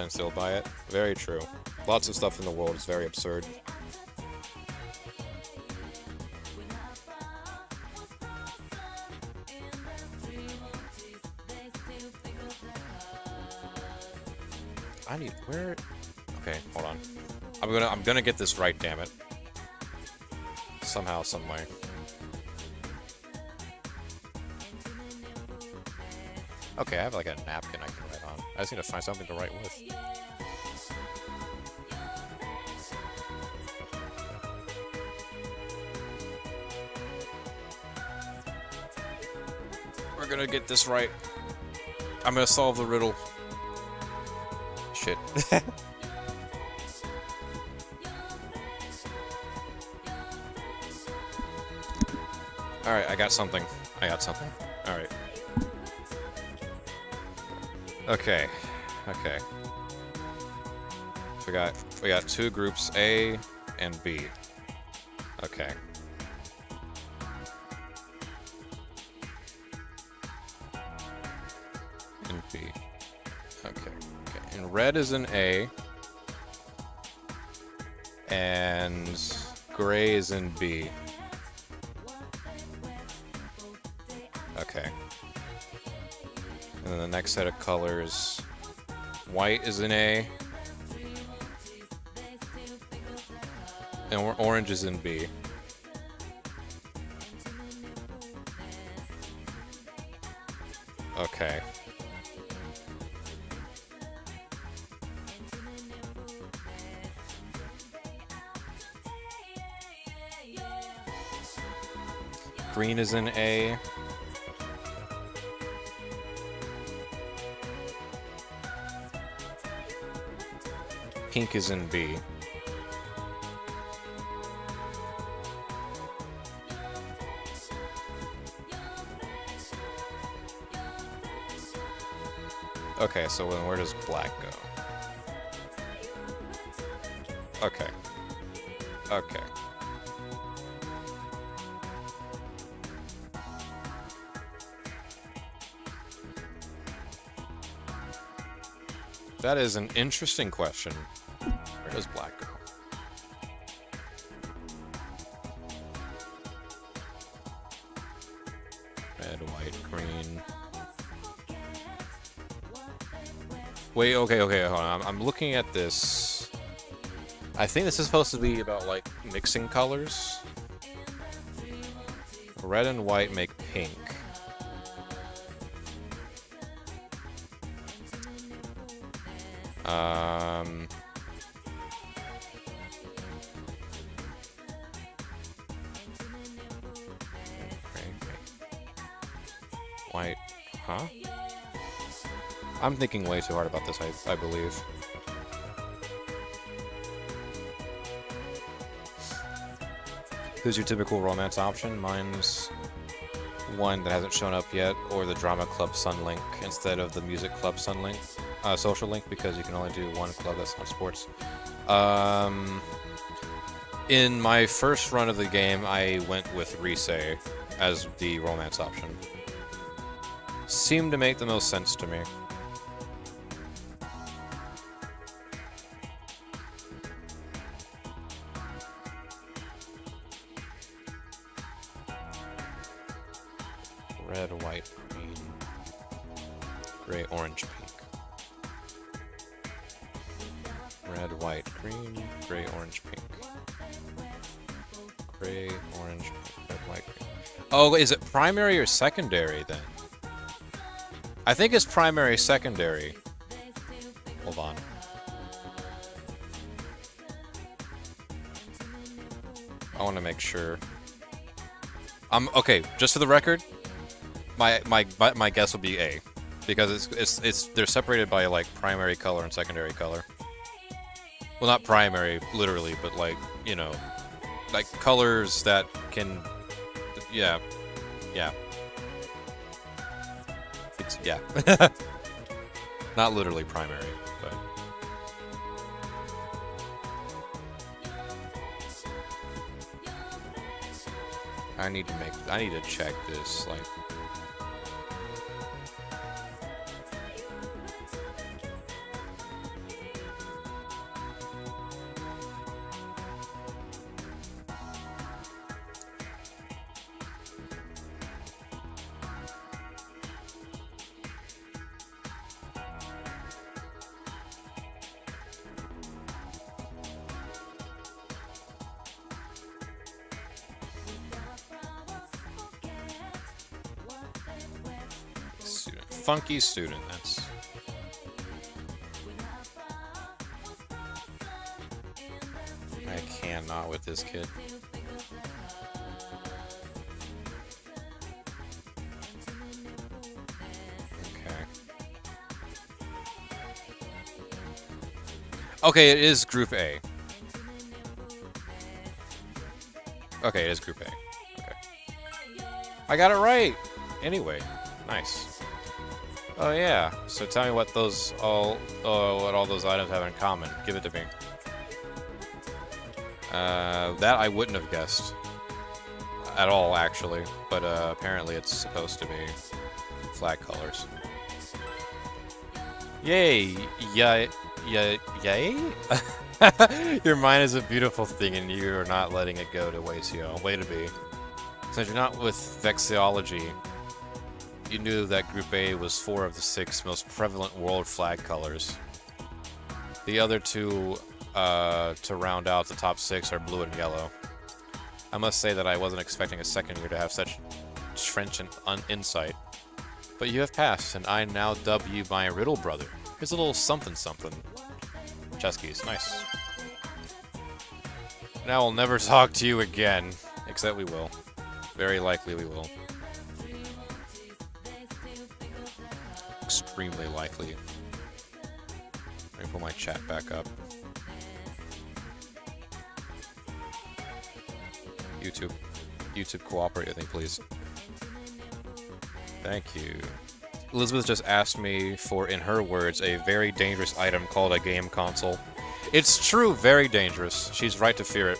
still by it. Very true. Lots of stuff in the world is very absurd. I need where? Okay, hold on. I'm gonna get this right, damn it. Somehow, some way. Okay, I have like a napkin I can write on. I just need to find something to write with. We're gonna get this right. I'm gonna solve the riddle. Shit. Alright, I got something. Alright. Okay. Okay. So we got 2 groups, A and B. Okay. And B. Okay. Okay. And red is an A. And gray is in B. Okay. And then the next set of colors, white is in A, and orange is in B. Okay. Green is in A. Pink is in B. Okay, so then where does black go? Okay. Okay. That is an interesting question. Where does black go? Red, white, green. Wait, okay, hold on. I'm looking at this. I think this is supposed to be about, like, mixing colors. Red and white make pink. White, huh? I'm thinking way too hard about this, I believe. Who's your typical romance option? Mine's one that hasn't shown up yet, or the Drama Club Sunlink instead of the Music Club Sunlink, Social Link, because you can only do one club that's not sports. In my first run of the game, I went with Rise as the romance option. Seemed to make the most sense to me. Red, white, green, gray, orange, pink. Red, white, green, gray, orange, pink. Gray, orange, pink, red, white, green. Oh, is it primary or secondary then? I think it's primary, secondary. Hold on. I want to make sure. Okay, just for the record, my guess would be A, because it's they're separated by like primary color and secondary color. Well, not primary literally, but like, you know, like colors that can, yeah. It's, yeah. Not literally primary, but. I need to check this, like. Funky student, that's... I cannot with this kid. Okay, it is Group A. Okay, it is Group A. Okay. I got it right! Anyway, nice. Oh yeah, so tell me what what all those items have in common. Give it to me. That I wouldn't have guessed. At all, actually. But apparently it's supposed to be flag colors. Yay! Yay! Your mind is a beautiful thing and you are not letting it go to waste, yo. Way to be. Since you're not with Vexillology, you knew that Group A was 4 of the 6 most prevalent world flag colors. The other 2 to round out the top 6 are blue and yellow. I must say that I wasn't expecting a second year to have such trenchant insight. But you have passed, and I now dub you my Riddle Brother. Here's a little something-something. Chess keys, nice. Now we'll never talk to you again. Except we will. Very likely we will. Extremely likely. Let me pull my chat back up. YouTube cooperate with me, please. Thank you. Elizabeth just asked me for, in her words, a very dangerous item called a game console. It's true, very dangerous. She's right to fear it.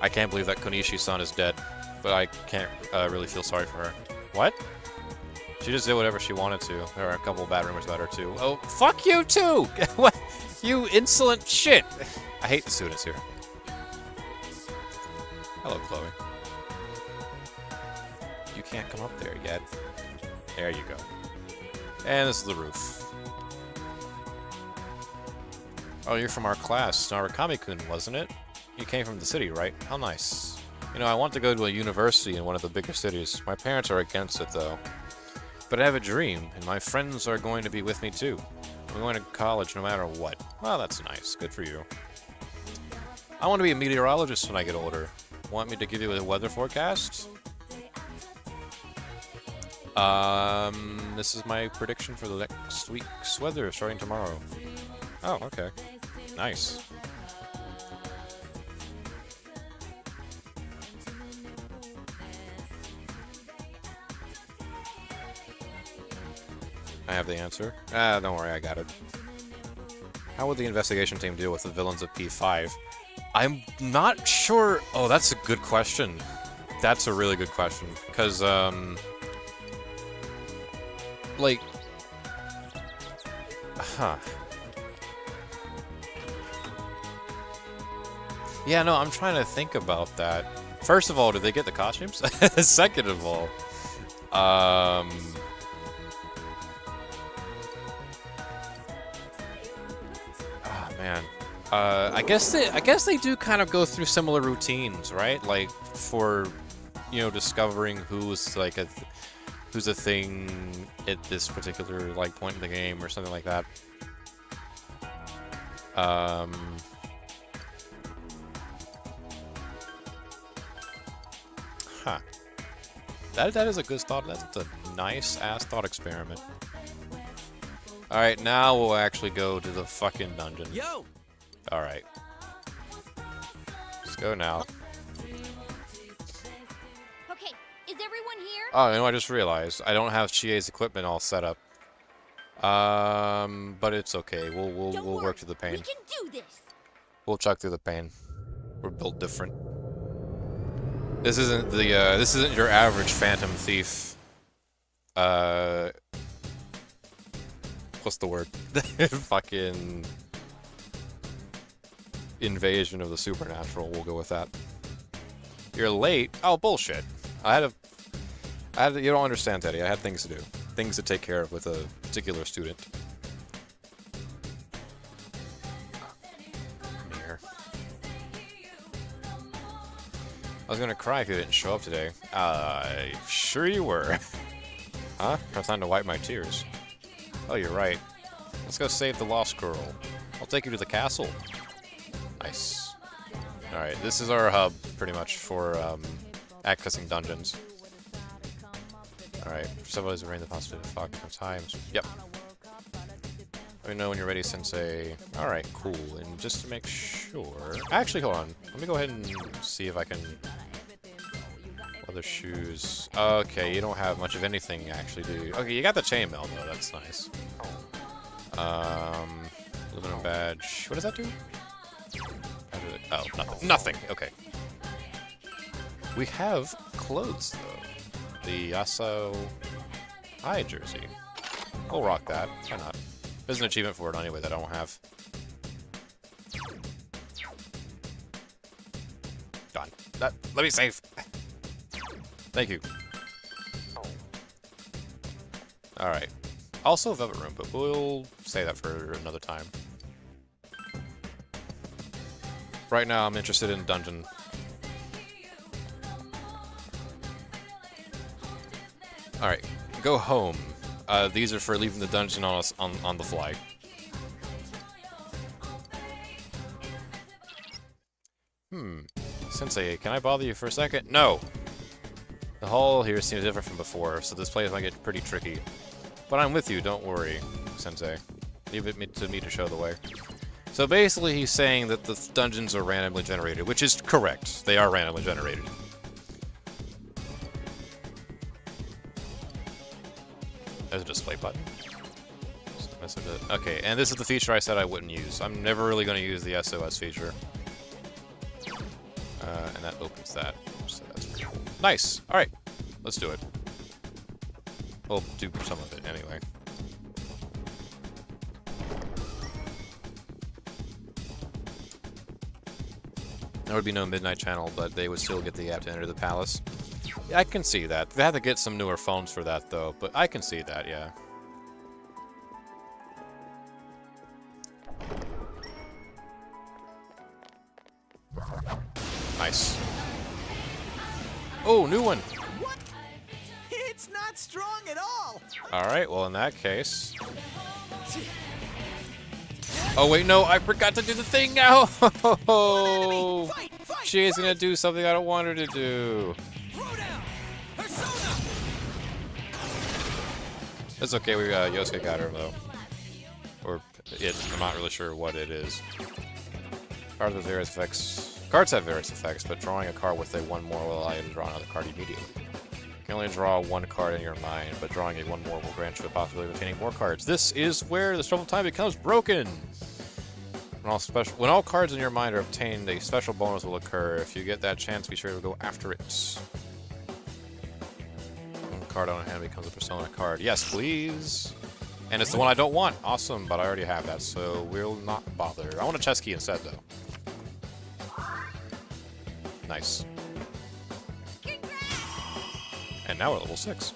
I can't believe that Konishi-san is dead, but I can't really feel sorry for her. What? She just did whatever she wanted to. There are a couple of bad rumors about her, too. Oh, fuck you, too! What? You insolent shit! I hate the students here. Hello, Chloe. You can't come up there yet. There you go. And this is the roof. Oh, you're from our class, Narukami-kun, wasn't it? You came from the city, right? How nice. You know, I want to go to a university in one of the bigger cities. My parents are against it, though. But I have a dream, and my friends are going to be with me, too. I'm going to college no matter what. Well, that's nice. Good for you. I want to be a meteorologist when I get older. Want me to give you a weather forecast? This is my prediction for the next week's weather starting tomorrow. Oh, okay. Nice. I have the answer. Ah, don't worry, I got it. How would the investigation team deal with the villains of P5? I'm not sure. Oh, that's a good question. That's a really good question. Because, like... Huh. Yeah, no, I'm trying to think about that. First of all, did they get the costumes? Second of all, oh man. I guess they do kind of go through similar routines, right? Like for, you know, discovering who's like who's a thing at this particular like point in the game or something like that. Huh. That is a good thought. That's a nice ass thought experiment. All right, now we'll actually go to the fucking dungeon. Yo. All right. Let's go now. Okay, is everyone here? Oh, you know, I just realized I don't have Chie's equipment all set up. But it's okay. We'll work through the pain. We can do this. We'll chuck through the pain. We're built different. This isn't the this isn't your average Phantom Thief. What's the word? Fucking invasion of the supernatural. We'll go with that. You're late? Oh, bullshit. I had you don't understand, Teddy. I had things to do. Things to take care of with a particular student. Come here. I was gonna cry if you didn't show up today. Sure you were. Huh? No time to wipe my tears. Oh, you're right. Let's go save the lost girl. I'll take you to the castle. Nice. Alright, this is our hub, pretty much, for accessing dungeons. Alright, for somebody's arranged the possibility of fuck times. Yep. Let me know when you're ready, Sensei. Alright, cool. And just to make sure... Actually, hold on. Let me go ahead and see if I can... Leather shoes. Okay, you don't have much of anything, actually, do you? Okay, you got the chainmail, though. That's nice. Aluminum badge. What does that do? Oh, nothing. Nothing! Okay. We have clothes, though. The Yasuo High jersey. We'll rock that. Why not? There's an achievement for it anyway that I don't have. Done. Let me save! Thank you. Alright. Also Velvet Room, but we'll say that for another time. Right now, I'm interested in dungeon. Alright, go home. These are for leaving the dungeon on the fly. Sensei, can I bother you for a second? No! The hall here seems different from before, so this place might get pretty tricky. But I'm with you, don't worry, Sensei. Leave it to me to show the way. So basically he's saying that the dungeons are randomly generated, which is correct. They are randomly generated. There's a display button. Okay, and this is the feature I said I wouldn't use. I'm never really going to use the SOS feature. And that opens that. So that's pretty cool. Nice! Alright, let's do it. We'll do some of it anyway. There would be no Midnight Channel, but they would still get the app to enter the palace. Yeah, I can see that. They have to get some newer phones for that, though, but I can see that, yeah. Nice. Oh, new one! What? It's not strong at all! Alright, well in that case... Oh wait, no, I forgot to do the thing now. She is gonna do something I don't want her to do. It's okay, we Yosuke got her though. Or I'm not really sure what it is. Cards with various effects. Cards have various effects, but drawing a card with a 1 more will allow you to draw another card immediately. You can only draw 1 card in your mind, but drawing a 1 more will grant you the possibility of obtaining more cards. This is where the Shuffle Time becomes broken! When all cards in your mind are obtained, a special bonus will occur. If you get that chance, be sure to go after it. When the card on hand becomes a Persona card. Yes, please! And it's the one I don't want. Awesome, but I already have that, so we'll not bother. I want a chess key instead, though. Nice. And now we're at level 6.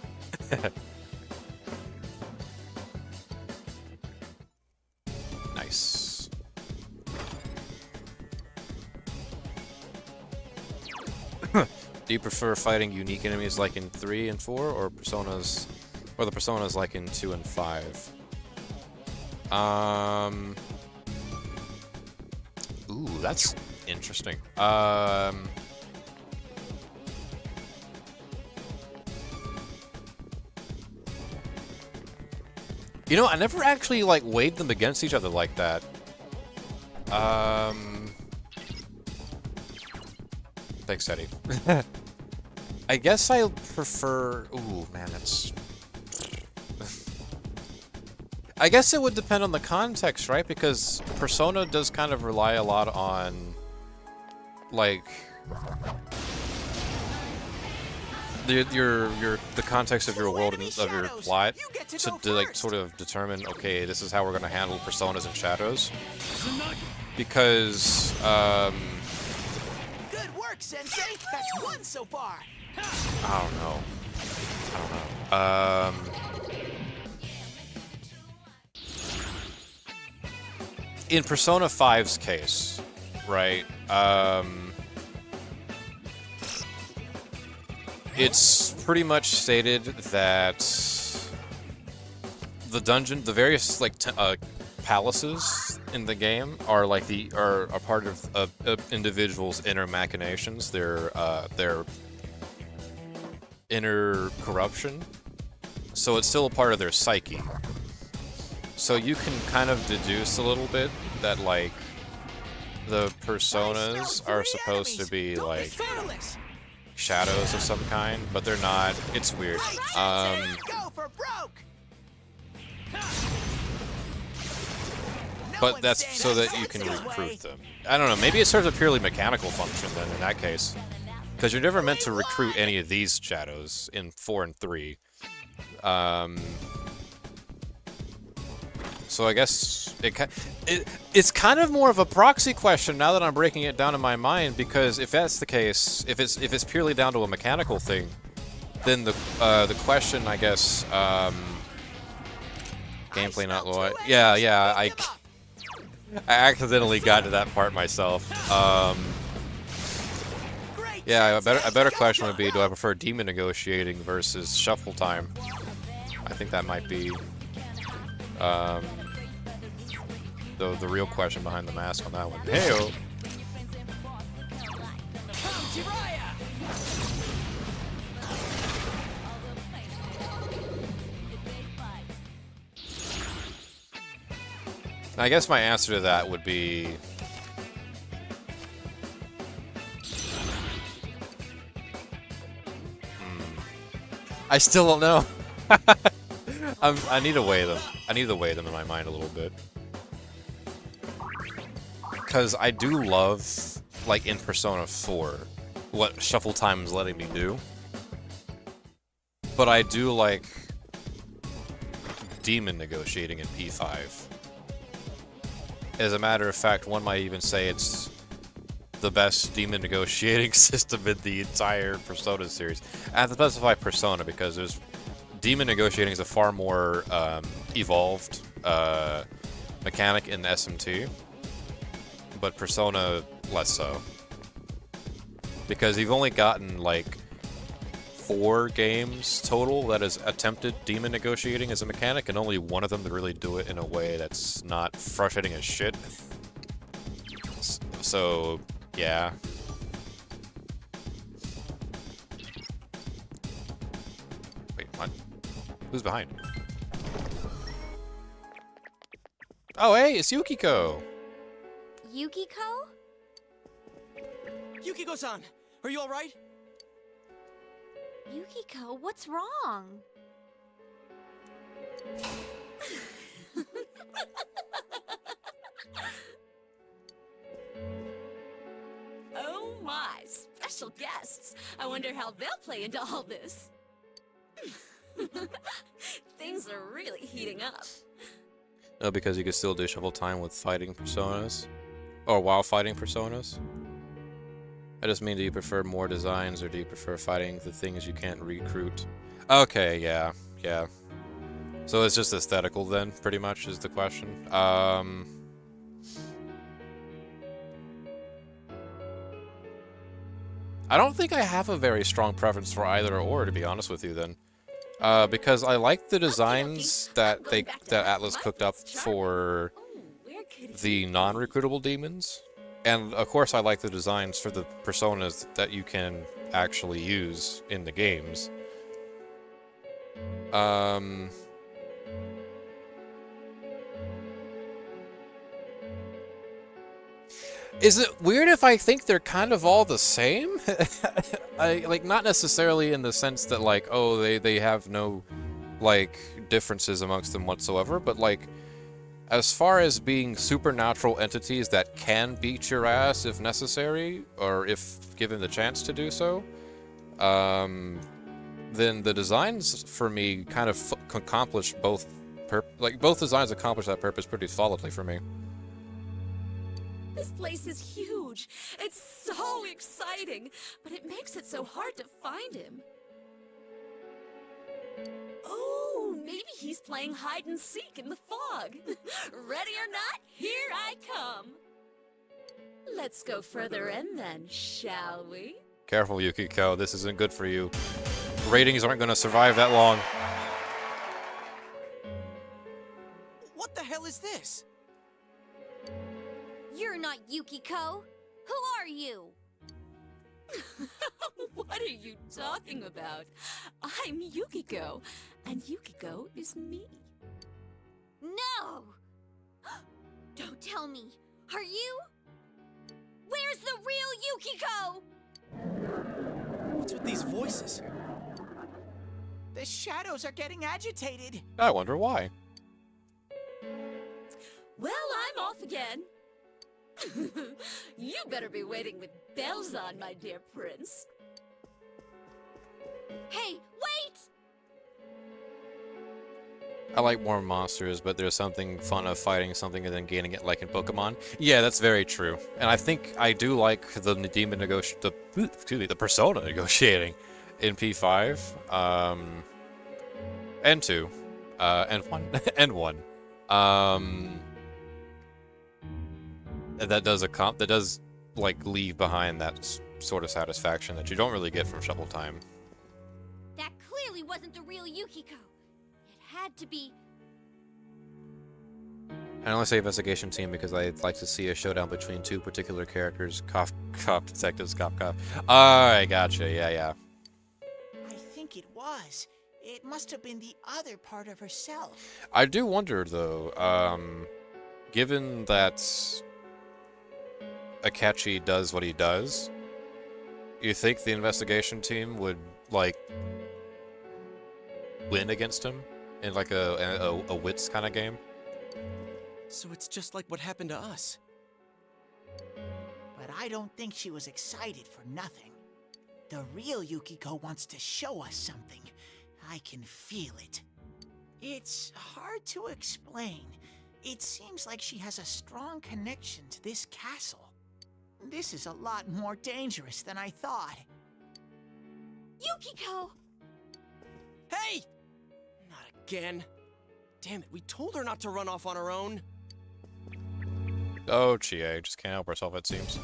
Nice. Do you prefer fighting unique enemies like in 3 and 4, or the personas like in 2 and 5? Ooh, that's interesting. You know, I never actually, like, weighed them against each other like that. Thanks, Eddie. I guess I prefer... Ooh, man, that's... I guess it would depend on the context, right? Because Persona does kind of rely a lot on, like... the context of your world and of your plot to like sort of determine, okay, this is how we're gonna handle personas and shadows. Because Good work, Sensei. That's 1 so far. I don't know. In Persona 5's case, right? It's pretty much stated that the various like palaces in the game are like are a part of individuals' inner machinations, their inner corruption. So it's still a part of their psyche. So you can kind of deduce a little bit that like the personas are supposed to be like shadows of some kind, but they're not. It's weird. But that's so that you can recruit them. I don't know, maybe it serves a purely mechanical function then in that case. Because you're never meant to recruit any of these shadows in 4 and 3. So I guess it's kind of more of a proxy question now that I'm breaking it down in my mind, because if that's the case, if it's purely down to a mechanical thing, then the question, I guess, gameplay not low. Yeah, I accidentally got to that part myself. Yeah, a better question would be, do I prefer demon negotiating versus shuffle time? I think that might be the real question behind the mask on that one. Heyo. I guess my answer to that would be I still don't know. I need to weigh them. I need to weigh them in my mind a little bit. Because I do love, like in Persona 4, what shuffle time is letting me do. But I do like demon negotiating in P5. As a matter of fact, one might even say it's the best demon negotiating system in the entire Persona series. I have to specify Persona because there's demon negotiating is a far more evolved mechanic in SMT, but Persona less so. Because you've only gotten like 4 games total that has attempted demon negotiating as a mechanic, and only one of them to really do it in a way that's not frustrating as shit. So, yeah. Wait, what? Who's behind? Oh, hey, it's Yukiko! Yukiko? Yukiko-san, are you alright? Yukiko, what's wrong? Oh my, special guests. I wonder how they'll play into all this. Things are really heating up. No, because you can still do shovel time with fighting personas. Or while fighting personas. I just mean, do you prefer more designs, or do you prefer fighting the things you can't recruit? Okay, yeah, yeah. So it's just aesthetical then, pretty much, is the question. I don't think I have a very strong preference for either or, to be honest with you, then. Because I like the designs that Atlas cooked up for the non-recruitable demons. And, of course, I like the designs for the personas that you can actually use in the games. Is it weird if I think they're kind of all the same? Like, not necessarily in the sense that, like, oh, they have no, like, differences amongst them whatsoever, but, like, as far as being supernatural entities that can beat your ass if necessary, or if given the chance to do so, then the designs for me kind of accomplish both. Both designs accomplish that purpose pretty solidly for me. This place is huge. It's so exciting, but it makes it so hard to find him. Oh, maybe he's playing hide and seek in the fog. Ready or not, here I come. Let's go further in then, shall we? Careful, Yukiko. This isn't good for you. Ratings aren't going to survive that long. What the hell is this? You're not Yukiko. Who are you? What are you talking about? I'm Yukiko, and Yukiko is me. No! Don't tell me. Are you? Where's the real Yukiko? What's with these voices? The shadows are getting agitated. I wonder why. Well, I'm off again. You better be waiting with bells on, my dear prince. Hey, wait! I like more monsters, but there's something fun of fighting something and then gaining it like in Pokemon. Yeah, that's very true. And I think I do like the demon the persona negotiating in P5. And 2. And 1. And 1. That does like leave behind that sort of satisfaction that you don't really get from shovel time. That clearly wasn't the real Yukiko. It had to be. I only say investigation team because I'd like to see a showdown between two particular characters. Cough, cough, detectives, cough, cough. Alright, gotcha, yeah. I think it was. It must have been the other part of herself. I do wonder, though, given that Akechi does what he does, you think the investigation team would, like, win against him in, like, a wits kind of game? So it's just like what happened to us. But I don't think she was excited for nothing. The real Yukiko wants to show us something. I can feel it. It's hard to explain. It seems like she has a strong connection to this castle. This is a lot more dangerous than I thought. Yukiko! Hey! Not again. Damn it, we told her not to run off on her own. Oh, Chie, just can't help herself, it seems.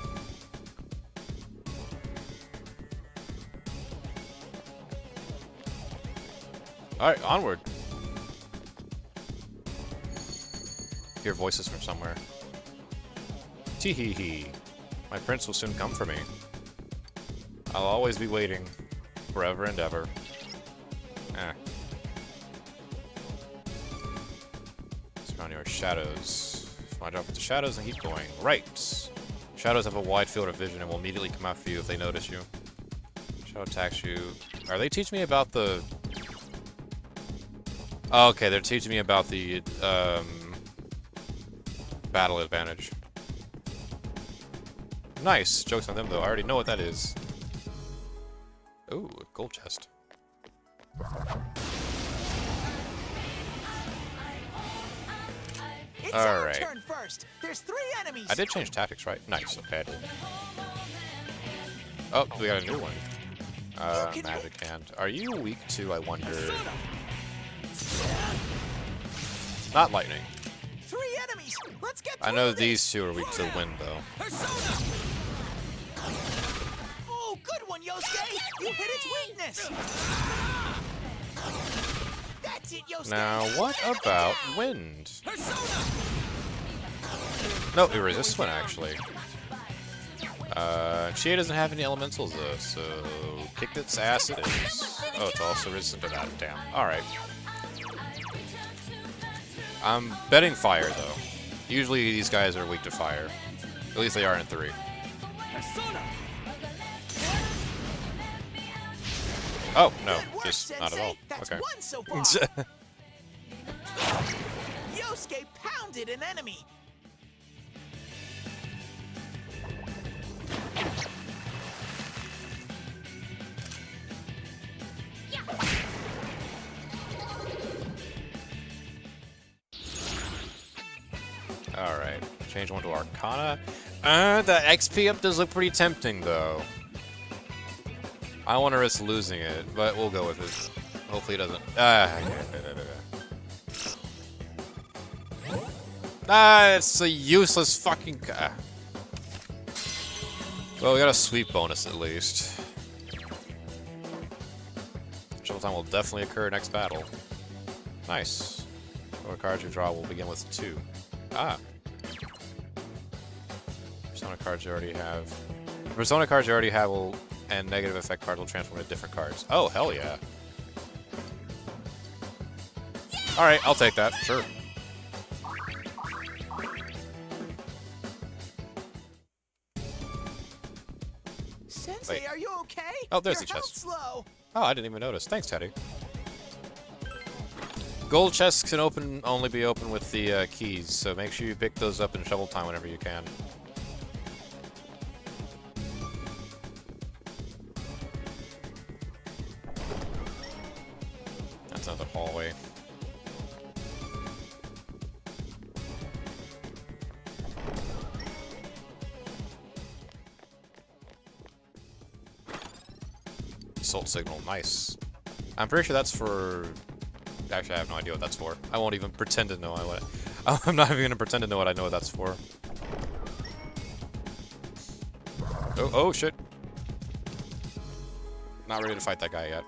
Alright, onward. Hear voices from somewhere. Tee-hee-hee. My prince will soon come for me. I'll always be waiting. Forever and ever. Eh. Surround your shadows. Find out with the shadows and keep going. Right! Shadows have a wide field of vision and will immediately come after you if they notice you. Shadow attacks you. Are they teaching me about the... Oh, okay, they're teaching me about the, battle advantage. Nice! Joke's on them, though. I already know what that is. Ooh, a gold chest. It's All our right. turn first. There's 3 enemies. I did change tactics, right? Nice, okay. Oh, we got a new one. Magic hand. Are you weak to, I wonder... Not lightning. 3 enemies. Let's get I know these two are weak to wind, though. Oh, good one, Yosuke. You hit its weakness. That's it, Yosuke. Now, what about wind? No, it resists wind, actually. Chie doesn't have any elementals, though, so... Kick its ass it is. Oh, it's also resistant to that. Damn. Alright. I'm betting fire, though. Usually these guys are weak to fire. At least they are in 3. Oh, no. Just not at all. Okay. So Yosuke pounded an enemy. Alright. Change one to Arcana. The XP up does look pretty tempting, though. I want to risk losing it, but we'll go with it. Hopefully it doesn't. It's a useless fucking... Well, we got a sweep bonus at least. Trouble time will definitely occur next battle. Nice. What cards you draw will begin with 2. Ah. Persona cards you already have. The persona cards you already have will... and negative effect cards will transform into different cards. Oh, hell yeah. Alright, I'll take that. Sure. Sensei, Wait. are you okay? Oh, there's Your the chest. health's low. Oh, I didn't even notice. Thanks, Teddy. Gold chests can only be open with the keys, so make sure you pick those up in shovel time whenever you can. That's another hallway. Salt signal, nice. I'm pretty sure that's for... Actually, I have no idea what that's for. I won't even pretend to know what... I'm not even going to pretend to know what I know what that's for. Oh, shit. Not ready to fight that guy yet.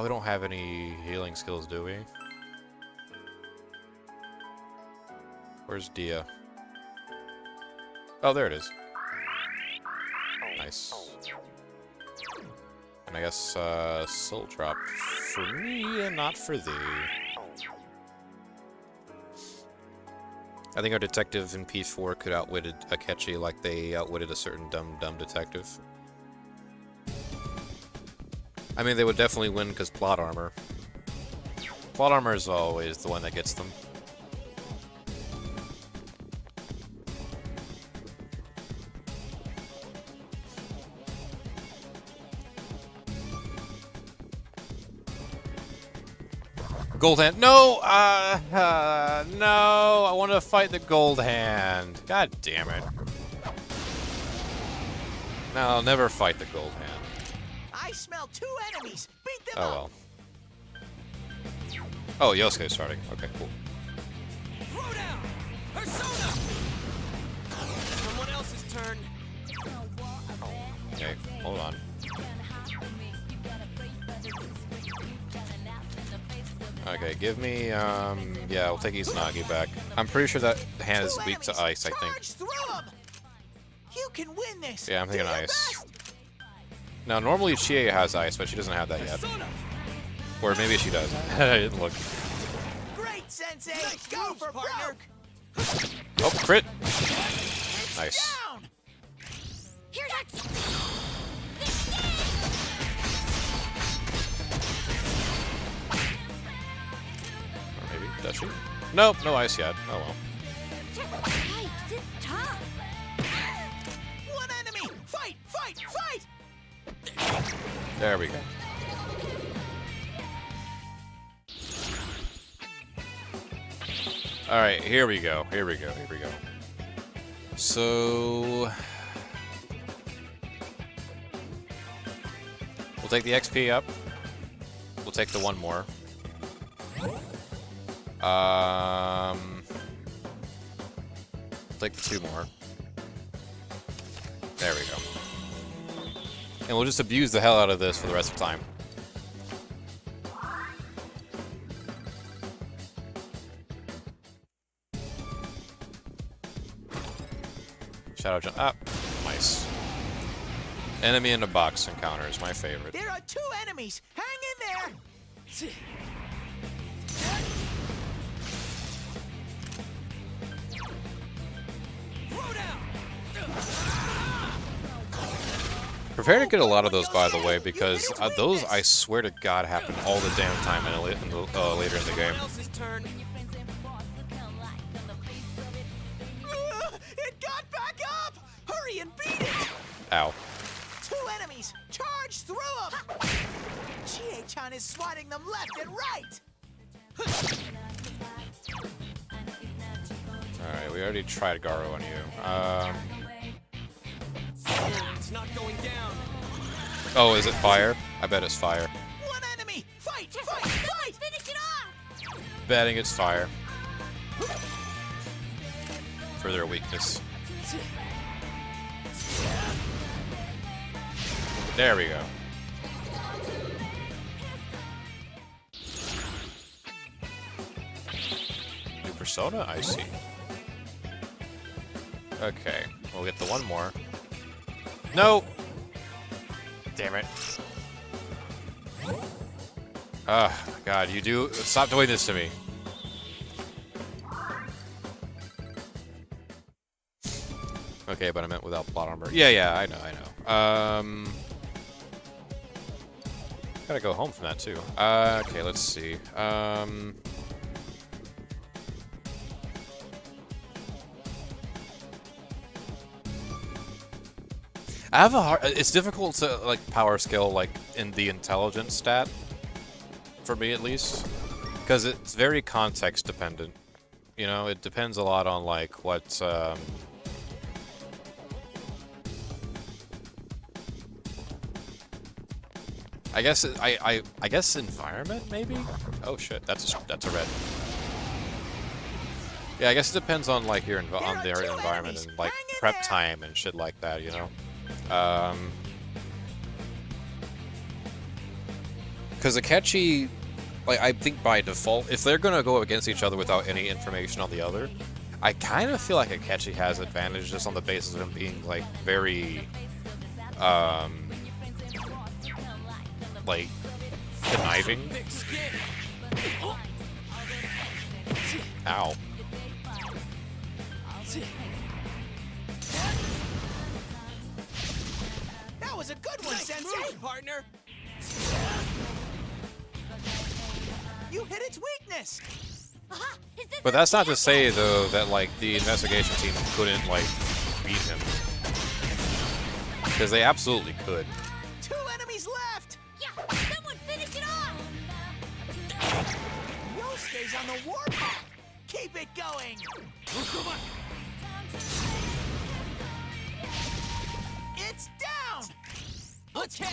We don't have any healing skills, do we? Where's Dia? Oh, there it is. Nice. And I guess, soul drop for me and not for thee. I think our detective in P4 could outwit Akechi like they outwitted a certain dumb detective. I mean, they would definitely win because plot armor. Plot armor is always the one that gets them. Gold hand. No! No! I wanted to fight the gold hand. God damn it. No, I'll never fight the gold hand. I smell 2 enemies. Beat them Oh up. well. Oh, Yosuke's starting. Okay, cool. Throw down! Persona! Someone else's turn. Okay, hold on. give me, yeah, we'll take Izanagi back. I'm pretty sure that hand is weak to ice, I think. You can win this. Yeah, I'm thinking ice. Now, normally Chie has ice, but she doesn't have that yet. Or maybe she does. I didn't look. Great, Sensei. Go for partner. Oh, crit. Nice. Or maybe, does she? Nope, no ice yet. Oh well. Yikes, it's tough. One enemy. Fight, fight, fight. There we go. Alright, here we go. Here we go. Here we go. So... we'll take the XP up. We'll take the one more. Take the two more. There we go. And we'll just abuse the hell out of this for the rest of the time. Shadow jump up. Nice. Enemy in a box encounter is my favorite. There are two enemies. Hang in there. Prepare to get a lot of those, by the way, because those, I swear to God, happen all the damn time later in the game. It got back up! Hurry and beat it! Ow. Two enemies! Charge through them! Chie-chan is swatting them left and right! Alright, we already tried Garo on you. It's not going down. Oh, is it fire? I bet it's fire. One enemy! Fight! Fight! Fight! Finish it off! Betting it's fire. For their weakness. There we go. New persona? I see. Okay, we'll get the one more. No! Damn it. Ah, God, you do... Stop doing this to me. Okay, but I meant without plot armor. Yeah, I know. Gotta go home from that, too. Okay, let's see. I have a hard... It's difficult to, like, power skill, like, in the intelligence stat. For me, at least. Because it's very context dependent. You know, it depends a lot on, like, what, I guess I guess environment, maybe? Oh shit, that's a red. Yeah, I guess it depends on, like, your on their environment and, like, prep time and shit like that, you know? Because Akechi, like, I think by default, if they're gonna go against each other without any information on the other, I kind of feel like Akechi has advantage just on the basis of him being, like, very, like, conniving. Ow. That was a good one, Sensei! Partner! You hit its weakness! But that's not to say, though, that, like, the investigation team couldn't, like, beat him. Because they absolutely could. Two enemies left! Yeah, someone finish it off! Yosuke's on the warpath! Keep it going! It's down! Okay!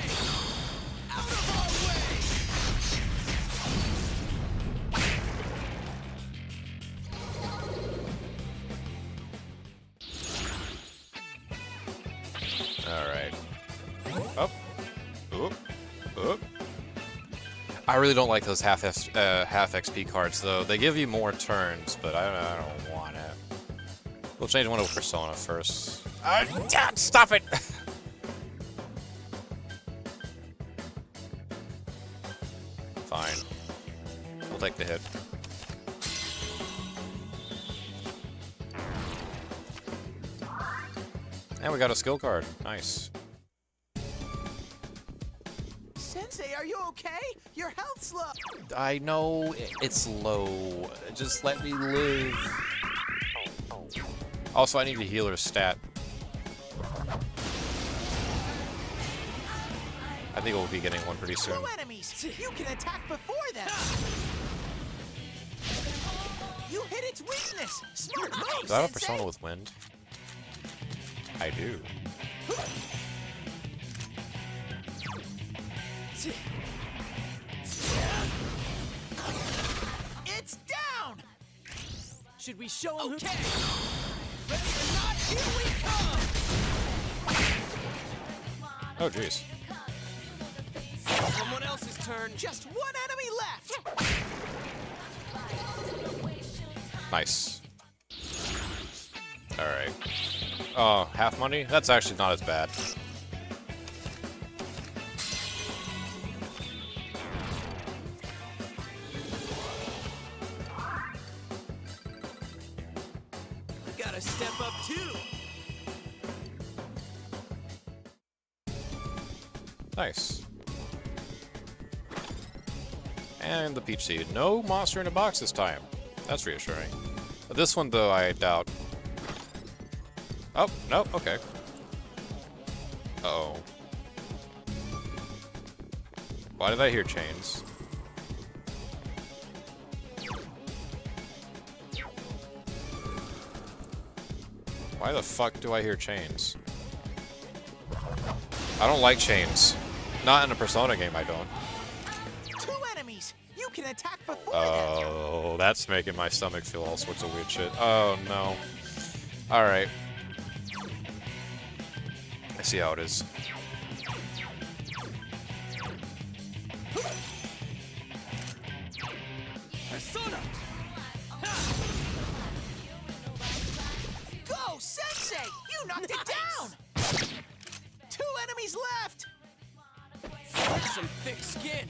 Out of our way! Alright. Up. Oop. Oop. I I really don't like those half XP cards, though. They give you more turns, but I don't want it. We'll change one to Persona first. Stop it! Fine. We'll take the hit. And we got a skill card. Nice. Sensei, are you okay? Your health's low. I know it's low. Just let me live. Also, I need to heal her stat. I think we'll be getting one pretty soon. 2 enemies! You can attack before them! You hit its weakness! Smart move, Do I have a Sensei! Persona with wind? I do. It's down! Should we show him Okay! Ready or not, here we come! Oh, jeez. Someone else's turn. Just 1 enemy left! Nice. Alright. Oh, half money? That's actually not as bad. We gotta step up too. Nice. And the peach seed. No monster in a box this time. That's reassuring. But this one, though, I doubt. Oh, no, okay. Uh-oh. Why did I hear chains? Why the fuck do I hear chains? I don't like chains. Not in a Persona game, I don't. 2 enemies! You can attack before them! Oh, that's making my stomach feel all sorts of weird shit. Oh, no. Alright. I see how it is. Persona. Go, Sensei! You knocked it down! 2 enemies left! Like some thick skin.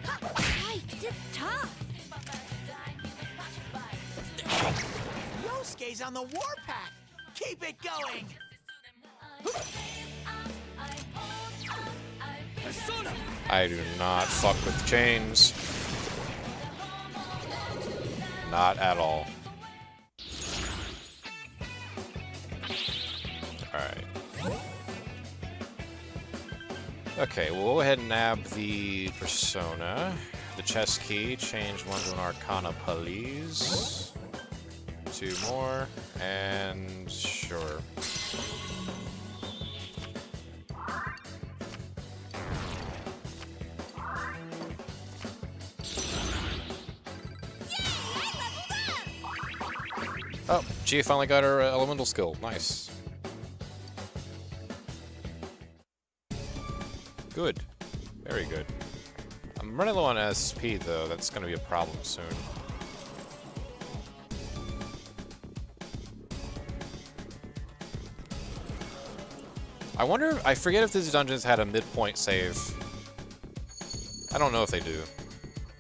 Yikes, it's tough. Yosuke's on the warpath! Keep it going! Persona. I do not fuck with chains. Not at all. Alright. Okay, we'll go ahead and nab the Persona. The chest key, change one to an Arcana, please. 2 more, and sure. Oh, she finally got her elemental skill. Nice. Good. Very good. I'm running low on SP, though. That's going to be a problem soon. I wonder... I forget if these dungeons had a midpoint save. I don't know if they do.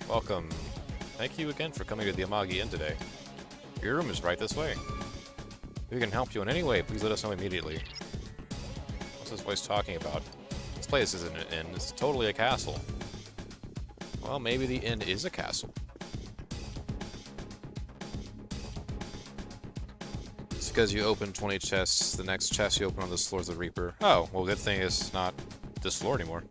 Welcome. Thank you again for coming to the Amagi Inn today. Your room is right this way. If we can help you in any way, please let us know immediately. What's this voice talking about? This place isn't an inn, it's totally a castle. Well, maybe the inn is a castle. It's because you open 20 chests, the next chest you open on this floor is the Reaper. Oh, well, good thing it's not this floor anymore.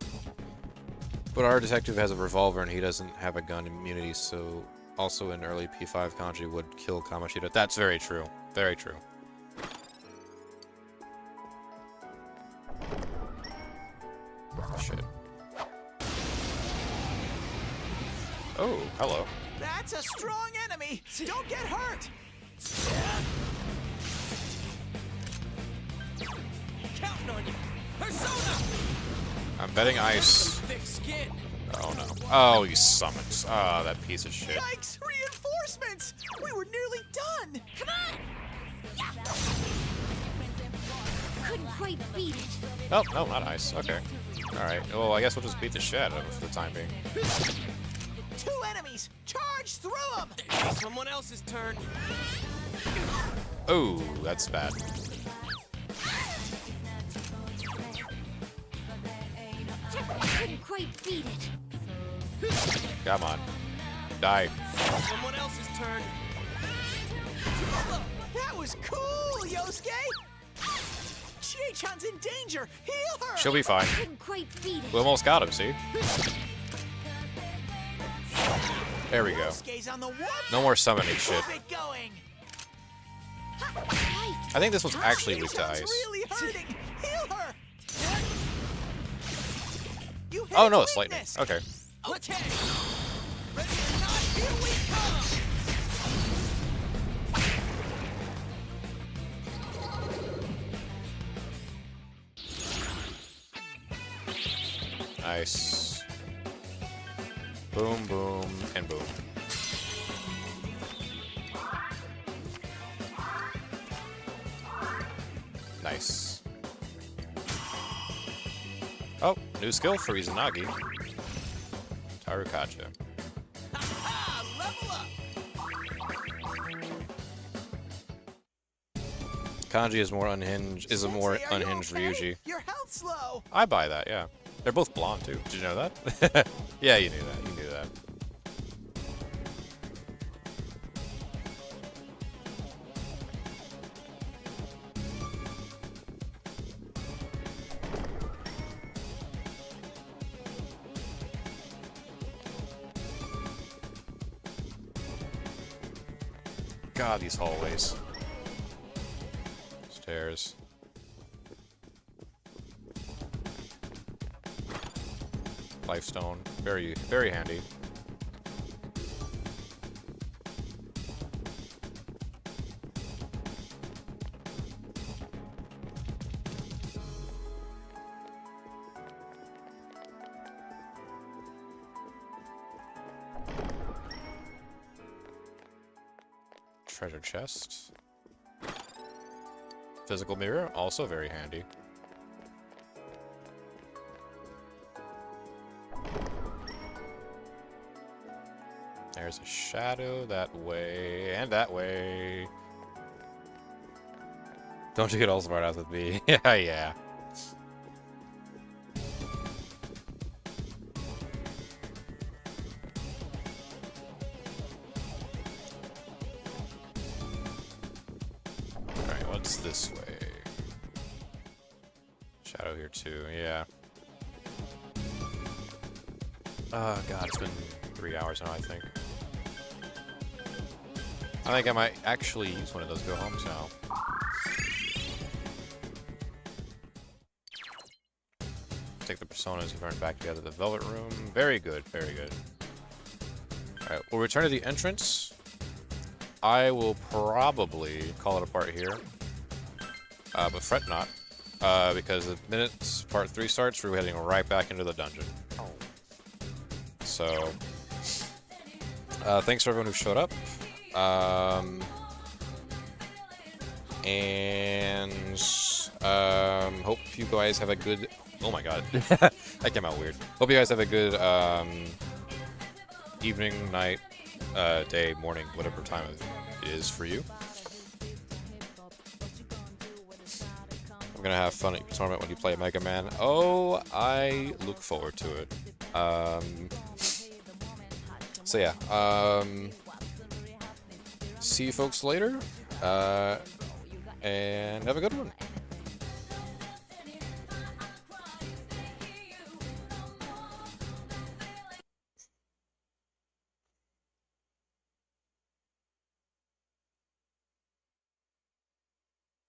But our detective has a revolver and he doesn't have a gun immunity, so also in early P5 kanji would kill Kamoshida. That's very true. Very true. Shit. Oh, hello. That's a strong enemy! Don't get hurt! Counting on you. Persona. I'm betting ice. Thick skin. Oh no. Oh, he summons. Ah, that piece of shit. Yikes! Reinforcements! We were nearly done! Come on! Yeah. Couldn't quite beat it. Oh, no, not ice. Okay. Alright. Well, I guess we'll just beat the shit out of it for the time being. 2 enemies! Charge through them! Someone else's turn. Oh, that's bad. Couldn't quite beat it. Come on. Die. Someone else's turn. That was cool, Yosuke! Chie-chan's in danger! Heal her! She'll be fine. Couldn't quite beat it. We almost got him, see? There we go. Yosuke's on the warp. No more summoning shit. Keep it going. I think this one's actually weak to Chie-chan's ice. really hurting! Heal her! You hit Oh no, its it's lightning. weakness. Okay. Okay. Ready or not, here we come! Nice. Boom, boom, and boom. Nice. Oh, new skill for Izanagi. Tarukaja. Level up! Kanji is more unhinged. Is a more Sensei, are you unhinged okay? Ryuji. Your health's low. I buy that. Yeah, they're both blonde too. Did you know that? Yeah, you knew that. You knew that. God, these hallways. Stairs. Lifestone. Very, very handy. Treasure chest. Physical mirror, also very handy. There's a shadow that way, and that way. Don't you get all smart ass with me. Yeah, yeah. Alright, what's this way? Shadow here too, yeah. Oh god, it's been 3 hours now, I think. I think I might actually use one of those go-homes now. Take the personas and run back together to the Velvet Room. Very good, very good. Alright, we'll return to the entrance. I will probably call it a part here. But fret not. Because the minute part 3 starts, we're heading right back into the dungeon. So, thanks for everyone who showed up. Hope you guys have a good... Oh my god. That came out weird. Hope you guys have a good evening, night, day, morning, whatever time it is for you. I'm gonna have fun at your tournament when you play Mega Man. Oh, I look forward to it. So yeah, see you folks later, and have a good one.